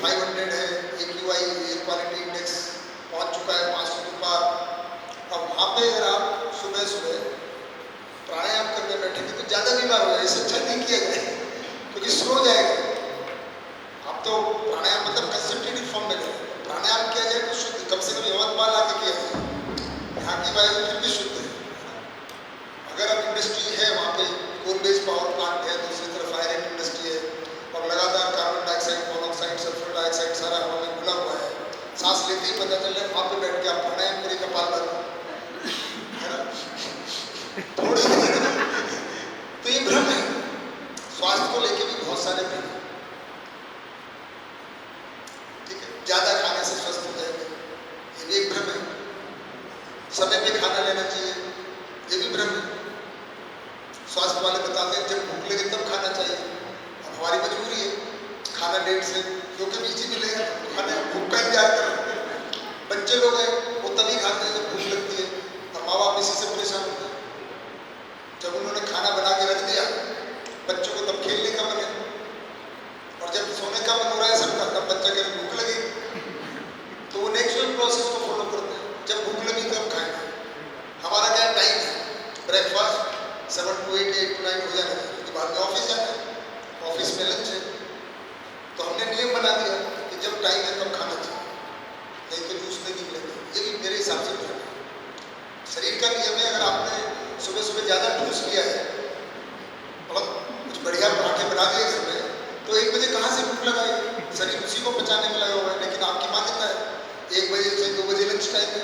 500 है, AQI एयर क्वालिटी इंडेक्स पहुँच चुका है 500 के पार, अब वहाँ पे अगर आप सुबह सुबह प्राणायाम करने बैठेंगे तो ज़्यादा बीमार हो जाए, इससे अच्छा नहीं किया जाए क्योंकि स्लो हो जाएगा। आप तो प्राणायाम मतलब कंसेंट्रेटेड फॉर्म में करें, प्राणायाम किया जाए तो शुद्ध, कम से कम यवतमाल आके किया जाए, यहाँ की वायु फिर भी शुद्ध है। अगर अब इंडस्ट्री है वहाँ पे कोल बेस्ड पावर प्लांट है, दूसरी तरफ आयरन इंडस्ट्री है और लगातार carbon dioxide, monoxide, sulphur dioxide सारा हवा में घुला हुआ है, सांस लेते ही पता चल रहा है, वहाँ पे बैठ के आप प्राणायाम करें, कपालभाति, है ना, थोड़ी तो ये भ्रम है। स्वास्थ्य को लेके भी बहुत सारे भ्रम है, ठीक है। ज्यादा खाने से स्वस्थ हो जाएंगे, ये भी एक भ्रम है। समय पे खाना लेना चाहिए, ये भी भ्रम है। स्वास्थ्य वाले बताते हैं जब भूख लगे तब खाना चाहिए, अब हमारी मजबूरी है खाना लेट से, क्योंकि बीजी मिलेगा खाने भूख का इंतजार कर रहे हैं। बच्चे लोग हैं वो तभी खाते हैं जब भूख लगती है, और माँ बाप इसी से परेशान होते हैं। जब उन्होंने खाना बना के रख दिया बच्चों को, तब खेलने का मन है, और जब सोने का मन हो रहा है सबका, तब बच्चा के भूख लगी, तो वो नेचुरल प्रोसेस को फॉलो करते हैं, जब भूख लगी तब खाएंगे। हमारा क्या टाइम है, ब्रेकफास्ट 7 to 8, 8 to 9 हो जाना चाहिए, क्योंकि बाद में ऑफिस जाना है, ऑफिस में लंच है, तो हमने नियम बना दिया कि जब टाइम है तब खाना चाहिए, नहीं तो जूस नहीं निकलेगा। ये भी मेरे हिसाब से भ्रम है। शरीर का नियम है, अगर आपने सुबह सुबह ज़्यादा ठूस लिया है, मतलब कुछ बढ़िया पराठे बना दिए घर में, तो 1 बजे कहाँ से भूख लगाएगी? शरीर उसी को पचाने में लगा हुआ है। लेकिन आपकी मान्यता है 1 बजे से 2 बजे लंच टाइम है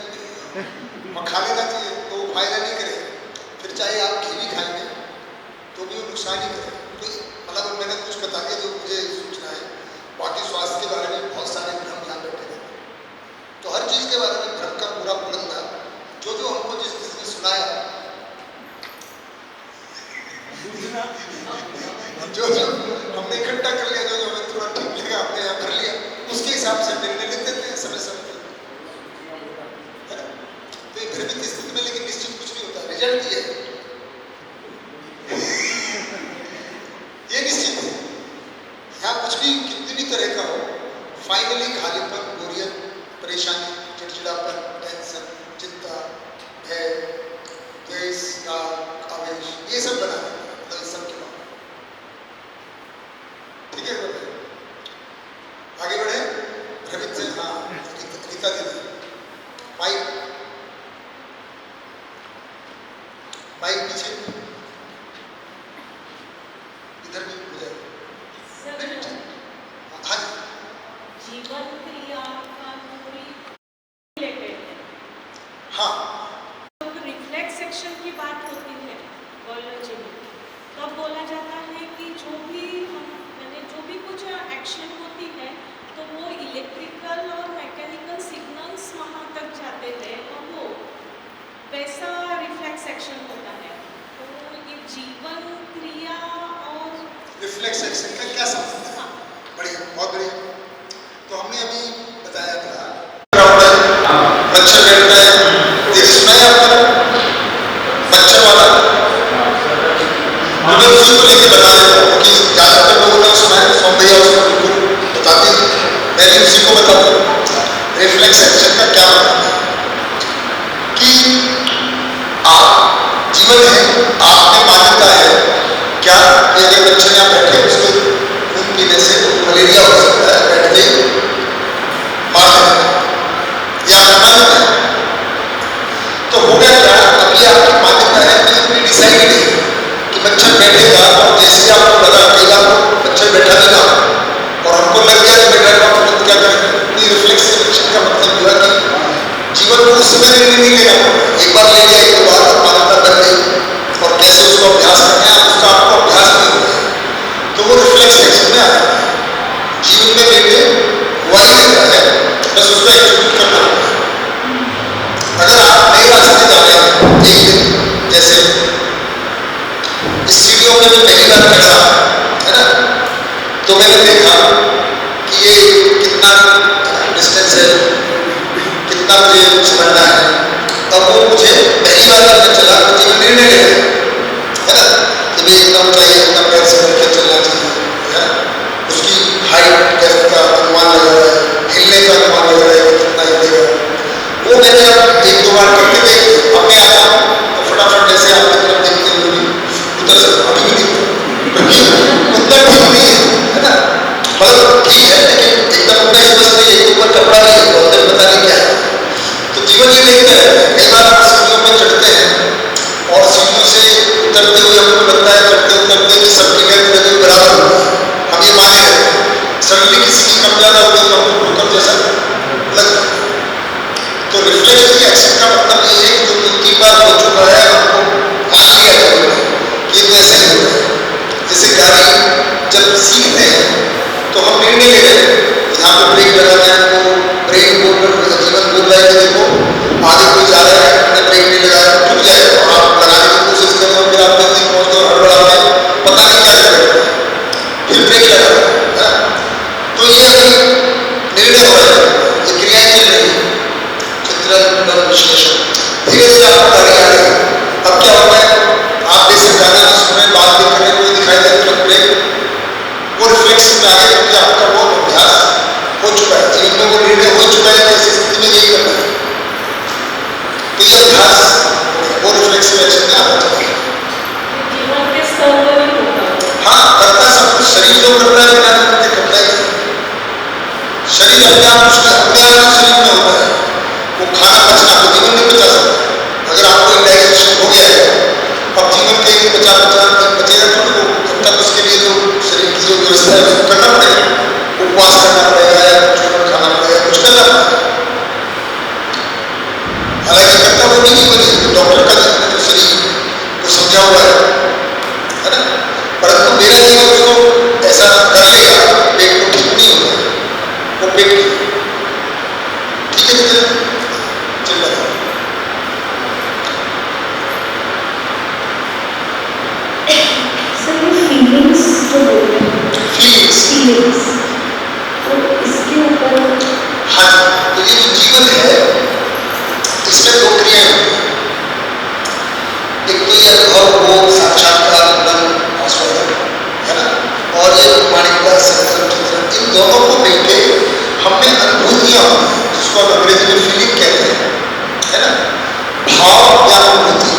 और खा लेना चाहिए, तो वो फायदा नहीं करेगा। फिर चाहे आप घी भी खाएंगे तो भी वो नुकसान ही करेगा। तो मतलब मैंने कुछ बता दिया जो मुझे सूचना है, बाकी स्वास्थ्य के बारे में बहुत सारे फाइनली खालीपन, बोरियत, परेशानी, चिड़चिड़ापन, टेंशन, चिंता, भय, द्वेष, राग, आवेश, ये सब बना है मतलब इस सब के बाद। ठीक है बताइए, आगे बढ़े। रविंद्र से हाँ गीता दीदी माइक पीछे इधर भी हो जाए। हाँ जीवन क्रिया का पूरी रिलेटेड है। हाँ रिफ्लेक्स सेक्शन की बात होती है बायोलॉजी में, तब बोला जाता है कि जो भी कुछ एक्शन होती है तो वो इलेक्ट्रिकल और मैकेनिकल सिग्नल्स वहाँ तक जाते हैं और वो वैसा रिफ्लेक्स एक्शन होता है। तो ये जीवन क्रिया और रिफ्लेक्स एक्शन का क्या संबंध है? बढ़िया, बहुत बढ़िया। तो हमने अभी बताया था मच्छर बैठता है, ये सुना है आपने मच्छर वाला? मैं उसी को लेके बता रहा हूँ कि ज़्यादातर लोगों ने सुना है, सोम भैया उसको बिल्कुल बताते हैं, मैं भी उसी को बताता हूँ। रिफ्लेक्स एक्शन का क्या मतलब है कि आप जीवन है, आप में मान्यता है क्या कि अगर बच्चे यहाँ बैठे उसको खून पीने से मलेरिया हो सकता है, बैठते ही मार देते, या मान्यता है। तो हो गया क्या, अभी आपकी मान्यता है कि अपनी डिसाइड नहीं कि मच्छर बैठेगा, और जैसे आपको लगा कई बार मच्छर बैठा नहीं ना और हमको लग गया कि बैठा हुआ तुरंत क्या करें। रिफ्लेक्स एक्शन का मतलब हुआ कि जीवन को उस समय निर्णय नहीं लेना पड़ता, एक बार ले लिया, एक बार मान्यता बन गई और कैसे उसको अभ्यास करना है उसका आपको अभ्यास नहीं होता है, तो वो रिफ्लेक्स एक्शन में आ जाता है। जीवन में निर्णय वही रहता है, बस उसको एग्जीक्यूट करना होता है। अगर आप नए रास्ते जा रहे हैं, एक दिन जैसे इस सीढ़ियों में मैं पहली बार चढ़ा है ना, तो मैंने देखा कि ये कितना डिस्टेंस है, कितना मुझे समझना है। तब वो मुझे पहली बार जब मैं चला तो जीवन निर्णय ले है ना कि भाई इतना ऊंचाई है, इतना पैर से करके चलना चाहिए है, उसकी हाइट कैसे का अनुमान लगा रहा है, हिलने का अनुमान लगा रहा है कि कितना हिलेगा। वो मैंने अब एक दो बार करके देख, अब मैं आया तो फटाफट जैसे आपकी तरफ देखते हुए भी उधर से अभी भी दिखता उतना ठीक नहीं है ना, मतलब ठीक है लेकिन एकदम उतना स्पष्ट नहीं है, ऊपर कपड़ा नहीं है तो अंदर पता नहीं क्या है। तो जीवन ये देखता है, कई बार हम सीढ़ियों पर चढ़ते हैं और सीढ़ियों से उतरते हुए हमको लगता है चढ़ते उतरते कि सबकी हेल्थ लेवल बराबर होता है, हम ये माने रहते हैं। सडनली किसी की कम ज़्यादा होती है तो हमको भूकंप जैसा लगता है। तो रिफ्लेक्स एक्शन का मतलब ये है कि जो 2-3 बार हो चुका है हमको मान लिया है ये तो ऐसे ही होता है। जैसे गाड़ी जब सीखते हैं तो हम निर्णय ले रहे हैं, यहाँ पे ब्रेक लगाना है तो ब्रेक बोल जीवन बोल रहा है कि देखो आगे कोई जा रहा है, हमने ब्रेक नहीं लगाया तो रुक जाए, और आप लगाने की कोशिश कर रहे हो, फिर आप जल्दी पहुँच गए, हड़बड़ाते हैं, पता नहीं क्या करेगा, फिर ब्रेक लगा है। तो ये अभी निर्णय हो रहा है, ये क्रियाएं चल रही है, चित्रण विश्लेषण। धीरे धीरे आपको गाड़ी आ रही है, अब क्या होता है आप बेसिक गाना नहीं सुन रहे, बात भी कर रहे, कोई दिखाई दे तुरंत ब्रेक, वो रिफ्लेक्स में आ गया क्योंकि आपका वो अभ्यास हो चुका है, जीवन में वो निर्णय हो चुका है कि ऐसी स्थिति में यही करना है। तो ये अभ्यास वो रिफ्लेक्स एक्शन में आता है। जीवन के स्तर पर ही होता है। हाँ करता सब कुछ शरीर जो करता है बिना करते करता ही शरीर अपने आप शरीर में होता है, वो खाना पचना तो जीवन नहीं पचा सकता। अगर आपको इंडाइजेशन हो गया है अब जीवन के बचेगा तो वो तब तक उसके लिए जो शरीर की जो व्यवस्था है उसको करना पड़ेगा, उपवास करना पड़ेगा या कुछ खाना पड़ेगा, कुछ करना पड़ेगा। हालांकि करता वो नहीं जीवन, डॉक्टर का जीवन जो शरीर को समझा हुआ है ना, परंतु मेरा जीवन उसको ऐसा कर लेगा, पेट को ठीक नहीं होता है, वो पेट ठीक है चल रहा है। सर ये फीलिंग्स जो बोल रहे हैं, फीलिंग्स तो इसके ऊपर हाँ, तो ये जो जीवन है इसमें 2 क्रियाएं होती हैं, एक तो ये अनुभव वो साक्षात्कार मन आस्वादन है ना, और ये माणिकता संकल्प चिंतन, इन दोनों को मिलके हम दुनिया जिसको हम अंग्रेजी में फीलिंग कहते हैं, है ना, भाव या अनुभूति।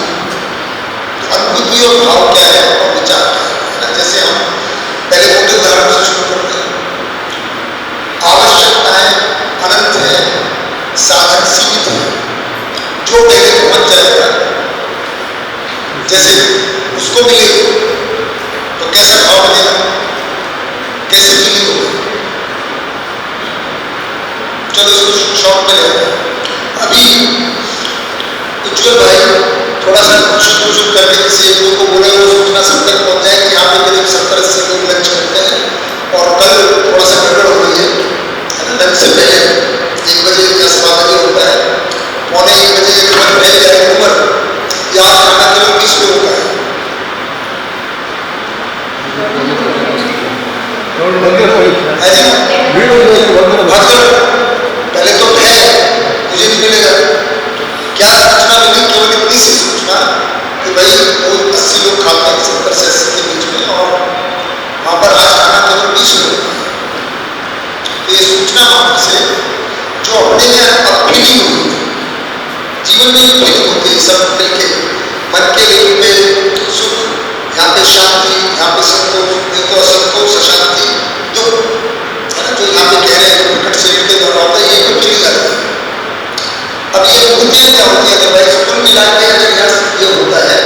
तो अनुभूति और भाव क्या है और विचार क्या है ना। जैसे हम पहले मोटे उदाहरण से शुरू करते हैं। आवश्यकताएं अनंत है, साधन सीमित है, जो पहले पहुंच जाएगा जैसे उसको मिलेगा तो कैसा भाव मिलेगा, कैसे फीलिंग होगी। चलो इसको शॉर्ट में ले आते हैं। अभी उज्जवल भाई थोड़ा सा कुछ करके किसी एक दो को बोले वो सूचना सब तक पहुंच जाए कि यहाँ पे करीब 70-80 लोग लंच करते हैं और कल थोड़ा सा गड़बड़ हो गई है। लंच से पहले 1 बजे या 7 बजे होता है, 1:15 बजे एक बार फैल जाए उम्र या खाना केवल 20 लोगों का है। पहले तो है मुझे नहीं मिलेगा, क्या सूचना मिली, केवल इतनी सी सूचना कि भाई वो 80 लोग खाते हैं 70 से 80 के बीच में और वहां पर आज खाना केवल 20 लोग। तो ये सूचना मात्र से जो अपने में अब फीलिंग हुई, जीवन में फीलिंग होती है सब मिलके, मन के लेवल पे सुख, यहाँ पे शांति, यहाँ पे संतोष, ये तो असंतोष, अशांति, दुख है ना, जो यहाँ पे कह रहे हैं प्रकट शरीर के द्वारा होता है, ये भी फीलिंग आती है। अब ये अनुभूतियां क्या होती है, अगर भाई कुल मिला के अगर यहाँ ये होता है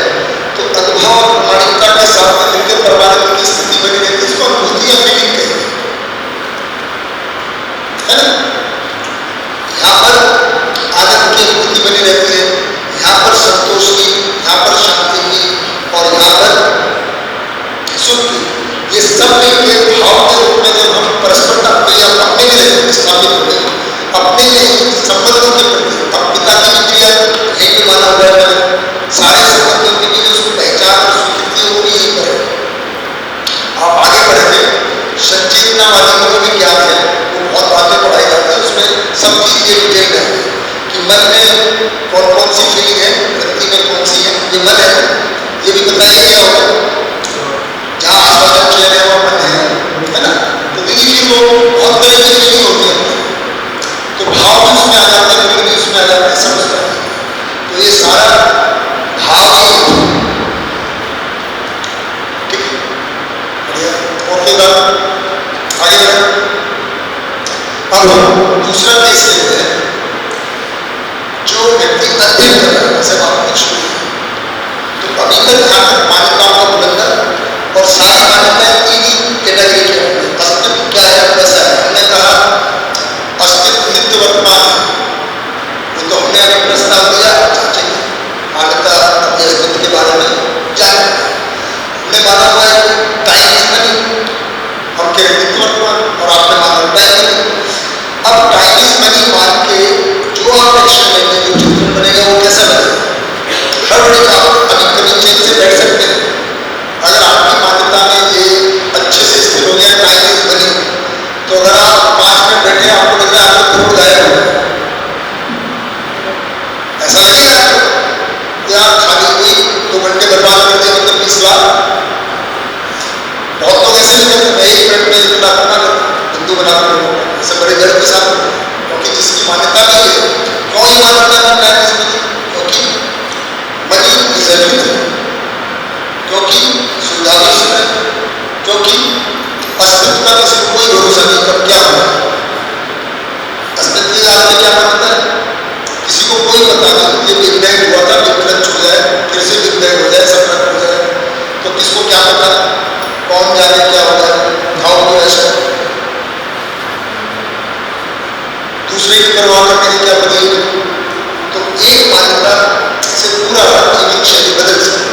तो अनुभव और प्रामाणिकता के साथ में मिलकर परमानंद की स्थिति बनी रहती है, इसको अनुभूति या फीलिंग कहते हैं, है ना। यहाँ पर आनंद की अनुभूति बनी रहती है, यहाँ पर संतोष की, यहाँ पर शांति की और यहाँ पर सुख की। ये सब मिलकर भाव के रूप में जब हम परस्परता अपने में स्थापित हो गए, अपने में संबंधों के प्रति, अब पिता की भी क्रिया एक भी माना हुआ है, सारे संबंधों के भी जो उसको पहचान और स्वीकृति है वो भी यही पर है। आप आगे बढ़ेंगे, संचेतनावादी को भी ज्ञान है, वो बहुत बातें पढ़ाई जाती है, उसमें सब चीज ये डिटेल है कि मन में कौन कौन सी फीलिंग है, वृत्ति में कौन सी है, ये मन है, ये भी बताइए क्या होगा, जहाँ आस्वादन किया गया वो मन है ना। तो देखिए तो बहुत तरह की फीलिंग होती है, तो भाव भी उसमें आ जाता है, भी उसमें आ जाता है, सब उसमें। तो ये सारा भाव ही ठीक है, बढ़िया। और के बाद आगे बढ़े। अब हम दूसरा केस लेते हैं, जो व्यक्ति अध्ययन कर रहा है, जैसे बात शुरू तो अभी तक यहाँ तक मान्यताओं का उल्लंघन और सारी मान्यताएं 3 ही कैटेगरी के होंगे। अस्तित्व क्या है, कैसा है, हमने कहा अस्तित्व नित्य वर्तमान है, वो तो हमने अभी प्रस्ताव दिया, जांचेंगे मान्यता अपने अस्तित्व के बारे में जाने। हमने माना हुआ है टाइम इज मनी, हम कह रहे नित्य वर्तमान और आपने माना टाइम मनी। अब टाइम इज मनी मान के जो आप एक्शन लेंगे, जो चित्र बनेगा वो कैसा बनेगा, हर बड़े का अभी कभी चेंज से बैठ सकते हैं। अगर आपकी मान्यता में ये अच्छे से स्थिर हो गया टाइम इज मनी, तो अगर आप 5 मिनट बैठे आपको लग रहा है आपको करोड़ गायब हो गया, ऐसा लगेगा आपको यार खाली हुई 2 घंटे बर्बाद कर दिए, मतलब 20 लाख। बहुत लोग ऐसे नहीं करते, मैं 1 मिनट में इतना अपना बिंदु बना कर ऐसे बड़े गर्व के साथ, क्योंकि जिसकी मान्यता नहीं है, क्यों ये मान्यता नहीं टाइम इज मनी, क्योंकि मनी इज एवरीथिंग, क्योंकि सुविधा भी इसमें, क्योंकि अस्तित्व का किसी को कोई भरोसा नहीं कब क्या होगा। अस्तित्व के बारे में क्या मानता है, किसी को कोई पता नहीं, ये बिग बैंग हुआ था, बिग क्रंच हो जाए, फिर से बिग बैंग हो जाए, सब खत्म हो जाए, तो किसको क्या पता, कौन जाने क्या हो जाए, खाओ को ऐसा दूसरे की परवाह करने की क्या बदलेगी। तो एक मान्यता से पूरा जीवन शैली बदल सकती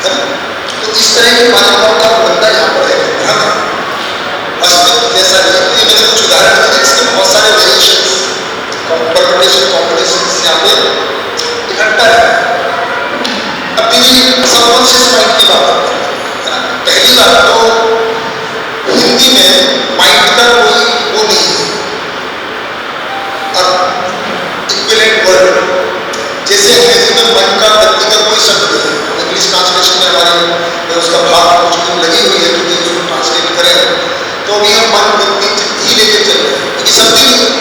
है ना। तो इस तरह की मान्यताओं का बंदा यहाँ पर है, भ्रम है, अस्तित्व जैसा नहीं। ये मैंने कुछ उदाहरण दिए, इसके बहुत सारे वेरिएशंस, परम्यूटेशन, कॉम्बिनेशंस यहाँ पे इकट्ठा है। अब देखिए सबकॉन्शियस माइंड की बात करते हैं, पहली बात तो हिंदी में माइंड का कोई वो नहीं है और इक्विवेलेंट वर्ड, जैसे अंग्रेजी में मन का व्यक्ति का कोई शब्द नहीं है, इंग्लिश ट्रांसलेशन में हमारी उसका भाव मुश्किल लगी हुई है कि उसको ट्रांसलेट करें, तो अभी हम मन व्यक्ति ही लेके चल रहे हैं, क्योंकि शब्द ही नहीं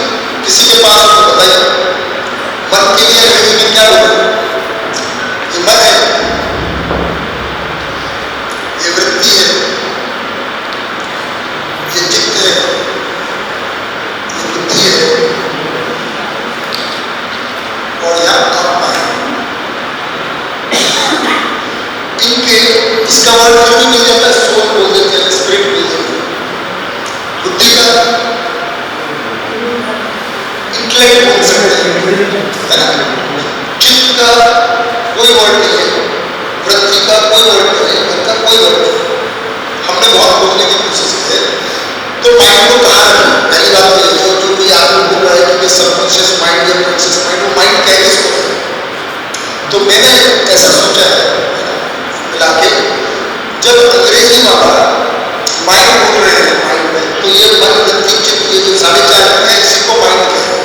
दूसरा वर्ड फिर भी मिल जाता है, सोल बोल देते हैं, स्पिरिट बोल देते हैं। बुद्धि का इंटेलेक्ट बोल सकते हैं, है ना। चित्त का कोई वर्ड नहीं है, वृत्ति का कोई वर्ड नहीं है, मन का कोई वर्ड नहीं है। हमने बहुत बोलने की कोशिश की है। तो माइंड को कहाँ रखें? पहली बात तो ये जो भी आदमी बोल रहा है कि सबकॉन्शियस माइंड या कॉन्शियस माइंड, वो माइंड क्या है इसको है। तो मैंने ऐसा सोचा है मिला के, जब अंग्रेजी बाबा माइंड बोल रहे हैं माइंड में, तो ये मन वृत्ति चित्त ये जो 4.5 है इसी को माइंड कहते हैं।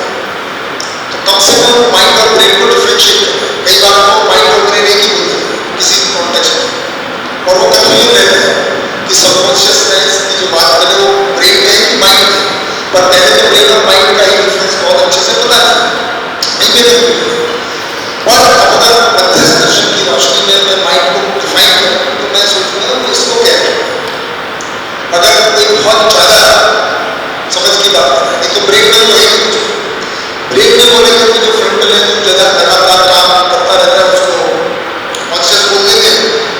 तो कम से कम माइंड और ब्रेन को डिफरेंशिएट करें। कई बार तो माइंड और ब्रेन एक ही बोलते हैं किसी भी कॉन्टेक्स्ट में, और वो कंफ्यूजन रहता है कि सबकॉन्शियसनेस की जो बात करें वो ब्रेन में है कि माइंड में। पर मैंने तो ब्रेन और माइंड का ही डिफरेंस बहुत अच्छे से बता दिया, नहीं मेरे। और अगर मध्यस्थ दर्शन की रोशनी में मैं माइंड को डिफाइन करूं तो मैं सोचूंगा वो इसको क्या है। अगर कोई बहुत ज्यादा समझ की बात कर रहा है, तो ब्रेन में तो है ही कुछ। ब्रेन में बोलेंगे तो जो फ्रंटल है, जो ज्यादा लगातार काम करता रहता है उसको कॉन्शियस बोल देंगे,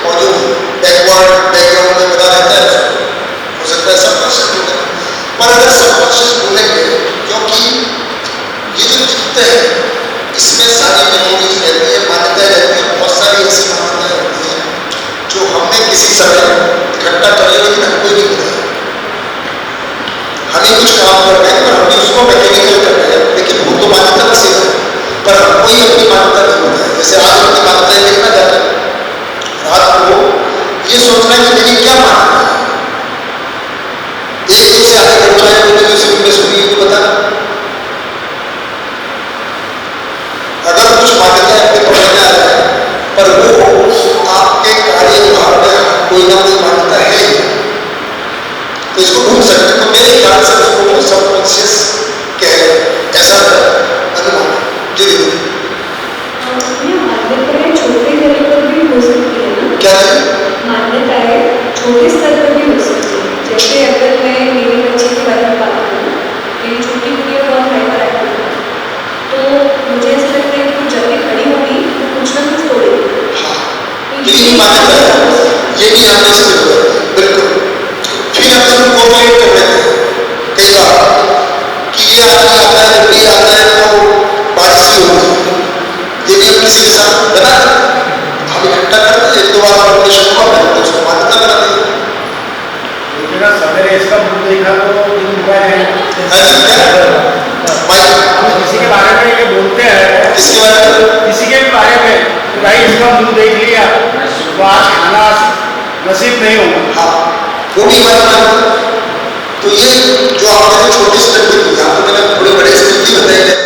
और जो बैकग्राउंड में बता रहता है उसको हो सकता है सबकॉन्शियस बोलेंगे। पर अगर सबकॉन्शियस बोलेंगे, क्योंकि ये जो चित्त है इसमें सारी मेमोरीज रहती है, मान्यताएं रहती है, बहुत सारी ऐसी मान्यताएं रहती हैं जो हमने किसी समय इकट्ठा कर लिया, लेकिन हमको नहीं पता। हमें कुछ काम कर रहे हैं पर हमने उसको मैकेनिकल कर रहे हैं, लेकिन वो तो मान्यता बस है, पर हमको ही अपनी मान्यता नहीं होता है। जैसे आज अपनी मान्यताएं देखना चाहते हैं, रात को ये सोचना है कि मेरी क्या मान्यता है। एक से आगे बढ़ जाए तो जो सिर्फ में सुनिए तो बताना। अगर कुछ मान्यताएं अपने पकड़ में आ जाए पर वो आपके कार्यभार में कोई ना कोई मान्यता है तो इसको ढूंढ सकते। तो मेरे ख्याल से उसको सबकॉन्शियस कह रहे हैं, ऐसा अनुमान। जी मान्यताएं छोटे लेवल पर भी हो सकती है ना? क्या है? मान्यताएं छोटे स्तर पर भी हो सकती है। जैसे अगर मैं मेरे बच्चे के बारे में बात करूँ, मेरी छोटी गुड़िया बहुत हाइपर एक्टिव है, तो मुझे ऐसा लगता है कि जब भी खड़ी होगी तो कुछ ना कुछ तोड़ेगी। ये मान्यता है, ये भी हमने इसमें बिल्कुल फिर हम इसको कोरिलेट कर रहे हैं कई बार कि ये आदमी आता है, जब भी आता है तो बारिश ही होती है। ये भी हम किसी के साथ बना हम इकट्ठा करते हैं, एक दो बार अपने शुरू में तो उसको मान्यता बना देंगे। सवेरे इसका मुंह देखा तो किसी के बारे में ये बोलते हैं, किसके बारे में? किसी के भी बारे में तो भाई इसका मुंह देख लिया तो आज खाना नसीब नहीं होगा। हाँ, वो भी मान्यता। तो ये